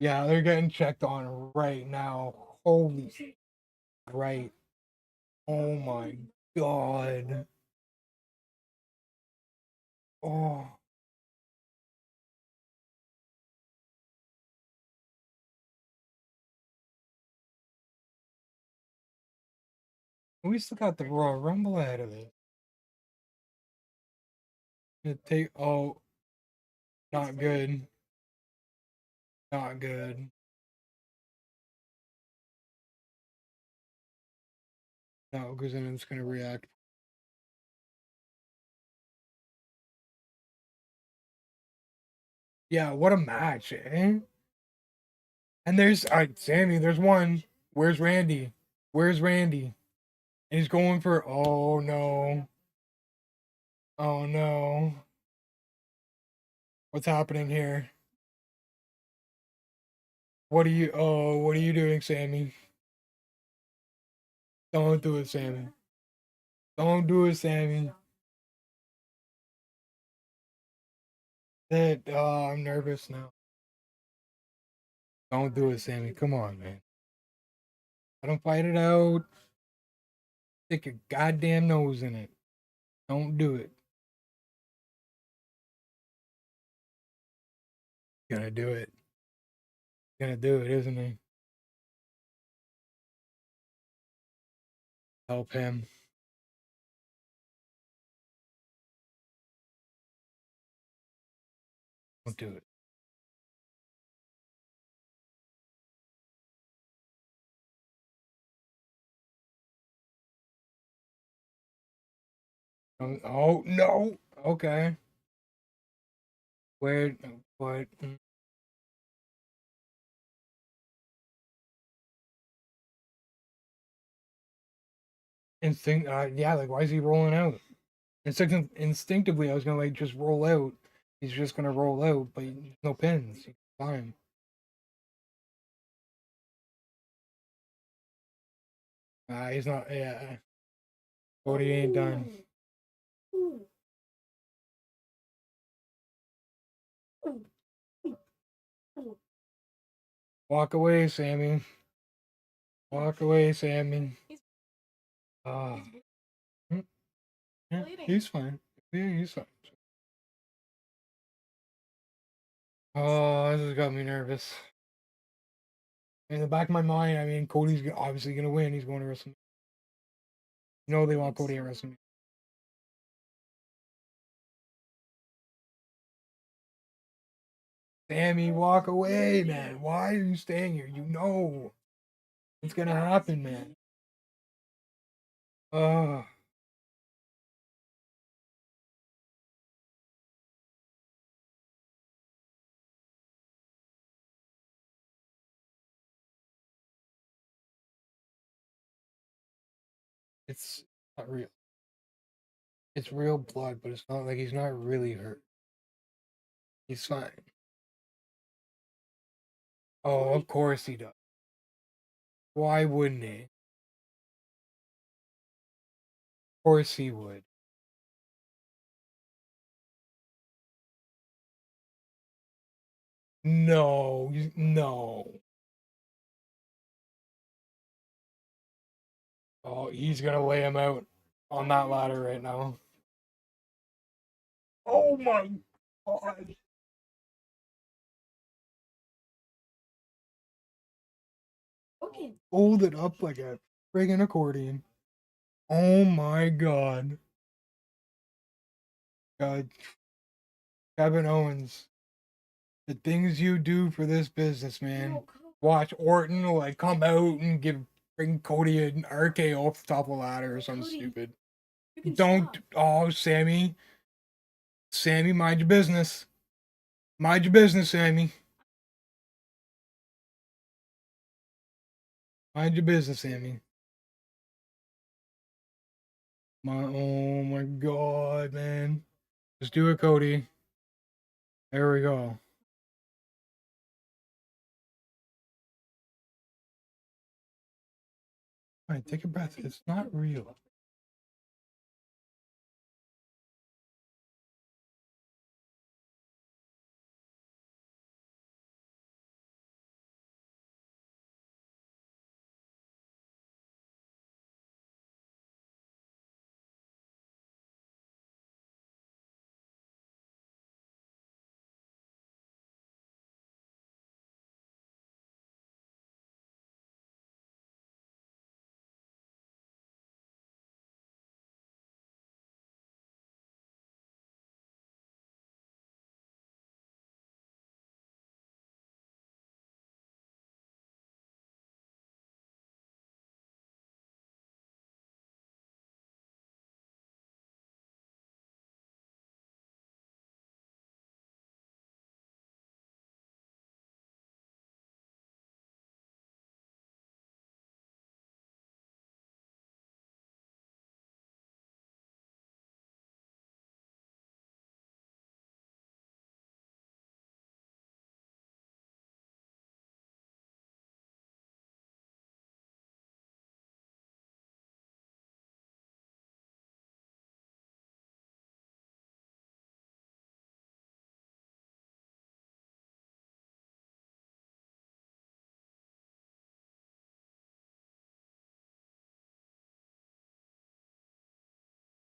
Yeah, they're getting checked on right now. Holy right. Oh my god. Oh, we still got the Royal Rumble ahead of it. Oh, not good. Not good. No, because then it's gonna react. Yeah, what a match, eh? And there's Sammy, there's one. Where's Randy? Where's Randy? And he's going for oh no. Oh no. What's happening here? What are you doing, Sammy? Don't do it, Sammy. Don't do it, Sammy. I'm nervous now. Don't do it, Sammy. Come on, man. I don't fight it out. Stick your goddamn nose in it. Don't do it. Gonna do it. Gonna do it, isn't he? Help him. Don't do it. Oh no. Okay. Where? What? Instinct. Yeah. Like, why is he rolling out? Instinctively, I was gonna like just roll out. He's just gonna roll out, but no pins. Fine. He's not. Yeah. Cody ain't done. Walk away, Sammy. Walk away, Sammy. Ah. Yeah, he's fine. Yeah, he's fine. Oh, this has got me nervous. In the back of my mind, I mean, Cody's obviously gonna win. He's going to WrestleMania. You know they want Cody at WrestleMania. Sammy, walk away, man. Why are you staying here? You know it's gonna happen, man. Oh, it's not real. It's real blood, but it's not like he's not really hurt. He's fine. Oh, of course he does. Why wouldn't he? Of course he would. No, no. Oh, he's gonna lay him out on that ladder right now. Oh my god. Hold it up like a friggin' accordion. Oh my god. God, Kevin Owens, the things you do for this business, man. Watch Orton like come out and bring Cody an RKO off the top of the ladder or something stupid. Don't. Oh, Sammy. Sammy, mind your business. Mind your business, Sammy. Mind your business, Sammy. Oh my god, man. Just do it, Cody. There we go. All right, take a breath. It's not real.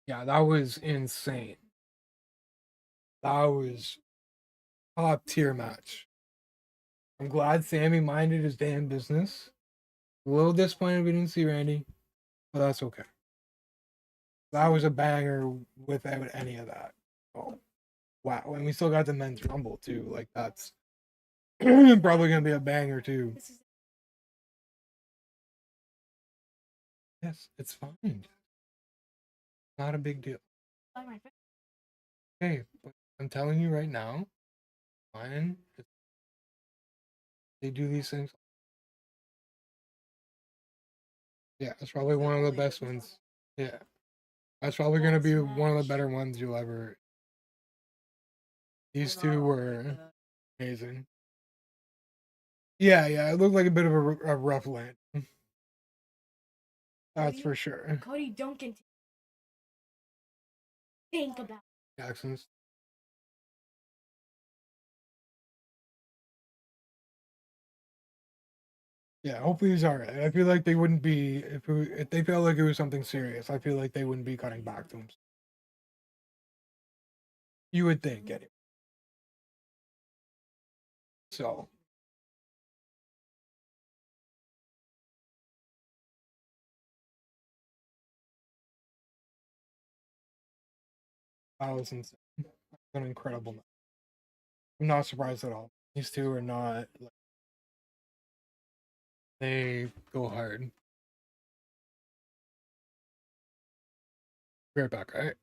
Yeah, that was insane. That was top tier match. I'm glad Sammy minded his damn business. A little disappointed we didn't see Randy, but that's okay. That was a banger without any of that. Oh, wow. And we still got the men's rumble too. Like that's probably gonna be a banger too. Yes, it's fine. Not a big deal. Okay, but I'm telling you right now, fine. They do these things. Yeah, it's probably one of the best ones. Yeah, that's probably gonna be one of the better ones you'll ever. These two were amazing. Yeah, yeah, it looked like a bit of a rough land. That's for sure. Cody, don't think about Jackson's. Yeah, hopefully he's all right. I feel like they wouldn't be if they felt like it was something serious. I feel like they wouldn't be cutting back to him. You would think, anyway. So that was insane. An incredible match. I'm not surprised at all. These two are not. Like, they go hard. Be right back, all right?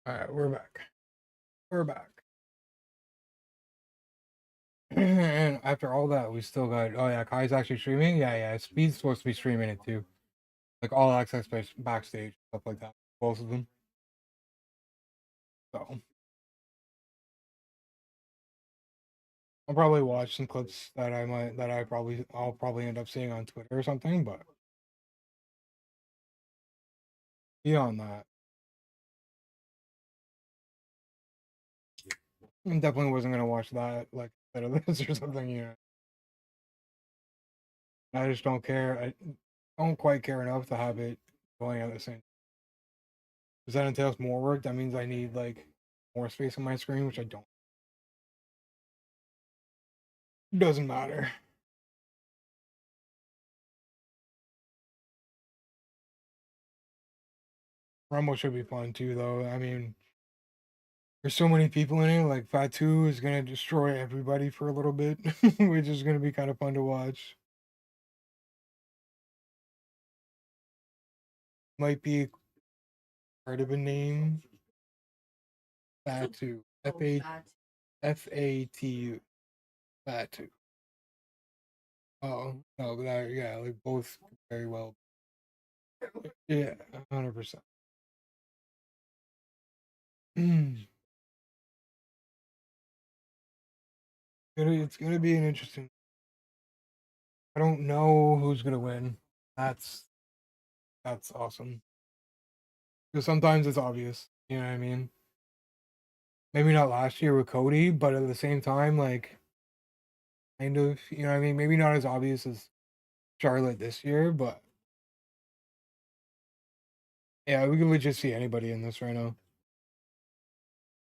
All right, we're back. We're back. And after all that, we still got. Oh yeah, Kai's actually streaming. Yeah, yeah. Speed's supposed to be streaming it too, like all access backstage stuff like that. Both of them. So I'll probably watch some clips that I'll probably end up seeing on Twitter or something. But beyond that, I definitely wasn't gonna watch that like instead of this or something. I just don't care. I don't quite care enough to have it going at the same. Because that entails more work. That means I need like more space on my screen, which I don't. Doesn't matter. Rumble should be fun too, though. I mean, there's so many people in it. Like Fatu is gonna destroy everybody for a little bit, which is gonna be kind of fun to watch. Might be part of a name. Fatu. Fatu. Fatu. Oh no, that yeah, like both very well. Yeah, 100%. It's gonna be an interesting. I don't know who's gonna win. That's that's awesome. Because sometimes it's obvious. You know what I mean? Maybe not last year with Cody, but at the same time, like kind of, you know what I mean? Maybe not as obvious as Charlotte this year, but yeah, we can legit see anybody in this right now.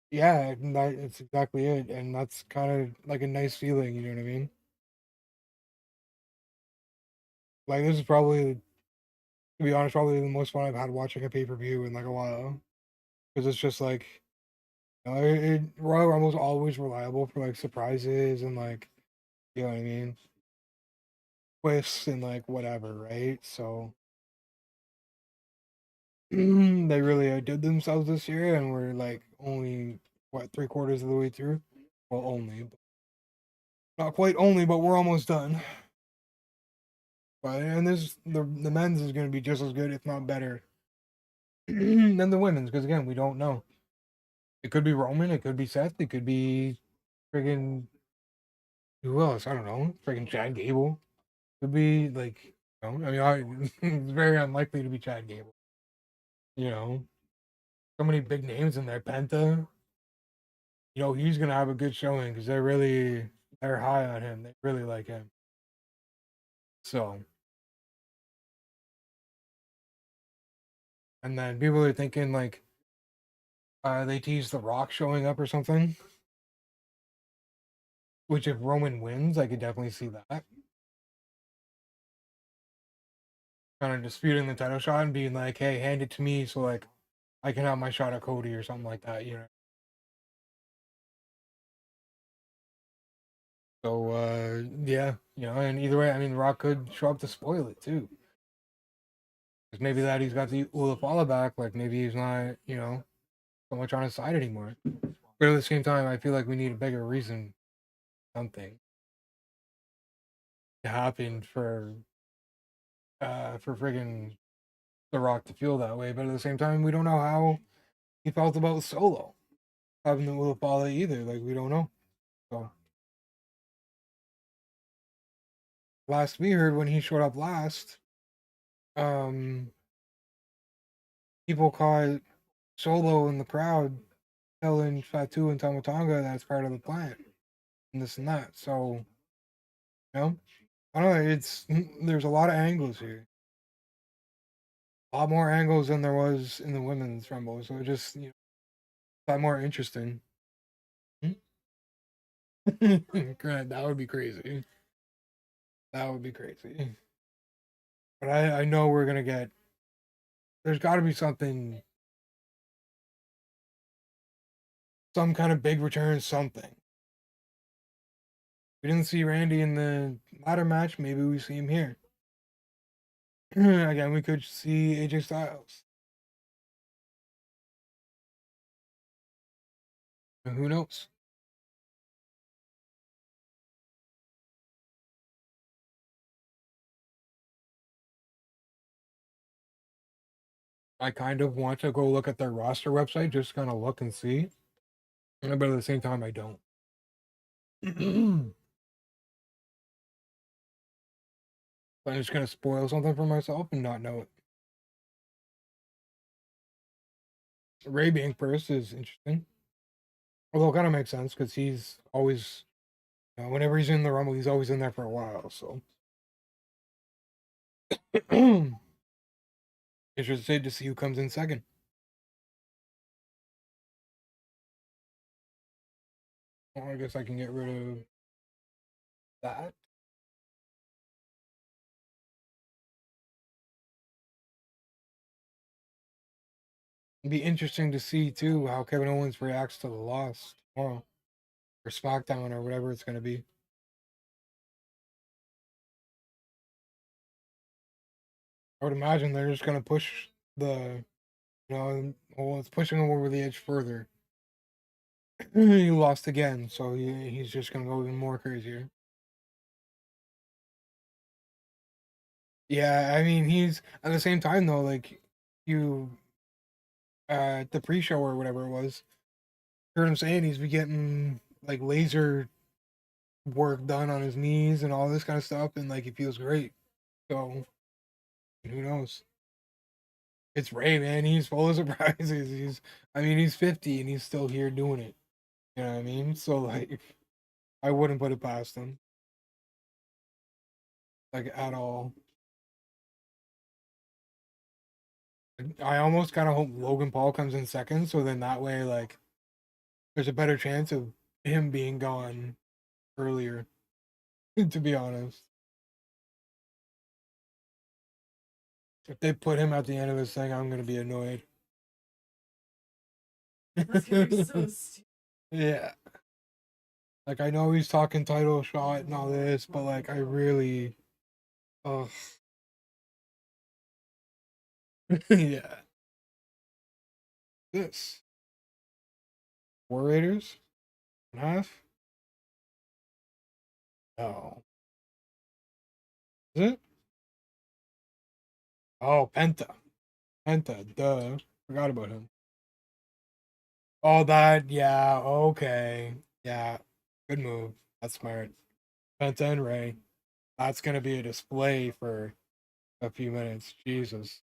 Yeah, it's exactly it. And that's kind of like a nice feeling, you know what I mean? Like this is probably, to be honest, probably the most fun I've had watching a pay-per-view in like a while. Because it's just like, Royal Rumble's always reliable for like surprises and like, you know what I mean? Twists and like whatever, right? So they really outdid themselves this year, and we're like only what 3/4 of the way through. Well, only, but not quite only, but we're almost done. But and this the men's is going to be just as good, if not better, than the women's. Because again, we don't know. It could be Roman, it could be Seth, it could be friggin' who else? I don't know. Friggin' Chad Gable. Could be like, it's very unlikely to be Chad Gable. You know, so many big names in there. Penta. He's gonna have a good showing because they're high on him. They really like him. So, and then people are thinking like, they teased The Rock showing up or something. Which, if Roman wins, I could definitely see that. Kind of disputing the title shot and being like, "Hey, hand it to me, so like I can have my shot at Cody or something like that." So, yeah, and either way, I mean, The Rock could show up to spoil it too. Because maybe that he's got the Ulafala back, like maybe he's not, so much on his side anymore. But at the same time, I feel like we need a bigger reason, something to happen for friggin' The Rock to feel that way. But at the same time, we don't know how he felt about Solo having the Ulafala either. Like we don't know. So last we heard when he showed up last, um, people caught Solo in the crowd telling Fatu and Tamatanga that's part of the plan and this and that. So, I don't know. It's there's a lot of angles here, a lot more angles than there was in the women's rumble. So it just a lot more interesting. Grant, that would be crazy. That would be crazy. But I know we're gonna get. There's got to be something, some kind of big return, something. We didn't see Randy in the ladder match. Maybe we see him here. Again, we could see AJ Styles. Who knows? I kind of want to go look at their roster website, just kind of look and see. But at the same time, I don't. I'm just gonna spoil something for myself and not know it. Ray being first is interesting. Although it kind of makes sense because he's always, whenever he's in the Rumble, he's always in there for a while. So interested to see who comes in second. Well, I guess I can get rid of that. It'd be interesting to see too how Kevin Owens reacts to the loss tomorrow or SmackDown or whatever it's going to be. I would imagine they're just going to push the, well, it's pushing him over the edge further. He lost again, so he's just going to go even more crazier. Yeah, I mean, he's at the same time though, like you, the pre-show or whatever it was, heard him saying he's been getting like laser work done on his knees and all this kind of stuff, and like he feels great. So who knows? It's Ray, man. He's full of surprises. I mean, he's 50 and he's still here doing it. You know what I mean? So like, I wouldn't put it past him, like at all. I almost kind of hope Logan Paul comes in second, so then that way, like, there's a better chance of him being gone earlier. To be honest, if they put him at the end of this thing, I'm gonna be annoyed. Yeah, like I know he's talking title shot and all this, but like I really, oh, yeah, this Warriors half. Oh, is it? Oh, Penta, Penta. Duh, forgot about him. Oh, that. Yeah. Okay. Yeah. Good move. That's smart. Penta and Ray. That's gonna be a display for a few minutes. Jesus.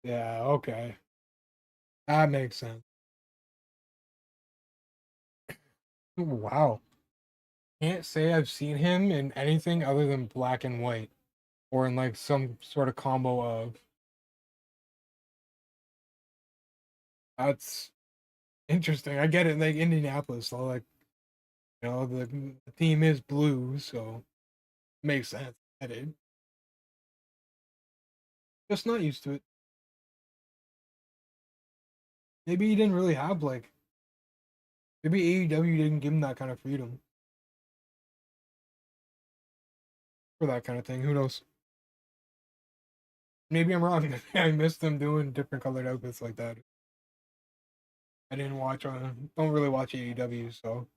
Yeah. Okay. That makes sense. Wow. Can't say I've seen him in anything other than black and white, or in like some sort of combo of. That's interesting. I get it. Like Indianapolis, so like the theme is blue, so makes sense. I did. Just not used to it. Maybe he didn't really have like. Maybe AEW didn't give him that kind of freedom for that kind of thing. Who knows? Maybe I'm wrong. I missed them doing different colored outfits like that. I didn't watch on. Don't really watch AEW, so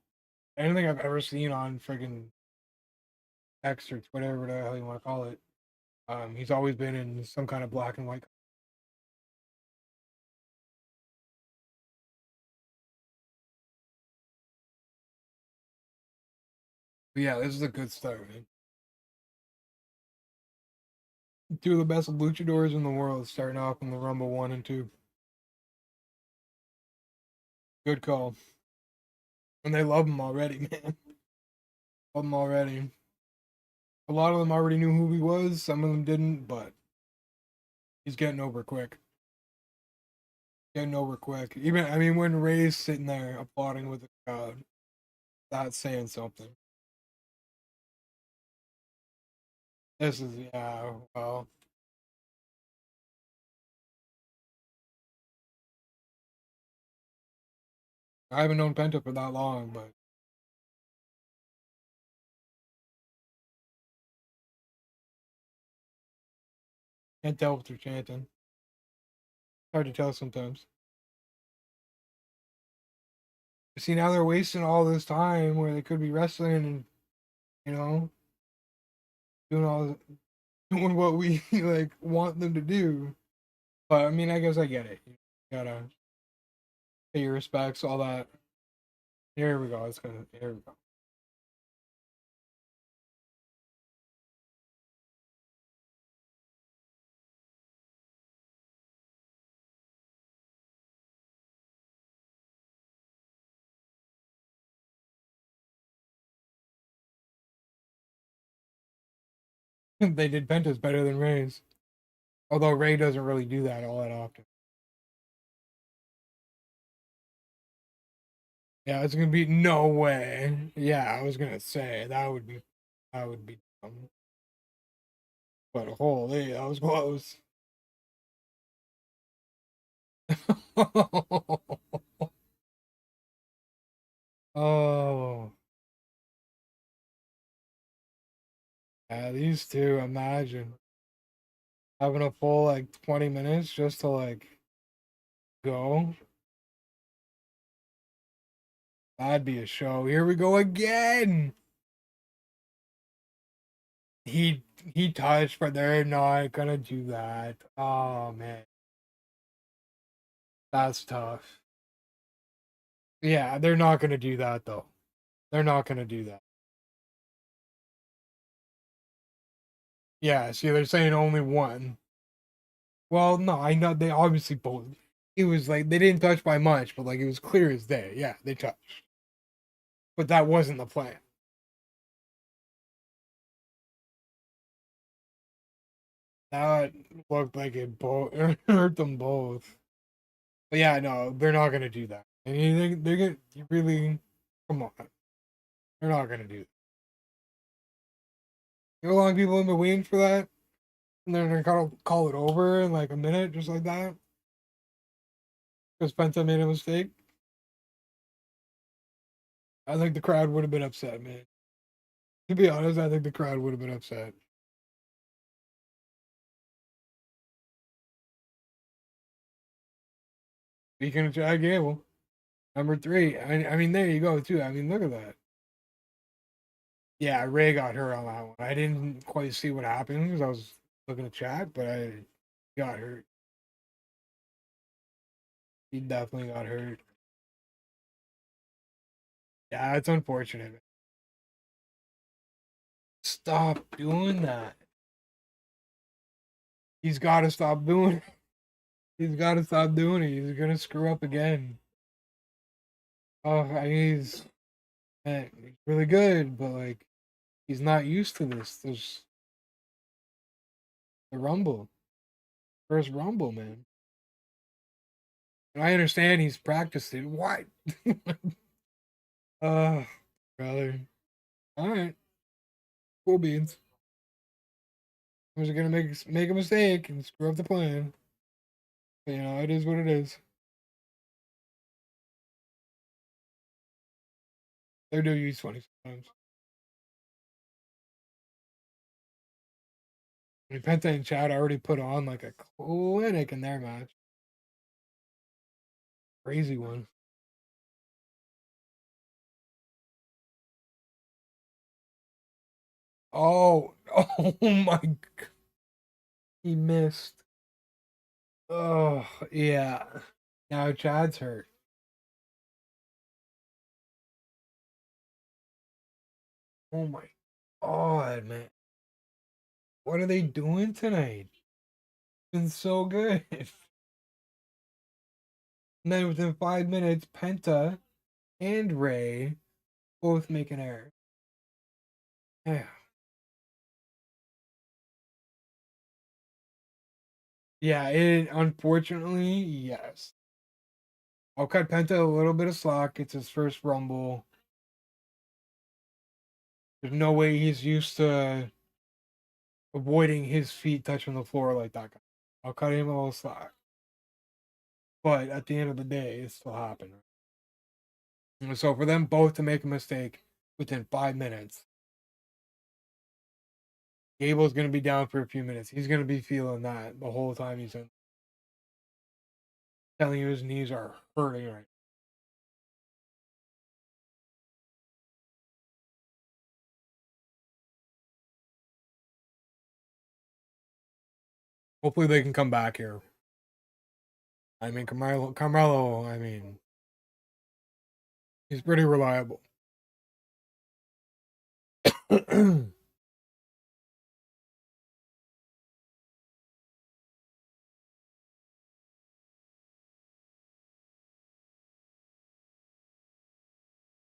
anything I've ever seen on friggin' X or Twitter, whatever the hell you want to call it. He's always been in some kind of black and white. But yeah, this is a good start, man. Two of the best luchadors in the world starting off in the Rumble 1 and 2. Good call. And they love him already, man. Love him already. A lot of them already knew who he was, some of them didn't, but he's getting over quick. Getting over quick. Even, I mean, when Ray's sitting there applauding with the crowd, that's saying something. This is, yeah, well, I haven't known Penta for that long, but can't tell if they're chanting. Hard to tell sometimes. See, now they're wasting all this time where they could be wrestling and, you know, doing all doing what we like want them to do. But I mean, I guess I get it. You gotta pay your respects, all that. Here we go. It's gonna. Here we go. They did Penta's better than Ray's, although Ray doesn't really do that all that often. Yeah, it's gonna be no way. Yeah, I was gonna say that would be dumb. But holy, that was close. Oh, yeah, these two. Imagine having a full like 20 minutes just to like go. That'd be a show. Here we go again. He touched, but they're not gonna do that. Oh man, that's tough. Yeah, they're not gonna do that though. They're not gonna do that. Yeah, see, they're saying only one. Well, no, I know they obviously both. It was like they didn't touch by much, but like it was clear as day. Yeah, they touched, but that wasn't the plan. That looked like it both hurt them both. But yeah, no, they're not gonna do that. And they're gonna you really come on. They're not gonna do that. You know how long people have been waiting for that? And they're gonna call it over in like a minute, just like that. Because Penta made a mistake. I think the crowd would have been upset, man. To be honest, I think the crowd would have been upset. Speaking of Chad Gable, number three. I mean, there you go too. I mean, look at that. Yeah, Ray got hurt on that one. I didn't quite see what happened because I was looking at chat, but I got hurt. He definitely got hurt. Yeah, it's unfortunate. Stop doing that. He's got to stop doing it. He's got to stop doing it. He's gonna screw up again. Oh, he's really good, but like he's not used to this. There's the Rumble, first Rumble, man. And I understand he's practiced it. Why? uh, brother. All right, cool beans. I was gonna make a mistake and screw up the plan. But, you know, it is what it is. They do use funny sometimes. I mean, Penta and Chad already put on like a clinic in their match. Crazy one. Oh, oh my! He missed. Oh yeah. Now Chad's hurt. Oh my god, man! What are they doing tonight? It's been so good. And then within 5 minutes, Penta and Ray both make an error. Yeah. Yeah, it unfortunately, yes. I'll cut Penta a little bit of slack. It's his first Rumble. There's no way he's used to avoiding his feet touching the floor like that guy. I'll cut him a little slack. But at the end of the day, it still happened. And so for them both to make a mistake within 5 minutes, Gable's going to be down for a few minutes. He's going to be feeling that the whole time he's in. Telling you his knees are hurting right Hopefully they can come back here. I mean, Carmelo, I mean, he's pretty reliable.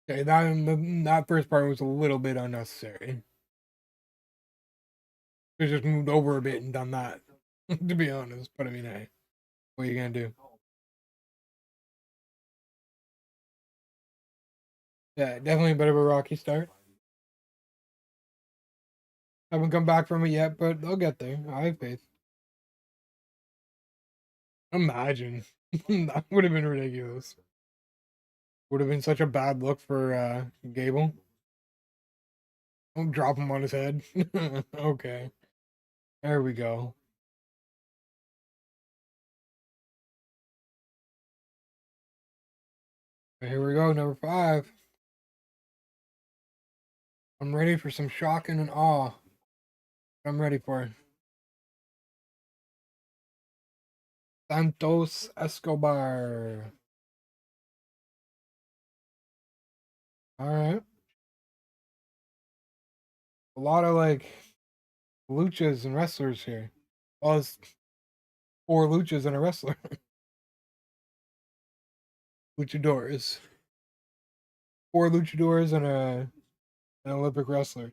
Okay, that first part was a little bit unnecessary. They just moved over a bit and done that, to be honest. But I mean, hey, what are you gonna do? Yeah, definitely a bit of a rocky start. Haven't come back from it yet, but they'll get there. I have faith. Imagine. That would have been ridiculous. Would have been such a bad look for Gable. Don't drop him on his head. Okay. There we go. Here we go, number 5. I'm ready for some shock and an awe. I'm ready for it. Santos Escobar. All right. A lot of like luchas and wrestlers here. Well, it's 4 luchas and a wrestler. Luchadors. 4 luchadors and an Olympic wrestler.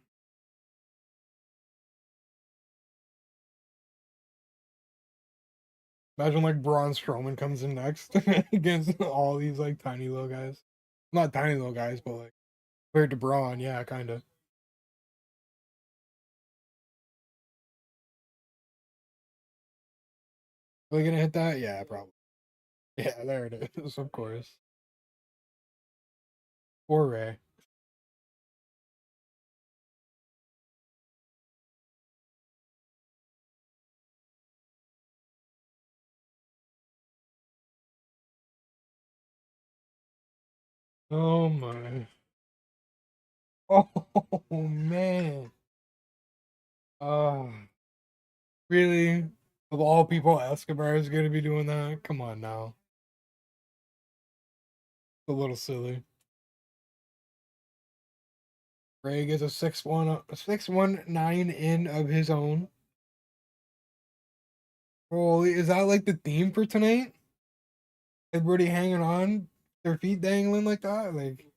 Imagine like Braun Strowman comes in next against all these like tiny little guys. Not tiny little guys, but like compared to Braun, yeah, kind of. Are they gonna hit that? Yeah, probably. Yeah, there it is. Of course. Poor Ray. Oh my. Oh man. Oh, really? Of all people, Escobar is gonna be doing that? Come on now. It's a little silly. Ray gets a 6-1, 619 in of his own. Holy, is that like the theme for tonight? Everybody hanging on, their feet dangling like that? Like,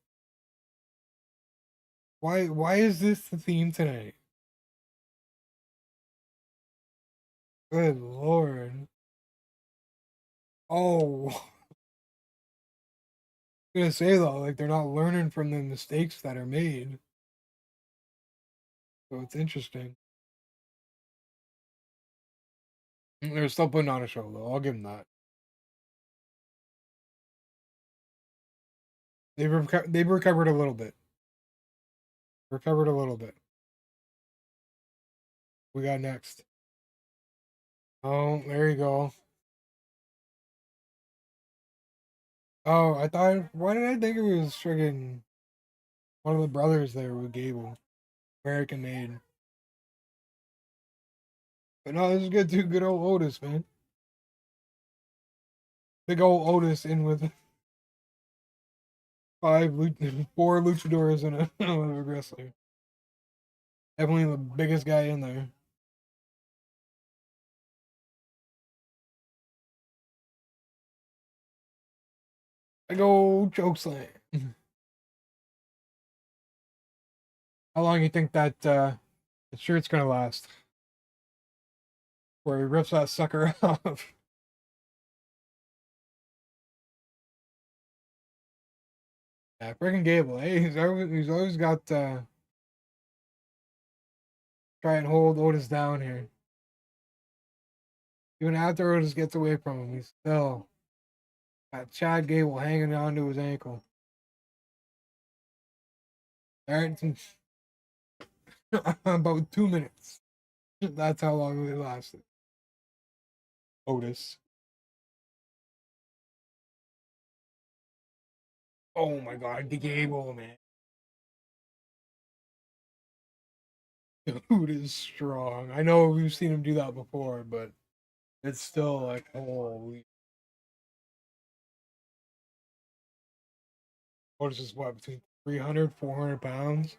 why is this the theme tonight? Good lord. Oh, I was gonna say though, like they're not learning from the mistakes that are made. So it's interesting. They're still putting on a show though. I'll give them that. They've recovered a little bit. Recovered a little bit. We got next. Oh, there you go. Oh, I thought. Why did I think it was friggin' one of the brothers there with Gable, American made? But no, this is good too. Good old Otis, man. Big old Otis in with 4 luchadors and a Olympic wrestler. Definitely the biggest guy in there. Big old choke slam. How long you think that shirt's gonna last? Where he rips that sucker off. Yeah, freaking Gable. Hey, he's always got try and hold Otis down here. Even after Otis gets away from him, he's still got Chad Gable hanging onto his ankle. All right, about 2 minutes. That's how long it lasted. Otis. Oh my god, the Gable, man. Dude is strong. I know we've seen him do that before, but It's still like, holy. What is this? What, between 300, 400 pounds?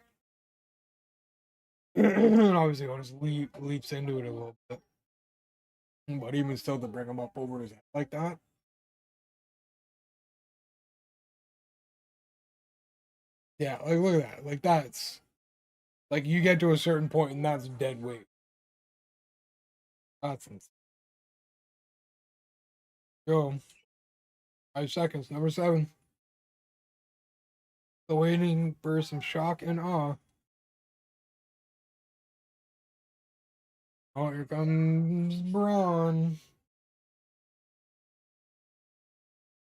And obviously, Otis leaps into it a little bit. But even still, to bring him up over his head like that. Yeah, like, look at that. Like, that's. Like, you get to a certain point and that's dead weight. That's insane. Go. 5 seconds. Number 7. The waiting for some shock and awe. Oh, here comes Braun.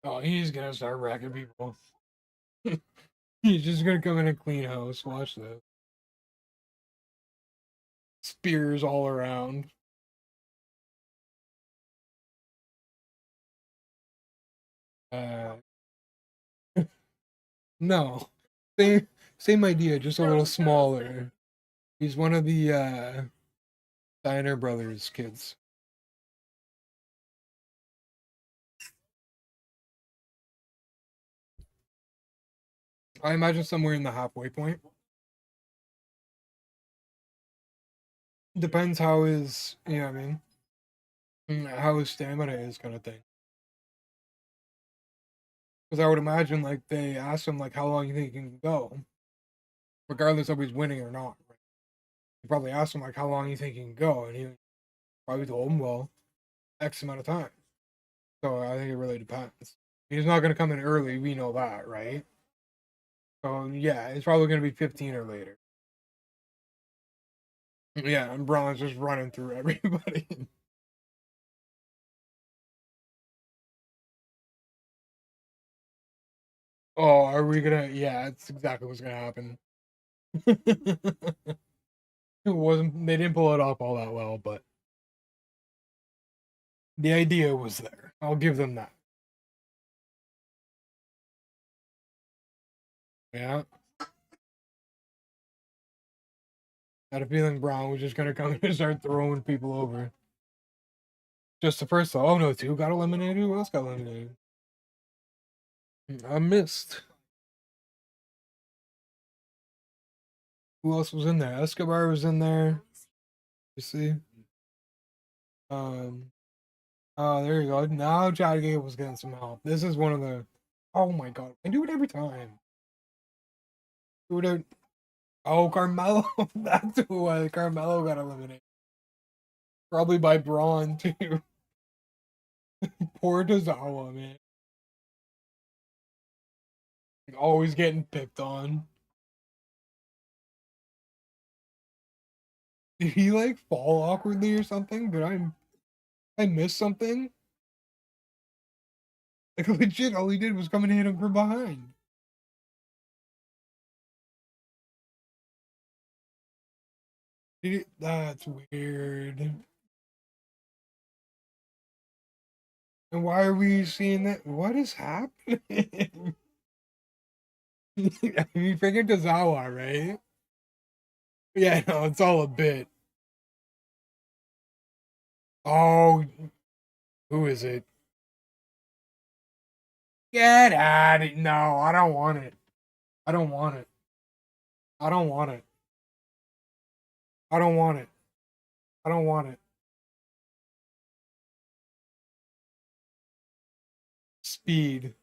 Oh, he's gonna start wrecking people. He's just gonna come in and clean house. Watch this. Spears all around. Uh, no. Same idea, just a little smaller. He's one of the Steiner brothers' kids. I imagine somewhere in the halfway point. Depends how his, you know what I mean? How his stamina is, kind of thing. Because I would imagine, like, they asked him, like, how long you think he can go, regardless of he's winning or not. Right? They probably asked him, like, how long you think he can go, and he probably told him, well, X amount of time. So I think it really depends. He's not going to come in early, we know that, right? So yeah, it's probably going to be 15 or later. Yeah, and Braun's just running through everybody. Oh, are we gonna? Yeah, that's exactly what's gonna happen. It wasn't. They didn't pull it off all that well, but the idea was there. I'll give them that. Yeah. I had a feeling Braun was just gonna come in and start throwing people over. Just the first. Oh no, 2 got eliminated. Who else got eliminated? I missed. Who else was in there? Escobar was in there. You see? Um. Oh, there you go. Now Chad Gable's getting some help. This is one of the. Oh my god! I do it every time. Do it. Oh, Carmelo. That's who Carmelo got eliminated. Probably by Braun too. Poor Tozawa, man. Always getting picked on. Did he like fall awkwardly or something? Did I miss something? Like legit, all he did was come and hit him from behind. That's weird. And why are we seeing that? What is happening? I mean, freaking Tozawa, right? Yeah, no, it's all a bit. Oh, who is it? Get out of it. No, I don't want it. I don't want it. I don't want it. I don't want it. I don't want it. Speed.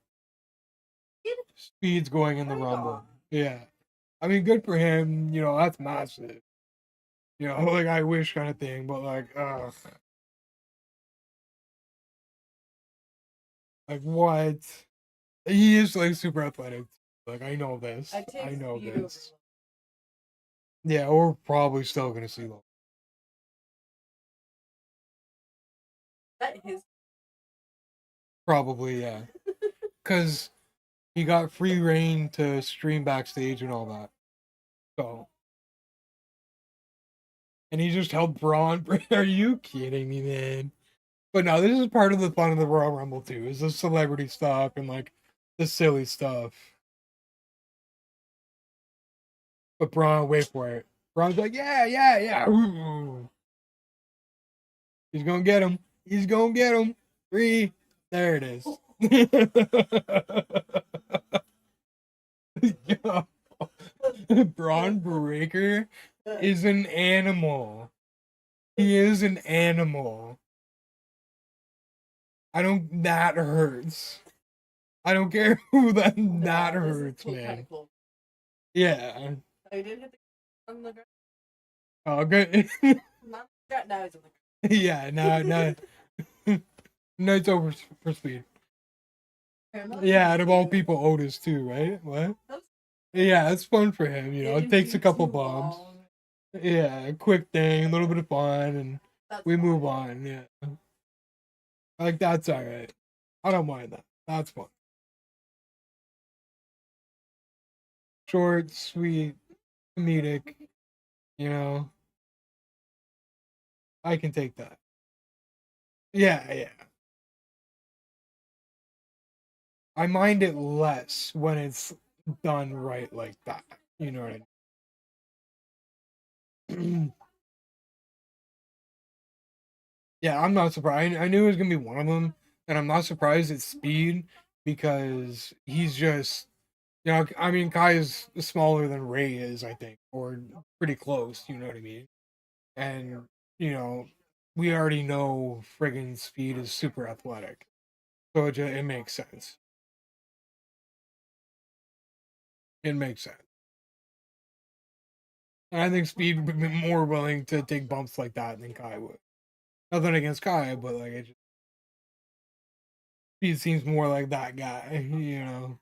Speed's going in the Rumble. Yeah. I mean, good for him. You know, that's massive. You know, like I wish kind of thing, but like what? He is like super athletic. Like I know this. I know this. Yeah, we're probably still gonna see Logan. That is probably, yeah. Because he got free reign to stream backstage and all that. So, and he just held Braun. Are you kidding me, man? But no, this is part of the fun of the Royal Rumble too. Is the celebrity stuff and like the silly stuff. But Braun, wait for it. Braun's like, yeah, yeah, yeah. Ooh. He's gonna get him. He's gonna get him. 3. There it is. Yo, Braun Breaker is an animal. He is an animal. That hurts. I don't care who that hurts, man. Yeah. I did hit the on the ground. Oh, good. Yeah, no. No, it's over for speed. Yeah, out of all people, Otis too, right? What? Yeah, it's fun for him, you know. It takes a couple bumps. Yeah, a quick thing, a little bit of fun, and we move on. Yeah, like that's all right. I don't mind that. That's fun. Short, sweet, comedic. You know, I can take that. Yeah. I mind it less when it's done right like that. You know what I mean? Yeah, I'm not surprised. I knew it was gonna be one of them, and I'm not surprised it's Speed because he's just, you know, I mean, Kai is smaller than Ray is, I think, or pretty close. You know what I mean? And you know, we already know friggin' Speed is super athletic, so it makes sense. It makes sense. And I think Speed would be more willing to take bumps like that than Kai would. Nothing against Kai, but like Speed seems more like that guy, you know.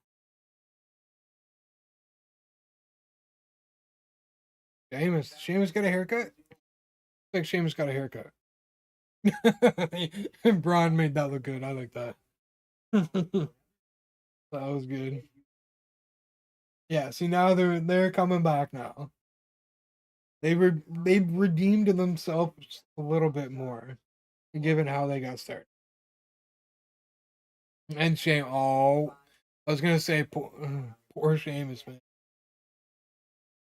Sheamus got a haircut. Like Sheamus got a haircut. And Braun made that look good. I like that. That was good. Yeah. See, now they're coming back now. They've redeemed themselves a little bit more, given how they got started. And Shame. Oh, I was gonna say poor Sheamus, man.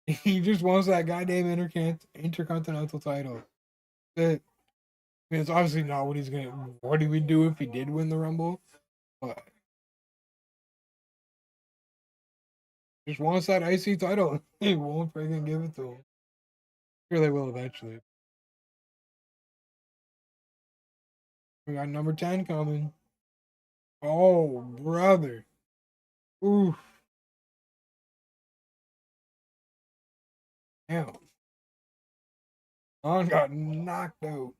He just wants that goddamn intercontinental title. That I mean, it's obviously not what he's gonna. What do we do if he did win the Rumble? But just wants that IC title. They won't freaking give it to him. Sure, they will eventually. We got number 10 coming. Oh, brother. Oof. Damn. On got knocked out.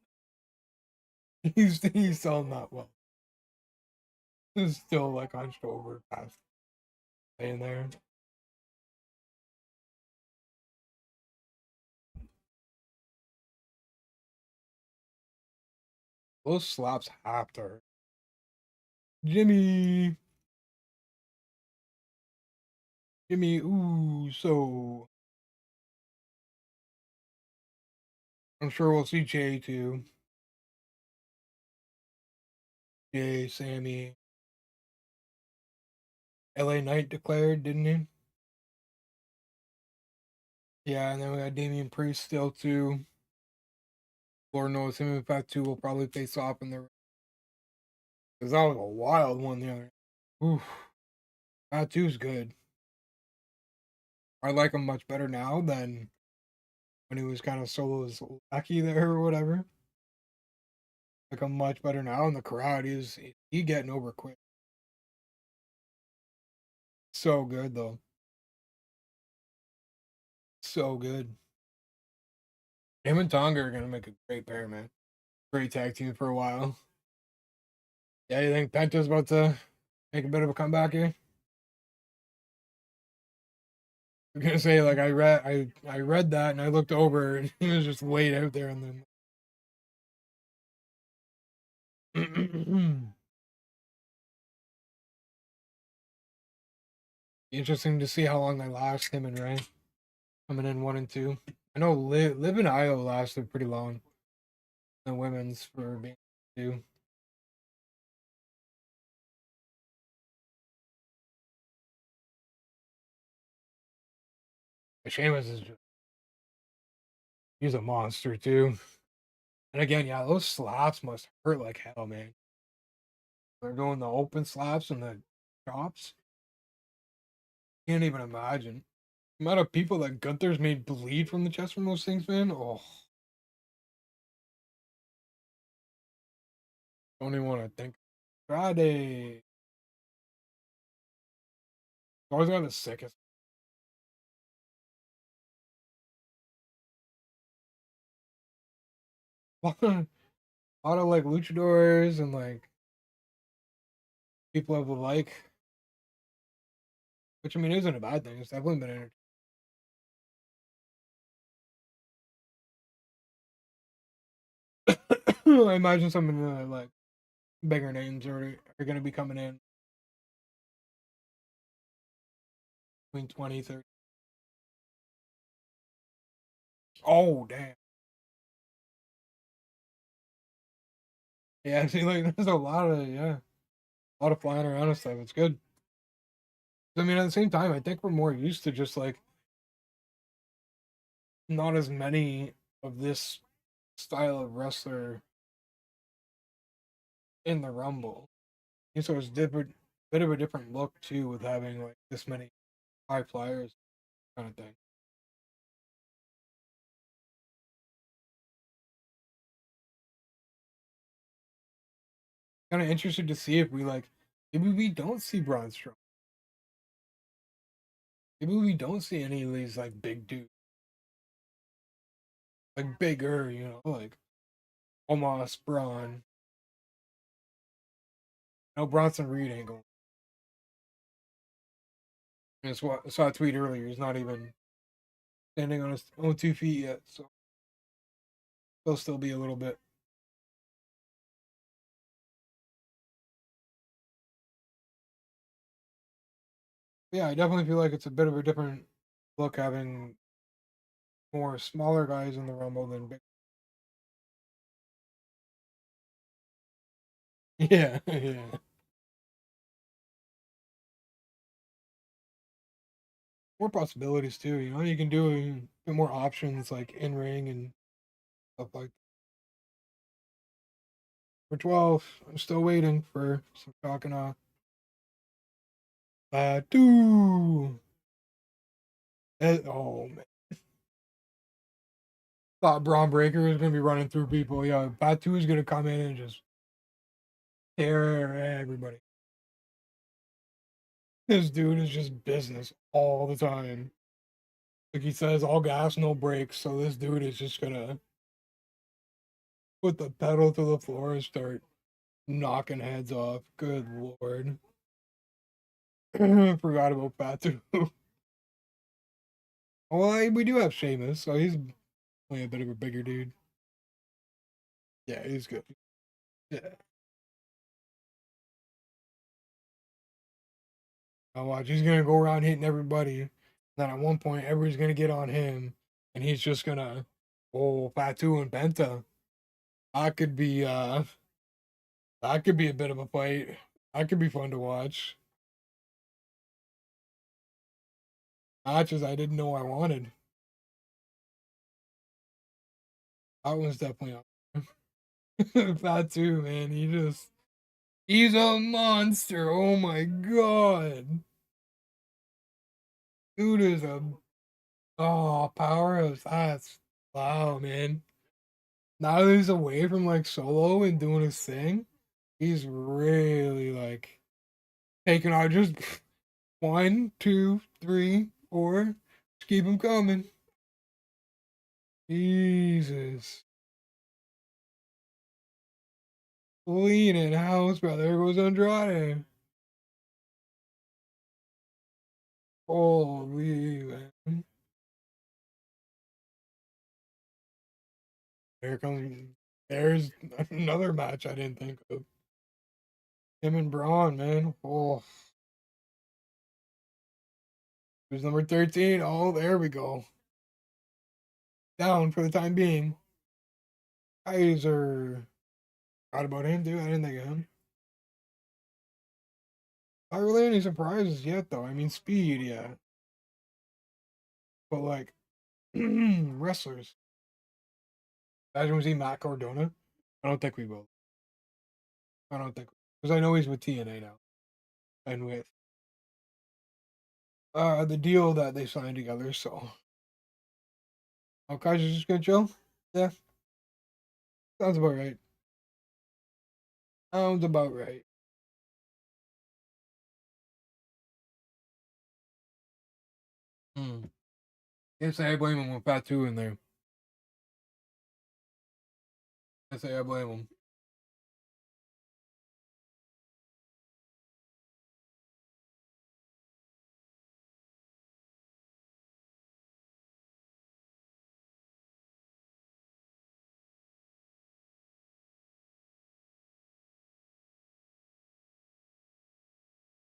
He's still not well. He's still like hunched over past staying there. Those slaps have to hurt. Jimmy. Jimmy, ooh, so I'm sure we'll see Jay too. Jay, Sammy. LA Knight declared, didn't he? Yeah, and then we got Damian Priest still too. Lord knows him and Fat 2 will probably face off in the, because that was a wild one the other. Oof. Fat 2's good. I like him much better now than when he was kind of solo as Lucky there or whatever. Like I'm much better now in the crowd. He getting over quick. So good though. So good. Him and Tonga are gonna make a great pair, man. Great tag team for a while. Yeah, you think Penta's about to make a bit of a comeback here? I'm gonna say like I read that and I looked over and he was just laid out there and then interesting to see how long they last, him and Ray coming in 1 and 2. I know Liv and Io lasted pretty long. The women's for being 2. Sheamus is just, he's a monster too. And again, yeah, those slaps must hurt like hell, man. They're doing the open slaps and the chops. Can't even imagine. The amount of people that Gunther's made bleed from the chest from those things, man. Oh, don't even want to think. Friday. Always got the sickest. A lot of like luchadors and like people of the like, which I mean isn't a bad thing. It's definitely been entertaining. I imagine some of the like bigger names are going to be coming in between 20, 30. Oh, damn. Yeah, see, like there's a lot of flying around and stuff. It's good. I mean, at the same time, I think we're more used to just like not as many of this style of wrestler in the Rumble. And so it's different, bit of a different look too with having like this many high flyers kind of thing. Kind of interested to see if we like maybe we don't see Braun Strowman. Maybe we don't see any of these like big dudes, like bigger, like almost Braun. No Bronson Reed ain't going. I saw a tweet earlier. He's not even standing on his own 2 feet yet, so he'll still be a little bit. Yeah, I definitely feel like it's a bit of a different look having more smaller guys in the Rumble than big. Yeah, yeah. More possibilities too. You can do a bit more options like in ring and stuff like. For 12, I'm still waiting for some shock and awe. Two. Oh man, thought Braun Breaker was gonna be running through people. Yeah, Batu is gonna come in and just tear everybody. This dude is just business all the time. Like he says, all gas, no brakes. So this dude is just gonna put the pedal to the floor and start knocking heads off. Good lord. Forgot about Batu. Well, we do have Sheamus, so he's only a bit of a bigger dude. Yeah, he's good. Yeah. Now watch, he's gonna go around hitting everybody. Then at one point, everybody's gonna get on him, and he's just gonna, Fatu and Penta. That could be, that could be a bit of a fight. That could be fun to watch. Matches I didn't know I wanted. That one's definitely on. Fatu, man, he's a monster. Oh my god, dude is a powerhouse. That's wow, man. Now that he's away from like solo and doing his thing, he's really like taking out just one, two, three, four. Just keep him coming. Jesus. Cleaning house, brother. There goes Andrade. Holy man. There comes there's another match I didn't think of. Him and Braun, man. Oh, who's number 13? Oh, there we go. Down for the time being. Kaiser. Forgot about him, dude. I didn't think of him. Not really any surprises yet, though. I mean, speed, yeah. But, like, wrestlers. Imagine we see Matt Cardona. I don't think we will. I don't think, because I know he's with TNA now, and with the deal that they signed together. So, Kaiser's just gonna chill. Yeah, sounds about right. Sounds about right. Hmm. Can't say I blame him with Fatu in there. Can't say I blame him.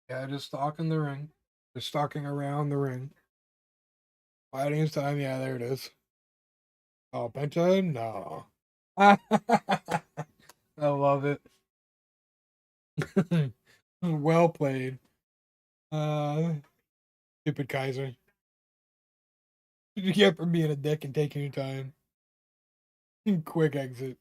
Yeah, just stalking the ring. Just stalking around the ring. Fighting his time. Yeah, there it is. Oh, Penta? No. I love it. Well played. Uh, Stupid Kaiser. You get for being a dick and taking your time. Quick exit.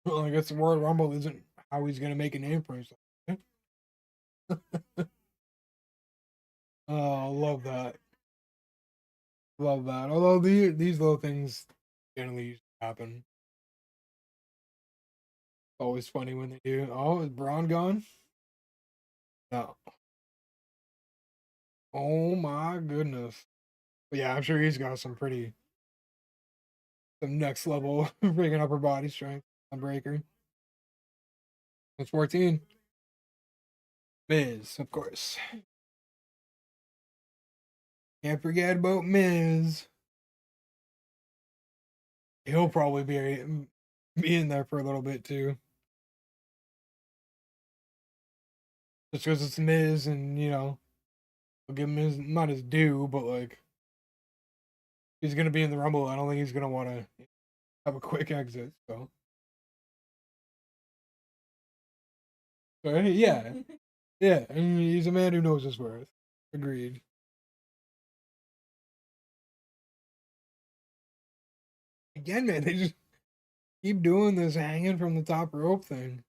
Well, I guess the Royal Rumble isn't how he's gonna make a name for himself. Oh, love that. Love that. Although these little things generally used to happen. Always funny when they do. Oh, is Braun gone? No. Oh my goodness. But yeah, I'm sure he's got some next level bringing upper body strength on Breaker. That's 14. Miz, of course. Can't forget about Miz. He'll probably be in there for a little bit too. Just because it's Miz and, I'll give him his, not his due, but like, he's going to be in the Rumble. I don't think he's going to want to have a quick exit. So yeah. Yeah. I mean, he's a man who knows his worth. Agreed. Again, man, they just keep doing this hanging from the top rope thing.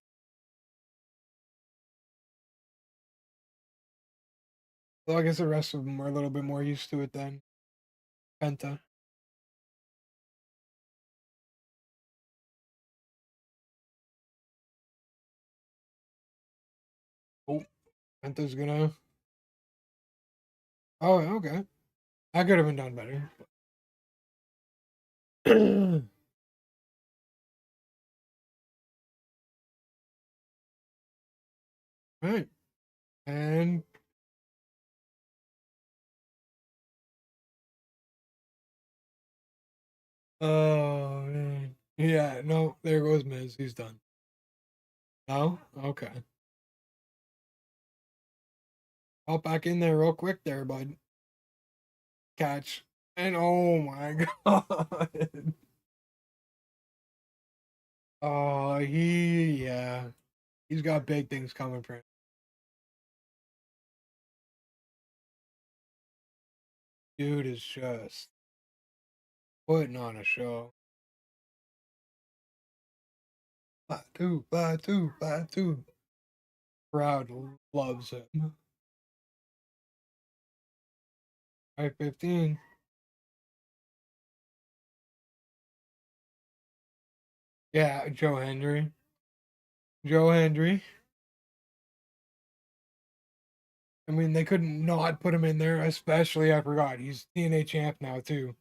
Well, I guess the rest of them are a little bit more used to it than Penta. Oh, Penta's gonna. Oh, okay. That could have been done better. Right. And oh man. Yeah, no, there goes Miz. He's done. No? Okay. Hop back in there real quick there, bud. Catch. And oh my god. Oh, yeah. He's got big things coming for him. Dude is just putting on a show. Fatu, Fatu, Fatu. Crowd loves him. 515. Yeah, Joe Hendry. Joe Hendry. I mean, they couldn't not put him in there, especially I forgot he's TNA champ now too.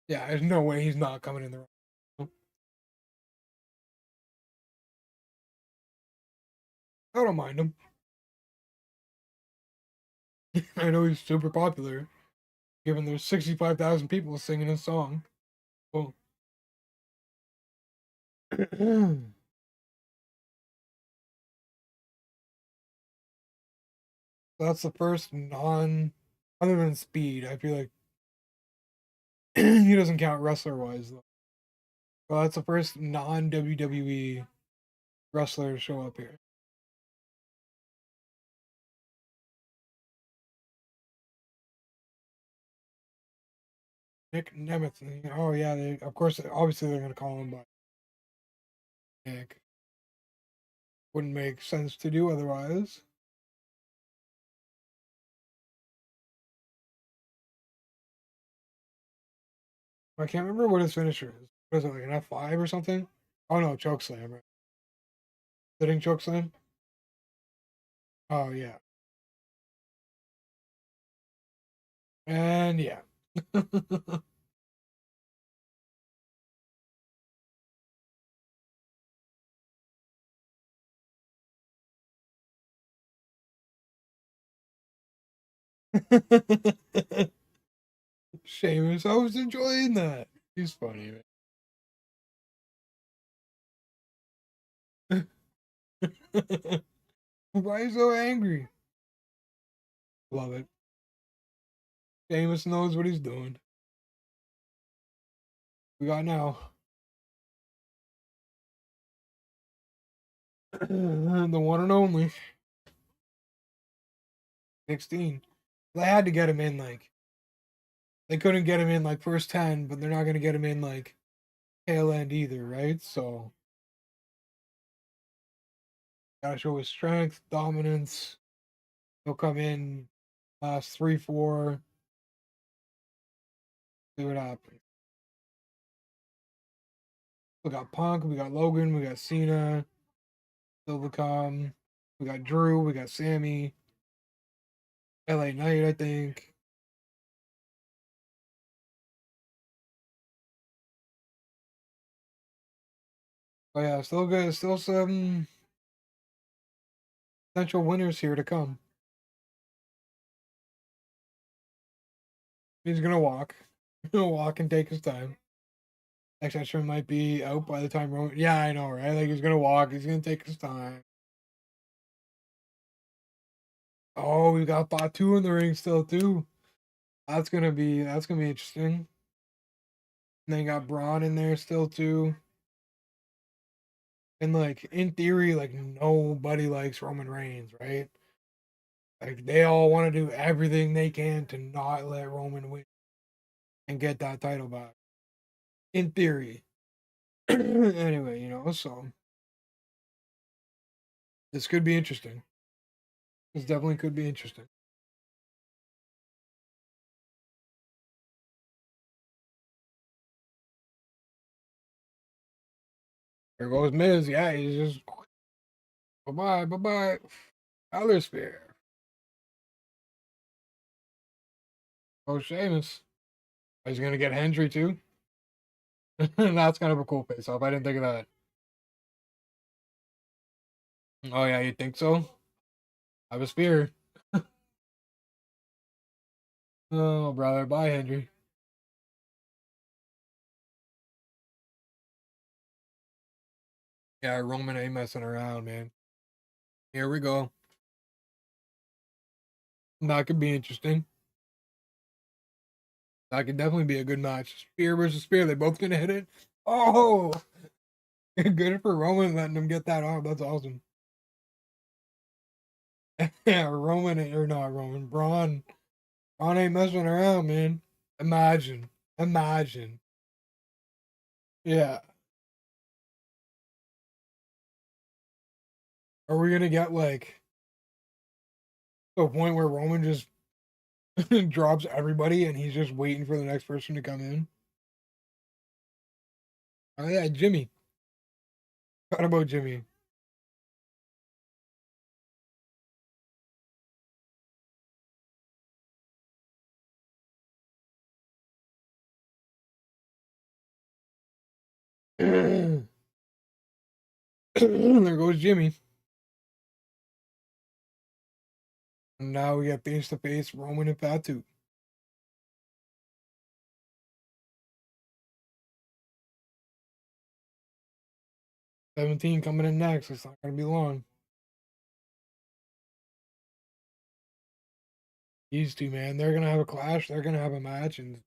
Yeah, there's no way he's not coming in the. I don't mind him. I know he's super popular, given there's 65,000 people singing his song. Well, that's the first other than Speed. I feel like he doesn't count wrestler wise though. Well, that's the first non WWE wrestler to show up here. Nick Nemeth. Oh yeah, they of course obviously they're gonna call him by Nick. Wouldn't make sense to do otherwise. I can't remember what his finisher is. What is it, like an F5 or something? Oh no, chokeslam, right? Sitting chokeslam? Oh yeah. And yeah. Sheamus, I was enjoying that. He's funny, man. Why are you so angry? Love it. Sheamus knows what he's doing. We got now. The one and only. 16. They had to get him in like they couldn't get him in like first 10, but they're not gonna get him in like tail end either, right? So gotta show his strength, dominance. He'll come in last 3, 4, see what happens. We got Punk, we got Logan, we got Cena, still to come. We got Drew, we got Sammy, LA Knight, I think. Oh yeah, still good, still some potential winners here to come. He's gonna walk. He'll walk and take his time. Next entrant might be out by the time Roman. Yeah, I know, right? Like he's gonna walk. He's gonna take his time. Oh, we got Batu in the ring still too. That's gonna be interesting. And then you got Braun in there still too. And like in theory, like nobody likes Roman Reigns, right? Like they all want to do everything they can to not let Roman win and get that title back. In theory. Anyway, so this could be interesting. This definitely could be interesting. There goes Miz. Yeah, he's just bye bye, bye bye. Other spear. Oh, Sheamus. He's gonna get Hendry too. That's kind of a cool face off. I didn't think of that. Oh yeah, you think so? I have a spear. Oh brother, bye Hendry. Yeah, Roman ain't messing around, man. Here we go. That could be interesting. That could definitely be a good match. Spear versus spear. They both gonna hit it. Oh, good for Roman letting him get that off. That's awesome. Yeah, Roman or not Roman. Braun. Braun ain't messing around, man. Imagine. Imagine. Yeah. Are we gonna get like to a point where Roman just drops everybody and he's just waiting for the next person to come in? Oh yeah, Jimmy. What about Jimmy? There goes Jimmy. And now we get face to face Roman and Fatu. 17 coming in next. It's not gonna be long. These two, man, they're gonna have a clash. They're gonna have a match, and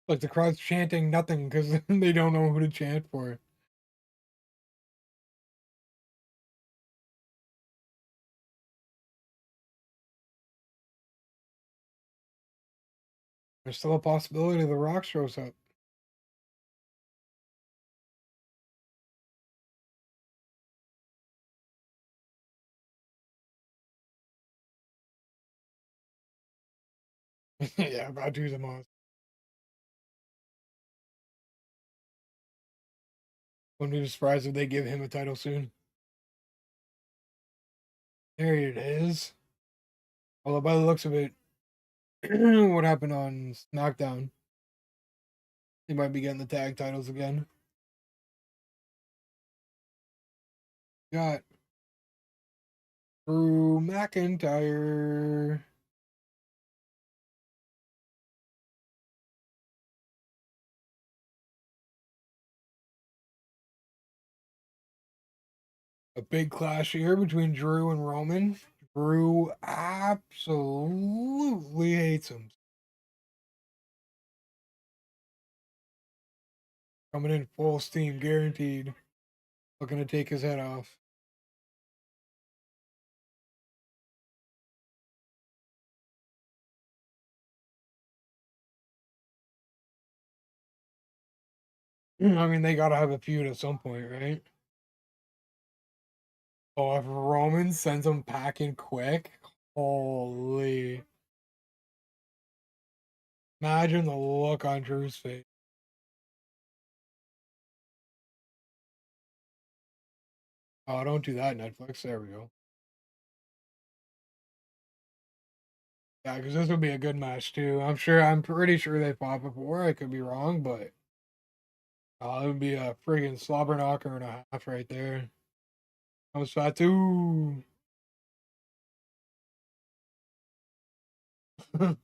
Like the crowd's chanting nothing because they don't know who to chant for. There's still a possibility The Rock shows up. Yeah, about to the most. Wouldn't be surprised if they give him a title soon. There it is. Although by the looks of it, what happened on SmackDown? He might be getting the tag titles again. Got Drew McIntyre. A big clash here between Drew and Roman. Drew absolutely hates him. Coming in full steam, guaranteed. Looking to take his head off. I mean, they gotta have a feud at some point, right? Oh, if Roman sends him packing quick, holy. Imagine the look on Drew's face. Oh, don't do that, Netflix. There we go. Yeah, because this would be a good match too. I'm pretty sure they fought before. I could be wrong, but it would be a friggin' slobber knocker and a half right there. Comes Fatu. Oh,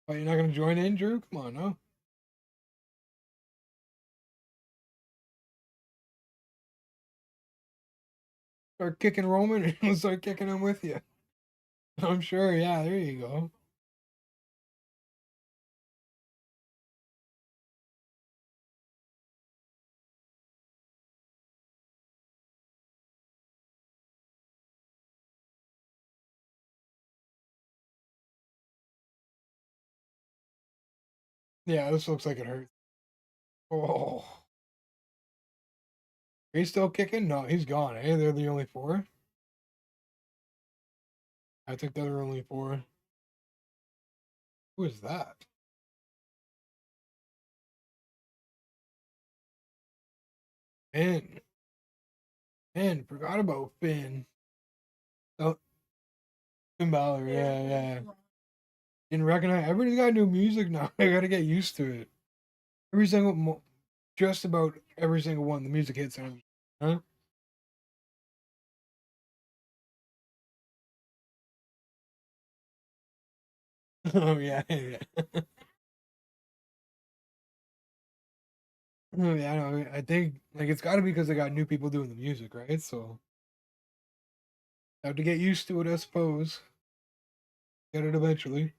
you're not gonna join in, Drew? Come on, no. Start kicking Roman and we'll start kicking him with you. I'm sure, yeah, there you go. Yeah, this looks like it hurts. Oh. He's still kicking? No, he's gone, eh? They're the only four? I think there are only four. Who is that? Finn. Finn, forgot about Finn. Oh, Finn Balor, yeah, yeah. Didn't recognize. Everybody's got new music now. I gotta get used to it. Every single, just about every single one, the music hits on. Huh? Oh yeah, yeah. Oh yeah. I think like it's got to be because they got new people doing the music, right? So I have to get used to it, I suppose. Get it eventually.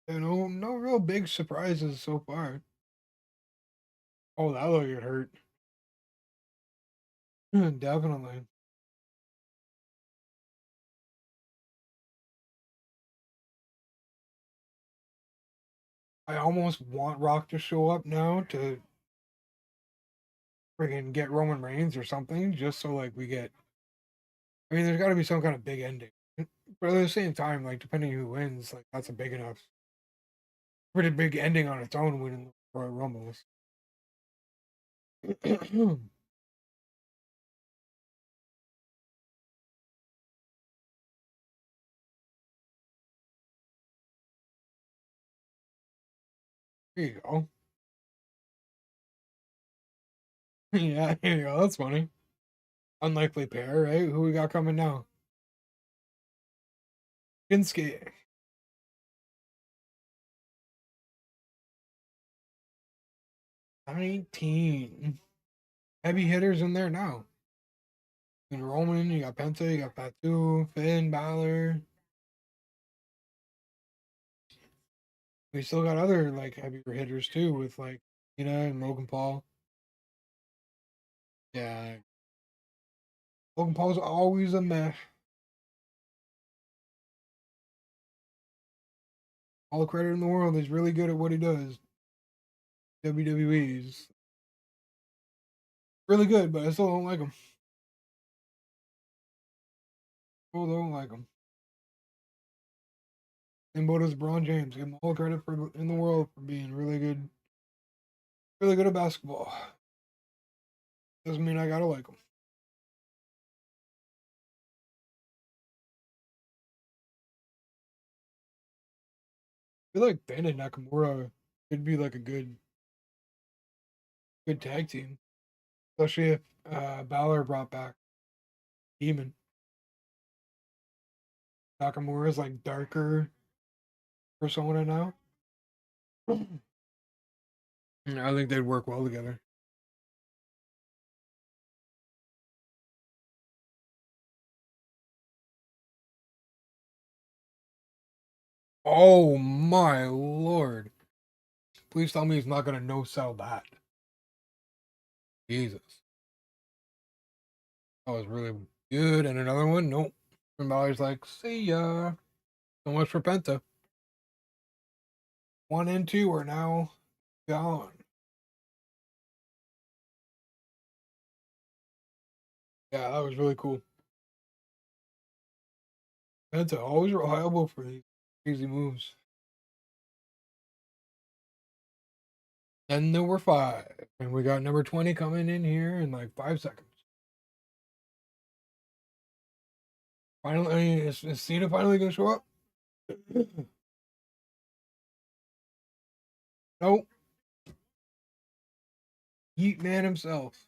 No real big surprises so far. Oh, that look it hurt. Definitely. I almost want Rock to show up now to friggin' get Roman Reigns or something, just so like we get. I mean, there's got to be some kind of big ending, but at the same time, like depending who wins, like that's a big enough, pretty big ending on its own winning the Royal Rumbles. There you go. Yeah, there you go. That's funny. Unlikely pair, right? Who we got coming now? Shinsuke. 19. Heavy hitters in there now. In Roman, you got Penta, you got Fatu, Finn, Balor. We still got other like heavier hitters too, with like and Logan Paul. Yeah, Logan Paul's always a mess. All the credit in the world. He's really good at what he does. WWE's really good, but I still don't like him. Still don't like him. And both does LeBron James. Give him all the credit in the world for being really good at basketball. Doesn't mean I gotta like him. I feel like Ben and Nakamura could be like a good tag team, especially if Balor brought back Demon. Nakamura is like darker persona now. I think they'd work well together. Oh my lord! Please tell me he's not gonna no sell that. Jesus, that was really good. And another one, nope. And Balor's like, see ya. So much for Penta. 1 and 2 are now gone. Yeah, that was really cool. Penta always reliable for these crazy moves. And number 5. And we got number 20 coming in here in like 5 seconds. Finally, is Cena finally going to show up? Nope. Heat Man himself.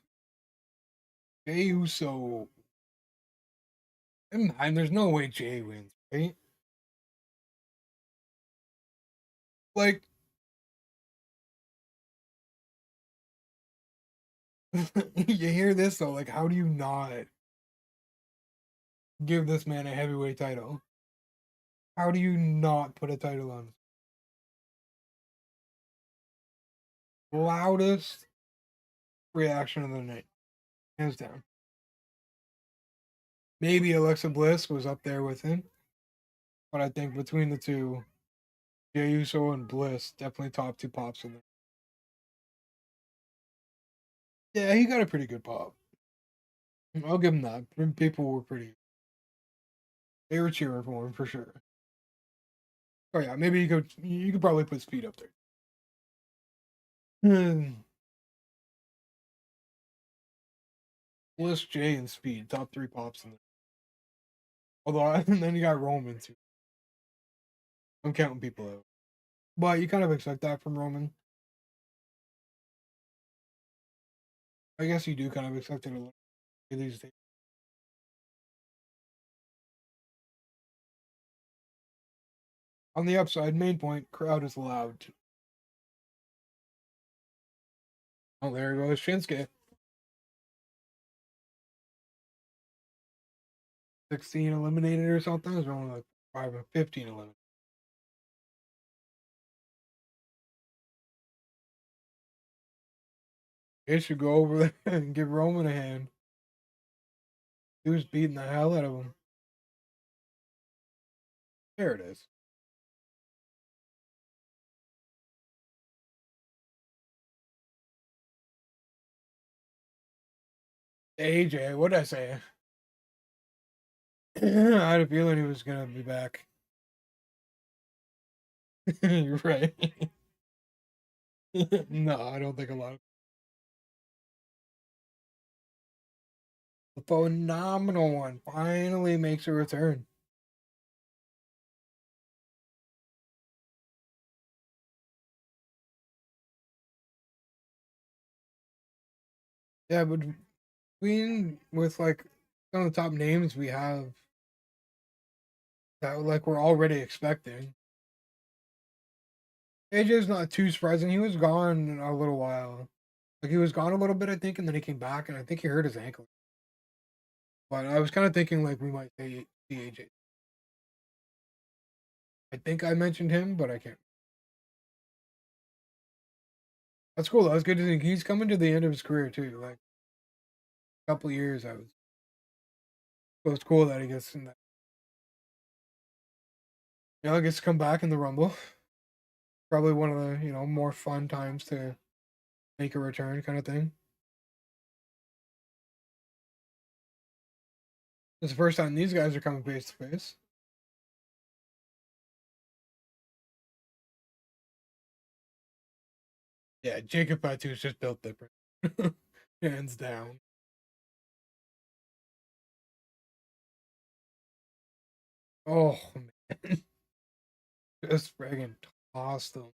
Jey Uso. And there's no way Jey wins, right? Like, you hear this though, like, how do you not give this man a heavyweight title? How do you not put a title on? Loudest reaction of the night, hands down. Maybe Alexa Bliss was up there with him, but I think between the two, Jey Uso and Bliss definitely top 2 pops in there. Yeah, he got a pretty good pop. I'll give him that. People were they were cheering for him for sure. Oh yeah, maybe you could probably put Speed up there. Bliss, Jay, and Speed, top 3 pops in there. Although, and then you got Roman too. I'm counting people out, but you kind of expect that from Roman. I guess you do kind of expect it a little these days. On the upside, main point, crowd is loud. Oh, there goes Shinsuke. 16 eliminated or something. It was only like 5 or 15 eliminated. They should go over there and give Roman a hand. He was beating the hell out of him. There it is. AJ, what did I say? I had a feeling he was gonna be back. You're right. No, I don't think a lot. The phenomenal one finally makes a return. Yeah, but between with like some of the top names we have that like we're already expecting. AJ's not too surprising. He was gone a little while. Like he was gone a little bit, I think, and then he came back, and I think he hurt his ankle. But I was kind of thinking like we might see AJ. I think I mentioned him, but I can't. That's cool. That was good to think. He's coming to the end of his career too. Like a couple years, I was. So it's cool that he gets in that. I gets to come back in the Rumble. Probably one of the more fun times to make a return, kind of thing. It's the first time these guys are coming face to face. Yeah, Jacob Fatu's just built different, hands down. Oh man, just friggin' tossed him.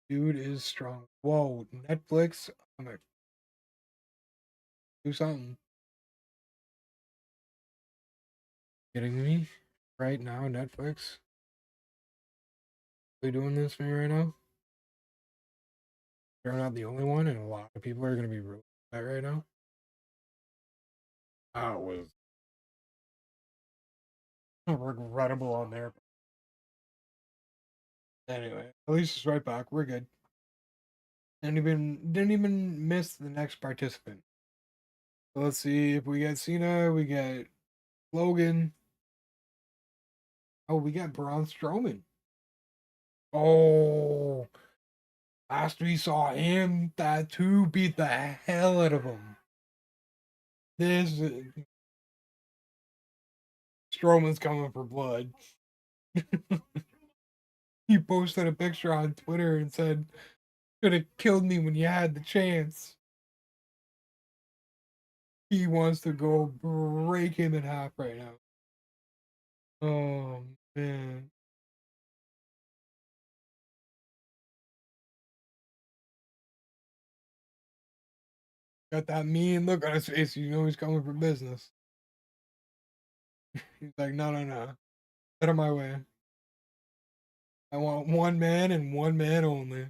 Dude is strong. Whoa, Netflix, I'm gonna do something. Kidding me? Right now, Netflix? Are they doing this for me right now? They're not the only one, and a lot of people are gonna be ruining that right now. That was regrettable on there. Anyway, at least it's right back. We're good. Didn't even miss the next participant. So let's see if we get Cena, we get Logan. Oh, we got Braun Strowman. Oh, last we saw him, that two beat the hell out of him. This Strowman's coming for blood. He posted a picture on Twitter and said, "Could have killed me when you had the chance." He wants to go break him in half right now. Oh man. Got that mean look on his face. You know he's coming for business. He's like, no, no, no. Get out of my way. I want one man and one man only.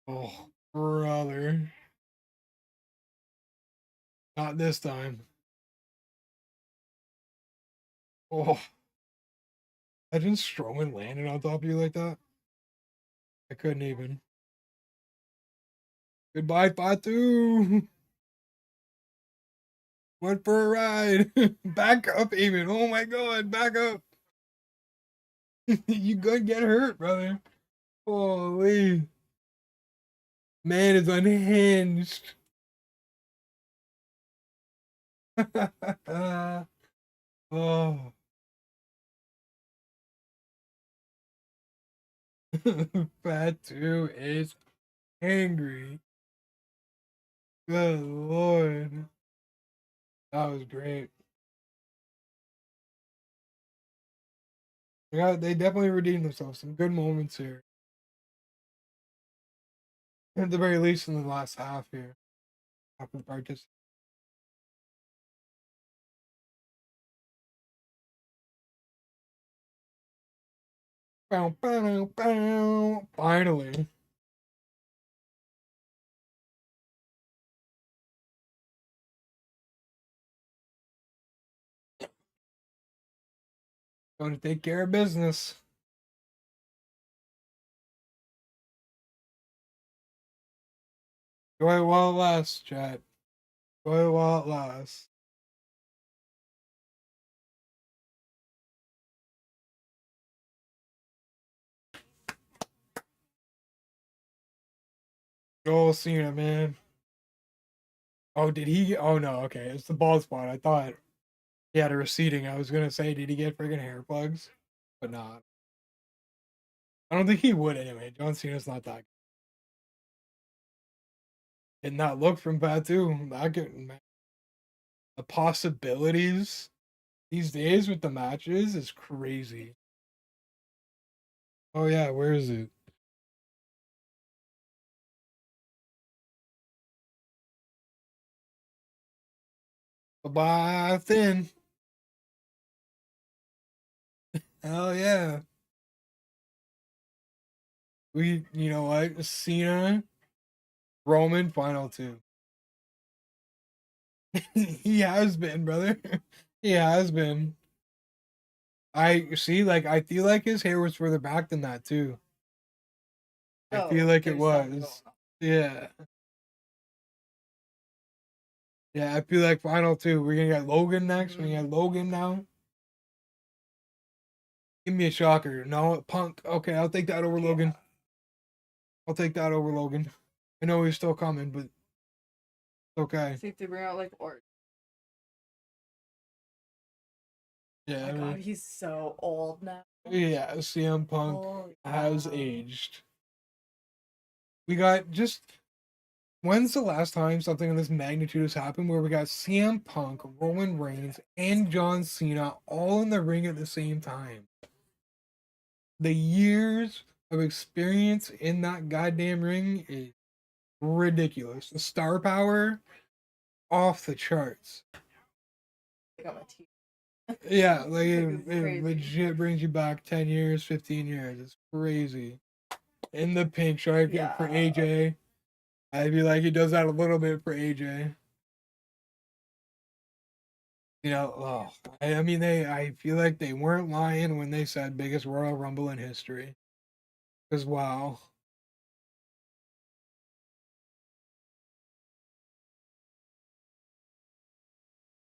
Oh, brother. Not this time. Oh, imagine Strowman landing on top of you like that. I couldn't even. Goodbye, Fatu. Went for a ride. Back up, even. Oh my god, back up. You could get hurt, brother. Holy. Man is unhinged. Oh. Fatu is angry. Good lord. That was great. Yeah, they definitely redeemed themselves. Some good moments here. At the very least in the last half here. After the practice. Bow, bow, bow. Finally. Going to take care of business. Enjoy it while it lasts, chat. Enjoy it while it lasts. Oh, Cena, man. Oh, did he? Oh, no. Okay. It's the bald spot. I thought he had a receding. I was going to say, did he get friggin' hair plugs? But not. I don't think he would anyway. John Cena's not that. And that look from Fatu, that could, man, the possibilities these days with the matches is crazy. Oh yeah, where is it? Bye thin. Hell yeah. You know what? Cena Roman final two. He has been, brother. He has been. I see, like, I feel like his hair was further back than that, too. I feel like it was. Yeah. Yeah, I feel like final two. We're gonna get Logan next. We got Logan now. Give me a shocker. No, Punk. Okay, I'll take that over Logan. I'll take that over Logan. I know he's still coming, but okay. See if they bring out like Orton. Yeah, Oh my god, he's so old now. Yeah, CM Punk has aged. We got just. When's the last time something of this magnitude has happened where we got CM Punk, Roman Reigns, and John Cena all in the ring at the same time? The years of experience in that goddamn ring is ridiculous. The star power off the charts. Yeah, like it legit brings you back 10 years, 15 years. It's crazy. In the pink stripe for AJ. I'd be like, he does that a little bit for AJ. You know, I mean, I feel like they weren't lying when they said biggest Royal Rumble in history. Because, wow.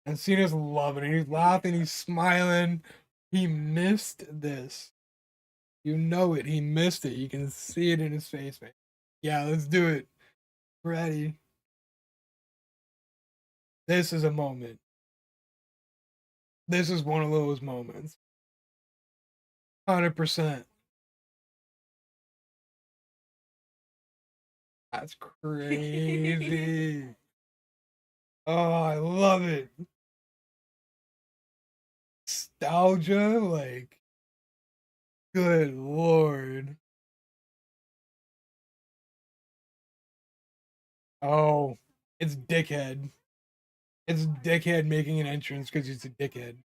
And Cena's loving it. He's laughing, he's smiling. He missed this. You know it. He missed it. You can see it in his face, man. Yeah, let's do it. Ready. This is a moment. This is one of those moments. 100%. That's crazy. Oh, I love it. Nostalgia, like, good lord. Oh, it's Dickhead. It's Dickhead making an entrance because he's a dickhead.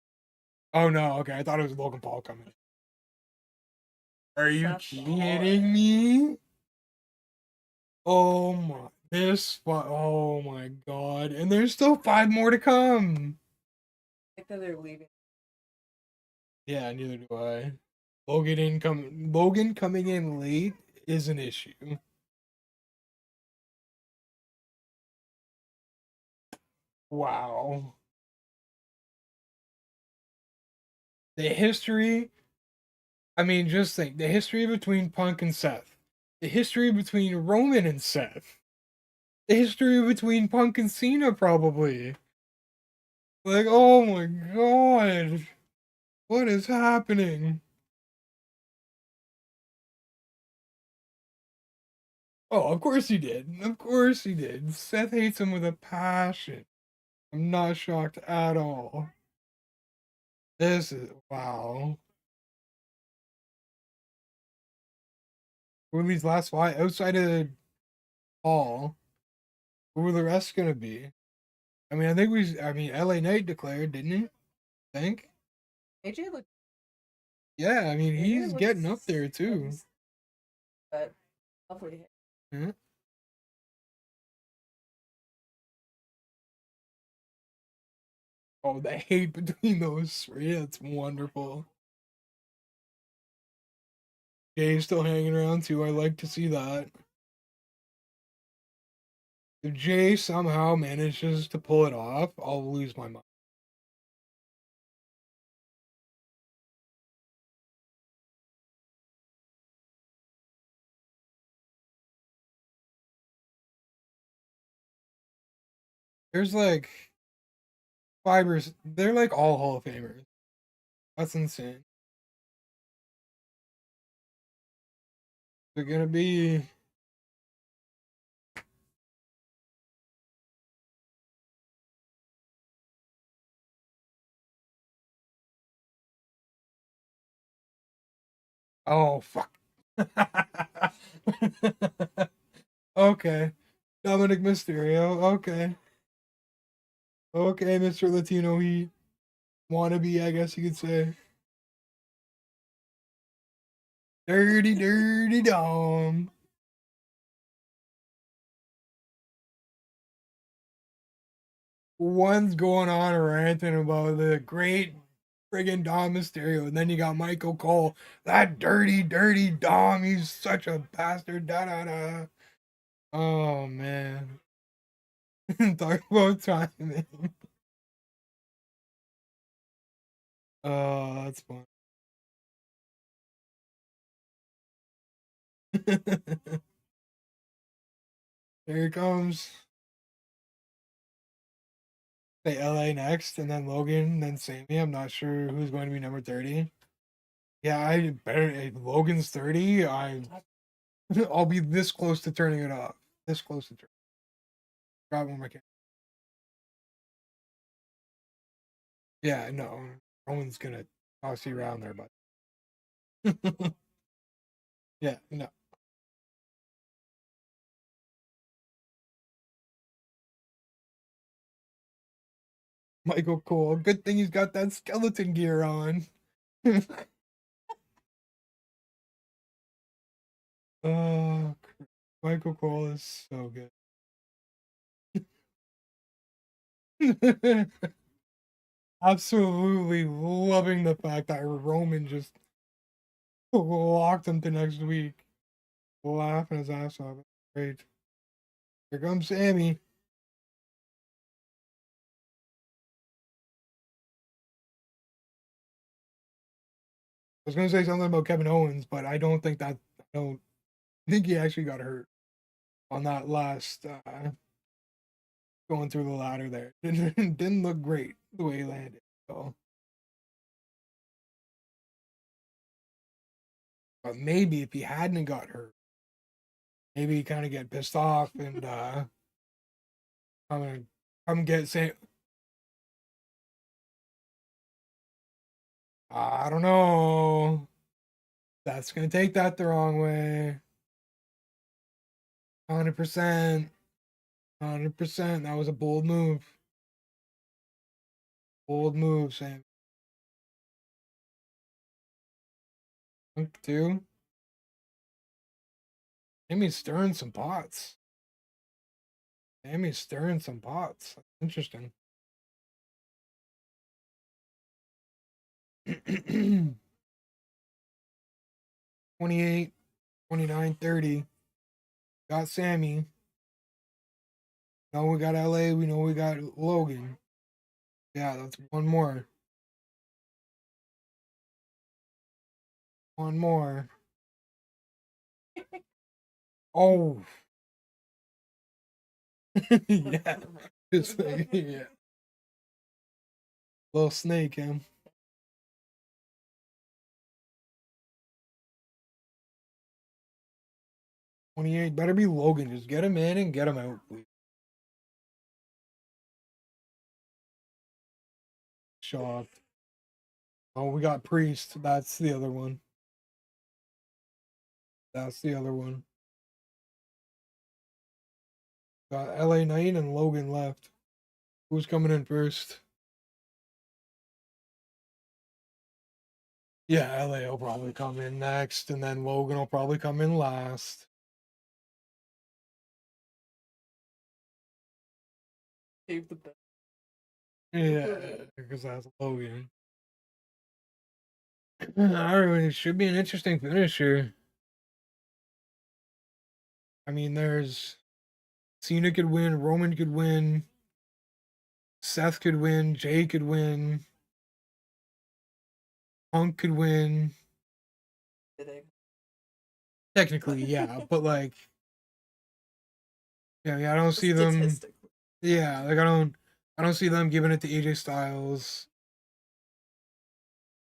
Oh no, okay, I thought it was Logan Paul coming. Are you kidding me? Oh my, oh my god, and there's still 5 more to come. I think that they're leaving. Yeah, neither do I. Logan coming in late is an issue. Wow. The history, I mean, just think the history between Punk and Seth, the history between Roman and Seth, the history between Punk and Cena, probably. Like, oh my god, what is happening? Oh, of course he did. Of course he did. Seth hates him with a passion. I'm not shocked at all. This is wow. Who are these last 5 outside of Paul? Who are the rest gonna be? I mean, I mean, LA Knight declared, didn't he? I think. AJ looked. Yeah, I mean, he's getting up there too. But lovely. Yeah. Oh, the hate between those 3, that's wonderful. Jay's still hanging around too. I like to see that. If Jay somehow manages to pull it off, I'll lose my mind. There's like fibers. They're like all Hall of Famers. That's insane. They're gonna be. Oh fuck. Okay. Dominic Mysterio. Okay. Okay, Mr. Latino Heat. Wannabe, I guess you could say. Dirty, dirty Dom. one's going on ranting about the great friggin' Dom Mysterio, and then you got Michael Cole, that dirty, dirty Dom. He's such a bastard. Da da da. Oh man, talk about timing. Oh, that's fun. Here he comes. Say LA next, and then Logan, then Sammy. I'm not sure who's going to be number 30. Yeah, I better. If Logan's 30, I'll be this close to turning it off. This close to turning. Grab one my camera. Yeah, no, Roman's gonna toss you around there, but yeah, no. Michael Cole. Good thing he's got that skeleton gear on. Oh, Michael Cole is so good. Absolutely loving the fact that Roman just locked him to next week. Laughing his ass off. Great. Here comes Sammy. I was gonna say something about Kevin Owens, but I don't think that I don't think he actually got hurt on that last going through the ladder there. Didn't look great the way he landed. So, but maybe if he hadn't got hurt, maybe he kind of get pissed off and come come get Sam. I don't know. That's gonna take that the wrong way. 100%. 100%. That was a bold move. Bold move, Sam. Punk too. Sammy's stirring some pots. Sammy's stirring some pots. That's interesting. 28, 29, 30. Got Sammy. Now we got LA. We know we got Logan. Yeah, that's one more. One more. Oh. Yeah. Just like, yeah. Little snake, him. 28. Better be Logan. Just get him in and get him out, please. Shocked. Oh, we got Priest. That's the other one. That's the other one. Got LA Knight and Logan left. Who's coming in first? Yeah, LA will probably come in next, and then Logan will probably come in last. Save the best. Yeah, because that's Logan. Alright, it should be an interesting finish here. I mean, there's Cena could win, Roman could win, Seth could win, Jay could win, Punk could win. Technically, yeah, but like, yeah, I don't see them. Yeah, like I don't see them giving it to AJ Styles.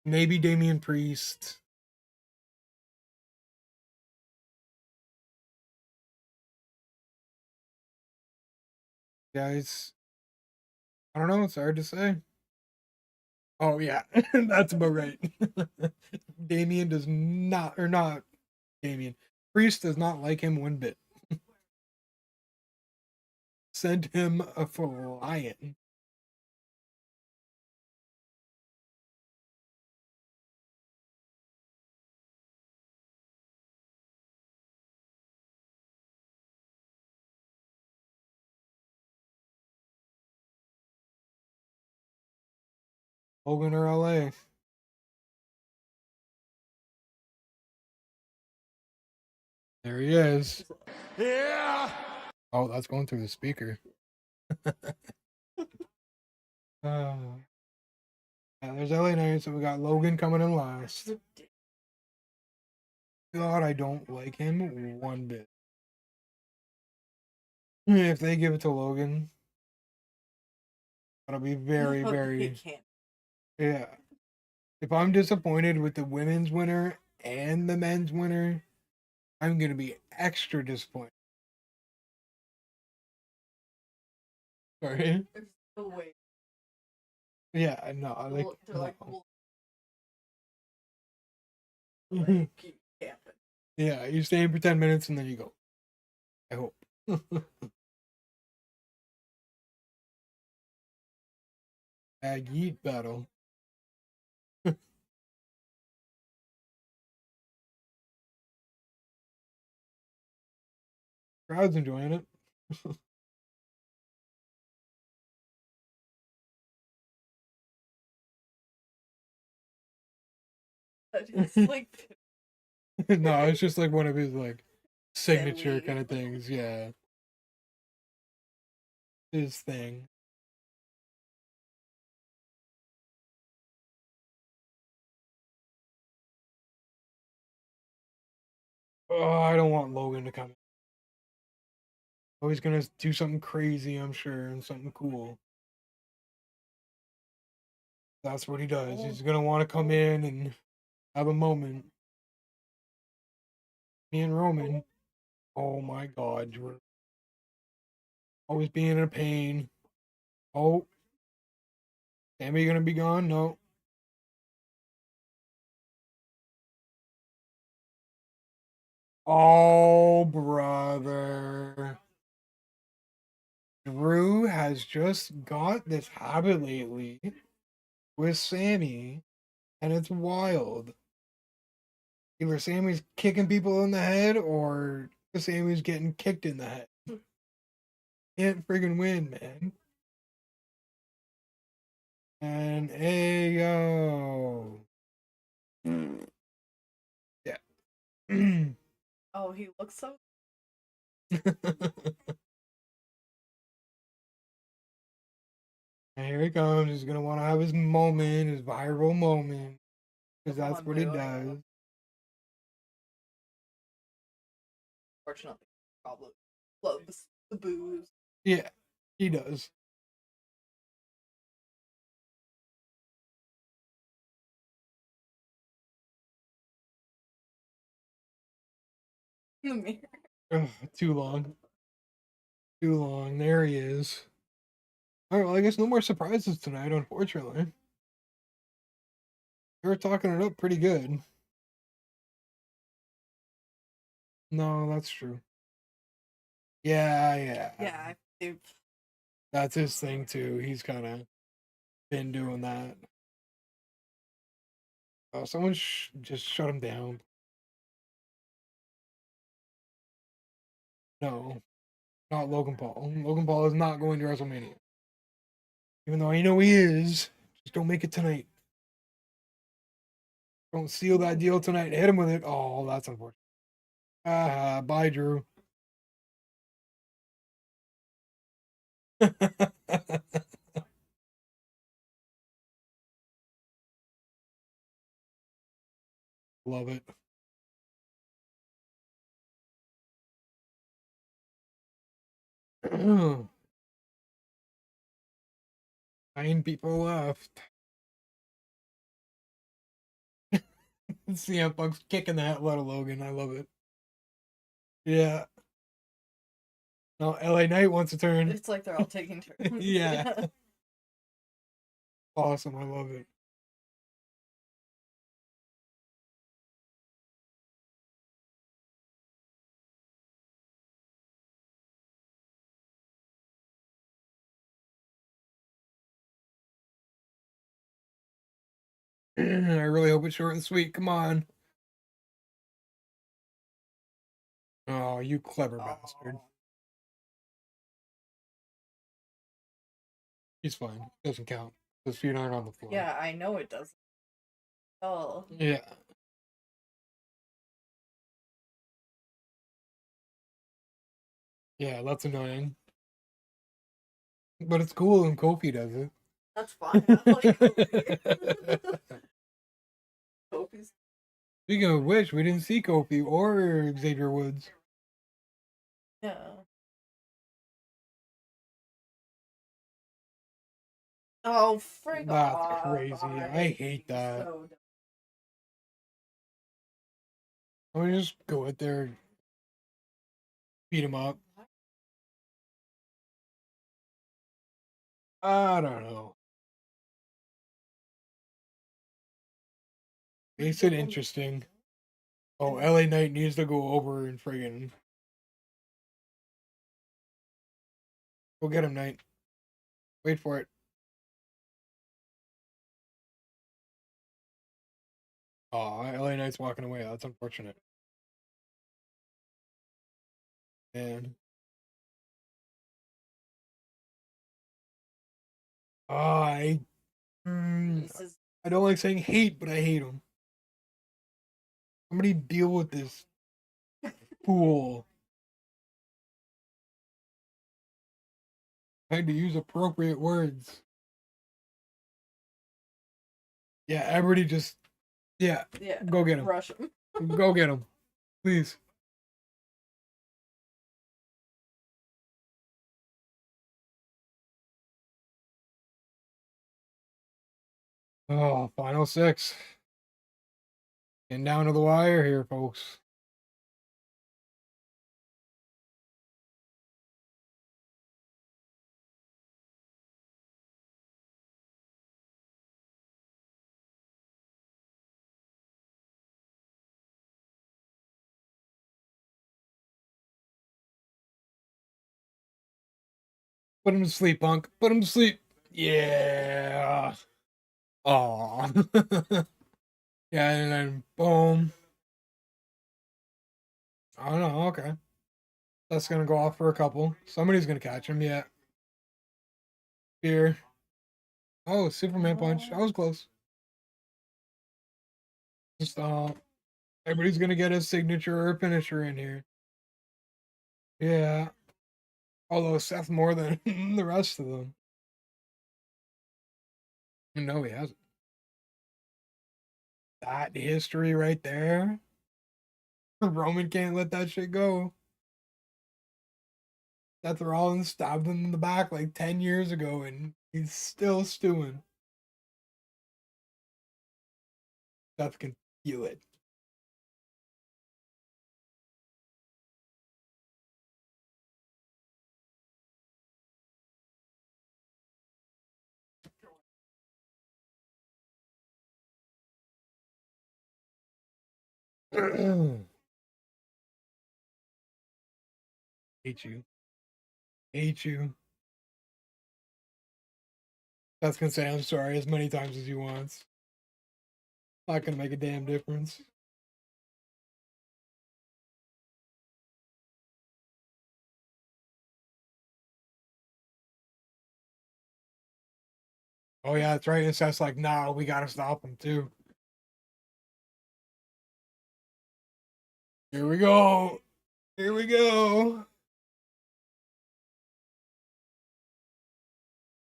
Maybe Damian Priest. Guys, I don't know. It's hard to say. Oh yeah, that's about right. Damian does not, or not Damian. Priest does not like him one bit. Send him a flying. Logan or LA. There he is. Yeah. Oh, that's going through the speaker. Yeah, there's LA Knight, so we got Logan coming in last. God, I don't like him one bit. If they give it to Logan, that'll be very, He very. can't. Yeah. If I'm disappointed with the women's winner and the men's winner, I'm gonna be extra disappointed. Sorry. There's no way. Yeah, no, like, They're like, no. like, keep camping. Yeah, you stay in for 10 minutes and then you go. I hope. Ag Yeet battle. Crowd's enjoying it. It's like No, it's just like one of his like signature Silly. kind of things. Yeah, his thing. Oh, I don't want Logan to come. Oh, he's gonna do something crazy, I'm sure, and something cool. That's what he does. He's gonna want to come in and have a moment. Me and Roman. Oh my God, we're always being in a pain. Oh, Sammy gonna be gone? No. Oh, brother. Drew has just got this habit lately with Sammy, and it's wild. Either Sammy's kicking people in the head or Sammy's getting kicked in the head. Can't friggin' win, man. And Ayo. Yeah. oh, he looks so And here he comes. He's gonna want to have his moment, his viral moment, because Come that's on, what he boo. does. Fortunately probably loves the booze. Yeah, he does. In the mirror. Ugh, too long. Too long. There he is. All right, well, I guess no more surprises tonight, unfortunately. They were talking it up pretty good. No, that's true. Yeah, yeah. Yeah, they've That's his thing too. He's kind of been doing that. Oh, someone just shut him down. No, not Logan Paul. Logan Paul is not going to WrestleMania. Even though I know he is. Just don't make it tonight. Don't seal that deal tonight. Hit him with it. Oh, that's unfortunate. Bye, Drew. Love it. 9 people left. CM Punk's kicking the hell out of Logan. I love it. Yeah. No, LA Knight wants a turn. it's like they're all taking turns. Yeah. Awesome. I love it. I really hope it's short and sweet. Come on. Oh, you clever bastard. He's fine. Doesn't count. His feet aren't on the floor. Yeah, I know it doesn't. Oh. Yeah. Yeah, that's annoying. But it's cool when Kofi does it. That's fine. I like Kofi. Kofi's. Speaking of which, we didn't see Kofi or Xavier Woods. Yeah. Oh, frick That's off. crazy. I hate that. So dumb. I would just go out there, beat him up. I don't know. Makes it interesting. Oh, LA Knight needs to go over and friggin' go get him, Knight. Wait for it. Oh, LA Knight's walking away. That's unfortunate. Man. Oh, This is I don't like saying hate, but I hate him. Somebody deal with this fool. I had to use appropriate words. Yeah, everybody just, yeah, go get him. Rush him. Go get him. Please. Oh, final six. Getting down to the wire here, folks. Put him to sleep, punk. Put him to sleep. Yeah. Oh. Yeah, and then boom. I don't know. Okay. That's going to go off for a couple. Somebody's going to catch him. Yeah. Here. Oh, Superman punch. I was close. Just everybody's going to get a signature or a finisher in here. Yeah. Although Seth more than the rest of them. No, he hasn't. That history right there. Roman can't let that shit go. Seth Rollins stabbed him in the back like 10 years ago and he's still stewing. Seth can feel it. Hate you. Hate you. Seth's gonna say I'm sorry as many times as he wants. Not gonna make a damn difference. Oh yeah, that's right. And Seth's like, nah, we gotta stop him too. Here we go. Here we go.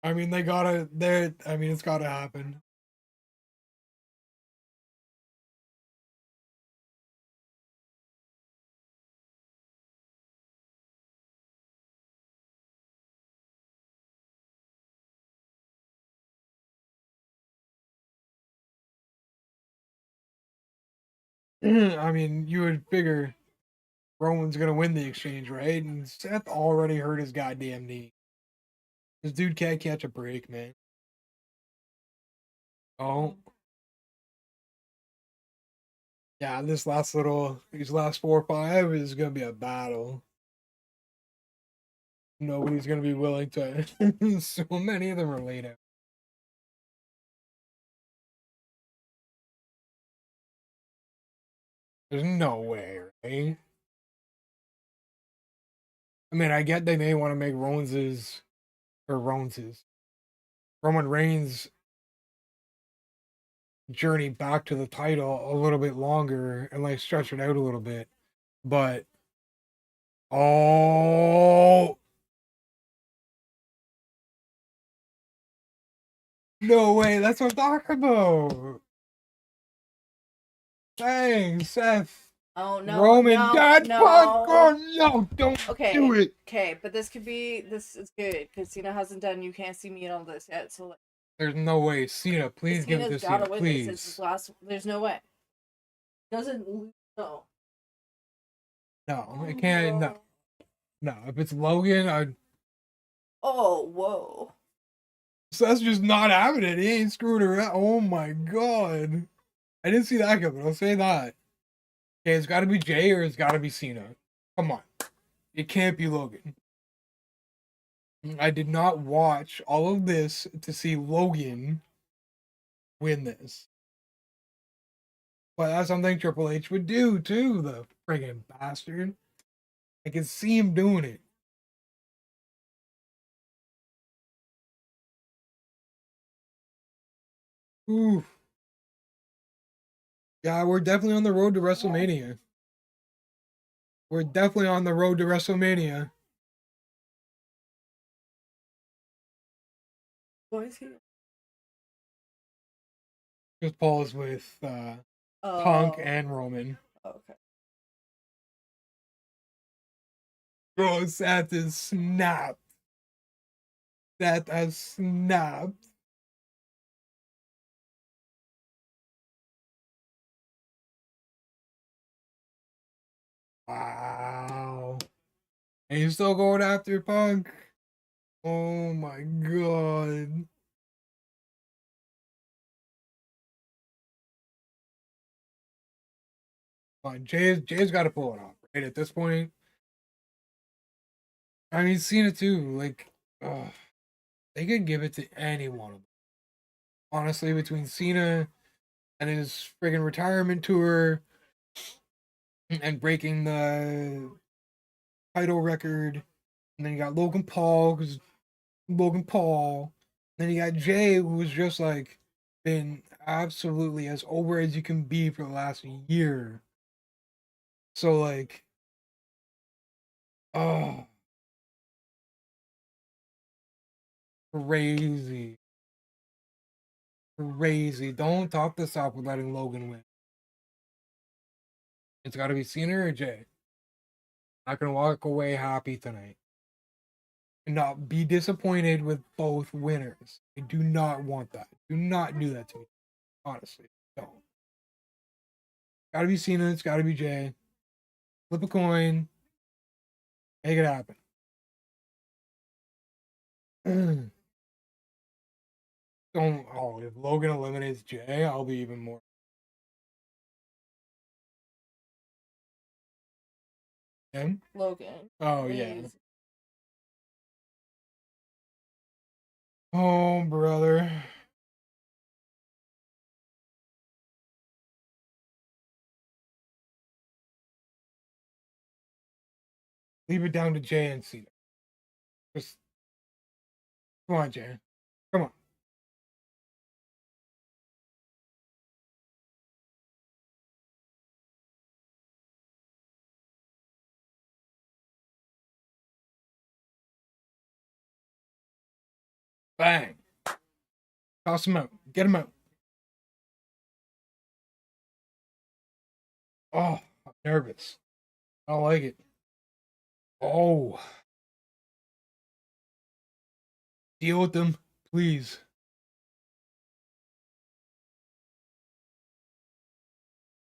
I mean, it's gotta happen. I mean, you would figure Roman's gonna win the exchange, right? And Seth already hurt his goddamn knee. This dude can't catch a break, man. Oh. Yeah, these last 4 or 5 is gonna be a battle. Nobody's gonna be willing to. So many of them are laid out. There's no way, right? I mean, I get they may want to make Roman Reigns journey back to the title a little bit longer and like stretch it out a little bit. But oh no way, that's what I'm talking about. Dang, Seth. Oh no, Roman no, God no. Punk. Oh no, don't do it. Okay, but this is good because Cena hasn't done "You Can't See Me" and all this yet. So like, There's no way. Cena, please give it Cena's to Cena, gotta win this. It's his please. last. There's no way. Doesn't lose. No. No, it can't. No, no. If it's Logan, I. Oh whoa. Seth's just not having it. He ain't screwing around. Oh my god. I didn't see that coming. I'll say that. Okay, it's got to be Jay or it's got to be Cena. Come on. It can't be Logan. I did not watch all of this to see Logan win this. But that's something Triple H would do too, the friggin' bastard. I can see him doing it. Ooh. Yeah, we're definitely on the road to WrestleMania. We're definitely on the road to WrestleMania. Why is he? Because Paul is with Punk and Roman. Okay. Bro, Seth is snapped. Seth has snapped. Wow. And he's still going after Punk. Oh my god. Come on, Jay's got to pull it off, right? At this point. I mean, Cena too. Like, they could give it to any one of them. Honestly, between Cena and his friggin' retirement tour and breaking the title record, and then you got Logan Paul, because Logan Paul. Then you got Jay, who's just like been absolutely as over as you can be for the last year. So like, oh, crazy, crazy. Don't top this off with letting Logan win. It's got to be Cena or Jay. Not gonna walk away happy tonight. And not be disappointed with both winners. I do not want that. Do not do that to me. Honestly, don't. Gotta be Cena. It's gotta be Jay. Flip a coin. Make it happen. Don't. Oh, if Logan eliminates Jay, I'll be even more. Him? Logan. Oh, yeah. Oh, brother. Leave it down to Jay and Cena. Just come on, Jay. Come on. Bang. Toss him out. Get him out. Oh, I'm nervous. I don't like it. Oh. Deal with them, please.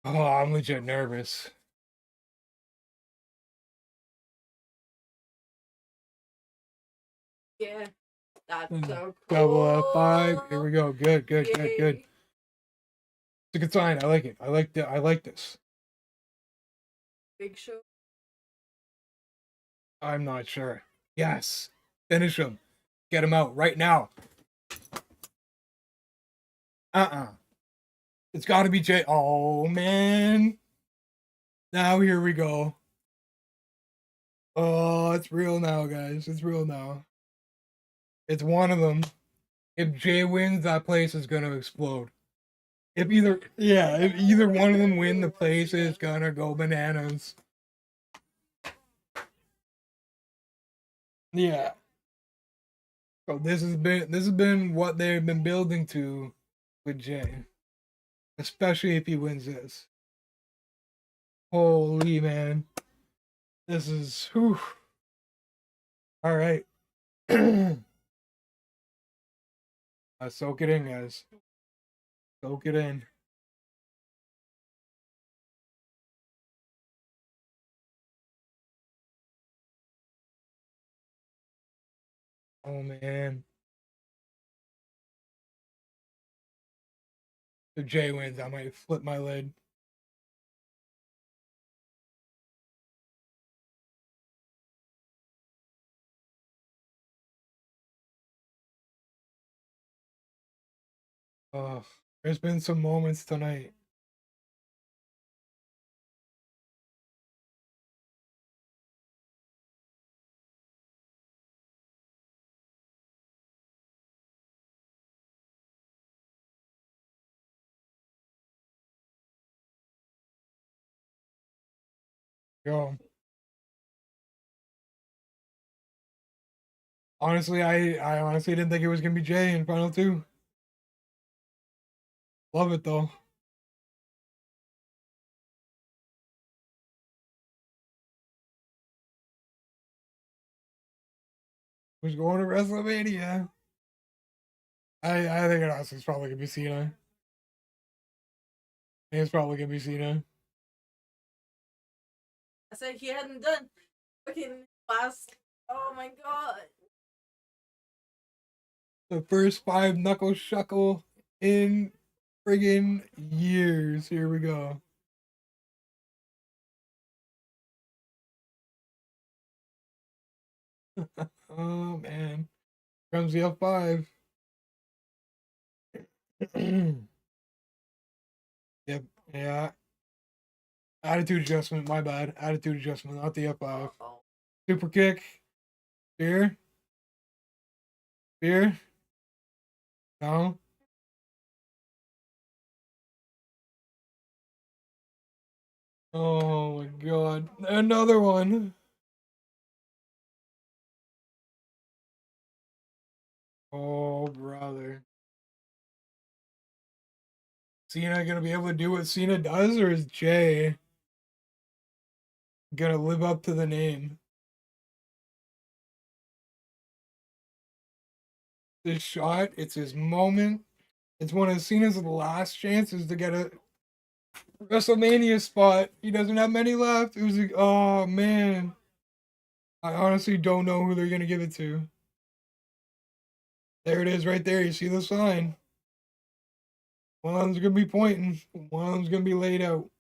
Oh, I'm legit nervous. Yeah. That's so cool. Double F5. Here we go. Good, good, good, good. It's a good sign. I like it. I like this. Big Show. I'm not sure. Yes. Finish him. Get him out right now. It's got to be Jay. Oh, man. Now here we go. Oh, it's real now, guys. It's real now. It's one of them. If Jay wins, that place is going to explode. if either one of them win, the place is gonna go bananas. Yeah. So this has been what they've been building to with Jay, especially if he wins this. Holy man, this is whew. All right. Soak it in, guys. Soak it in. Oh man. If Jay wins, I might flip my lid. Oh, there's been some moments tonight. Yo, honestly, I honestly didn't think it was gonna be Jay in final two. Love it though. Who's going to Wrestlemania? I think it's probably gonna be Cena. I think it's probably gonna be Cena. I said he hadn't done fucking last. Oh my god. The first 5 knuckle shuckle in friggin' years. Here we go. Oh man. Comes the F5. Yep. Yeah. Attitude adjustment, my bad. Attitude adjustment, not the F5. Super kick. Spear. Spear. No. Oh my god. Another one. Oh brother. Cena gonna be able to do what Cena does, or is Jay gonna live up to the name? This shot, it's his moment. It's one of Cena's last chances to get a WrestleMania spot. He doesn't have many left. It was like, oh man. I honestly don't know who they're gonna give it to. There it is right there. You see the sign. One of them's gonna be pointing. One of them's gonna be laid out.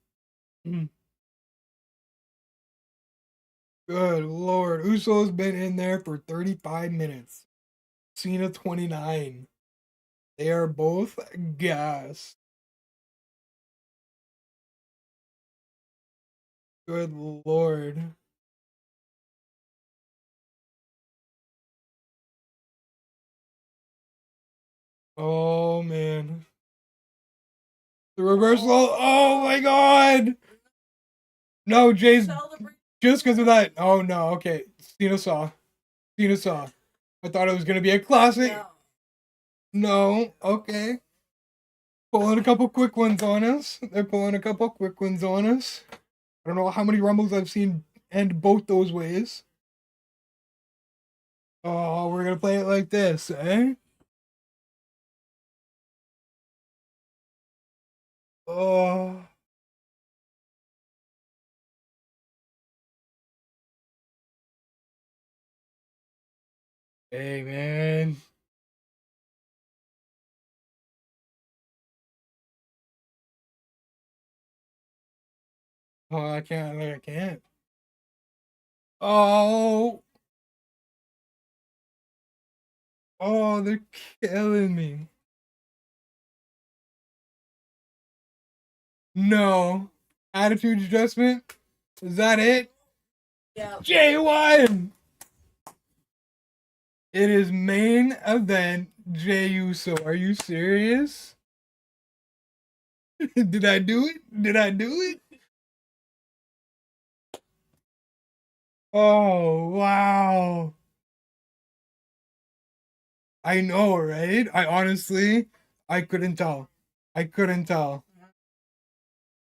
Good lord. Uso's been in there for 35 minutes. Cena 29. They are both gas. Good lord. Oh man. The reversal. Oh my god. No, Jay's just because of that. Oh no. Okay. Cena saw. Cena saw. I thought it was gonna be a classic. No. Okay. Pulling a couple quick ones on us. They're pulling a couple quick ones on us. I don't know how many rumbles I've seen end both those ways. Oh, we're gonna play it like this, eh? Oh. Hey man. Oh, I can't. Like, I can't. Oh. Oh, they're killing me. No. Attitude adjustment? Is that it? Yeah. J1! It is main event Jey Uso. Are you serious? Did I do it? Did I do it? Oh, wow. I know, right? I couldn't tell. I couldn't tell.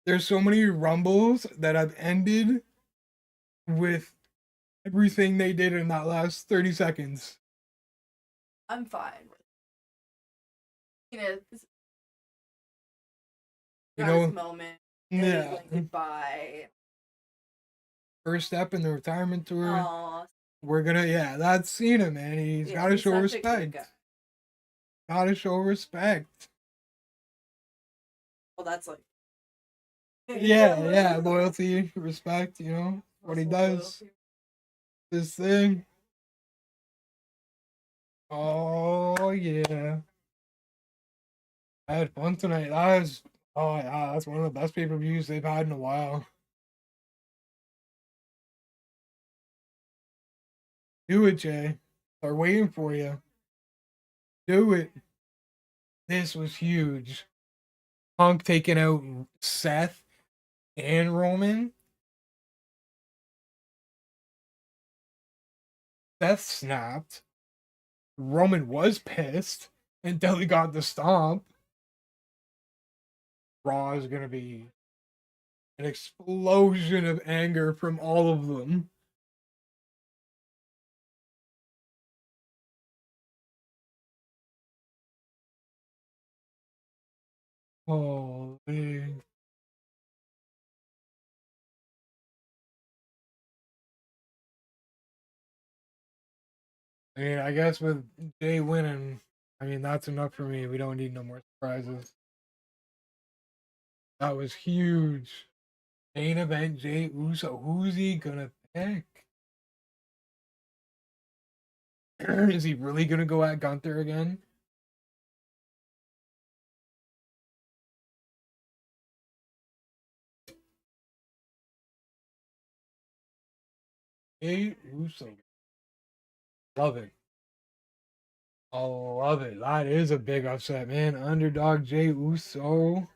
There's so many rumbles that have ended with everything they did in that last 30 seconds. I'm fine with this You got his know, moment. And he's yeah. like goodbye. First step in the retirement tour. Aw. We're gonna, yeah, that's Cena, man. He's gotta show such a good guy. respect. Gotta show respect. Well, that's like Yeah, loyalty, respect, you know, what he does. Loyalty. This thing. Oh, yeah. I had fun tonight. Oh, yeah, that's one of the best pay per views they've had in a while. Do it, Jay. They're waiting for you. Do it. This was huge. Punk taking out Seth and Roman. Seth snapped. Roman was pissed until he got the stomp. Raw is going to be an explosion of anger from all of them. Holy. I mean, I guess with Jay winning, I mean, that's enough for me. We don't need no more surprises. That was huge. Main event, Jay Uso. Who's he gonna pick? Is he really gonna go at Gunther again? Jay Uso. Love it. I love it. That is a big upset, man. Underdog Jay Uso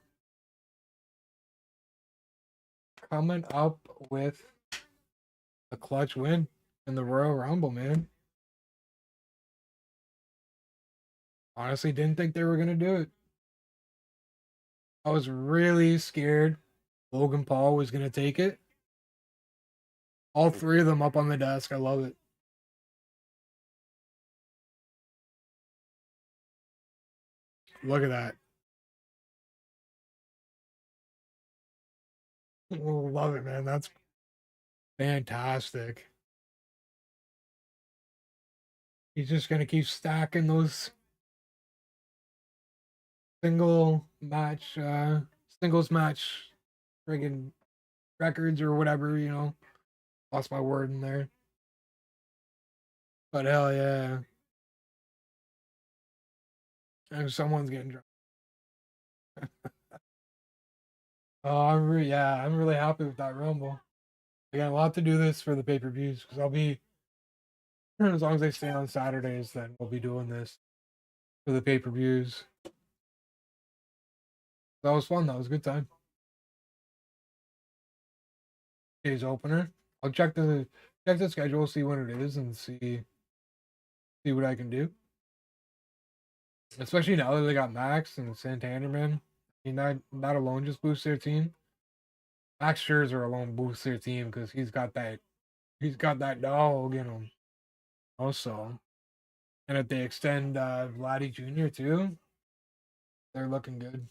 coming up with a clutch win in the Royal Rumble, man. Honestly, didn't think they were gonna do it. I was really scared Logan Paul was gonna take it. All three of them up on the desk. I love it. Look at that. Oh, love it, man. That's fantastic. He's just gonna keep stacking those singles match friggin' records or whatever, you know. Lost my word in there. But hell yeah. And someone's getting drunk. Oh, I'm really happy with that Rumble. Again, we'll have to do this for the pay-per-views because I'll be as long as they stay on Saturdays, then we'll be doing this for the pay-per-views. That was fun. That was a good time. Day's opener. I'll check the schedule, see when it is, and see what I can do. Especially now that they got Max and Santana, man. I mean that alone just boosts their team. Max Scherzer alone boosts their team because he's got that dog in him. Also, and if they extend Vladdy Jr. too, they're looking good.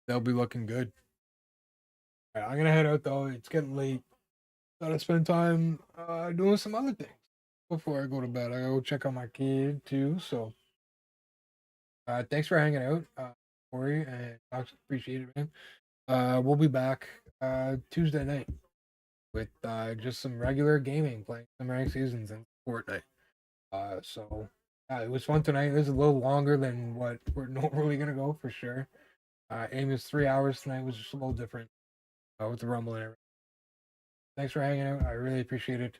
They'll be looking good. All right, I'm gonna head out though. It's getting late. Gotta spend time doing some other things before I go to bed. I gotta go check on my kid too. So, thanks for hanging out, Corey, and I appreciate it, man. We'll be back Tuesday night with just some regular gaming, playing some ranked seasons and Fortnite. So it was fun tonight. It was a little longer than what we're normally gonna go for sure. Aim is 3 hours tonight, was just a little different with the Rumble and everything. Thanks for hanging out. I really appreciate it.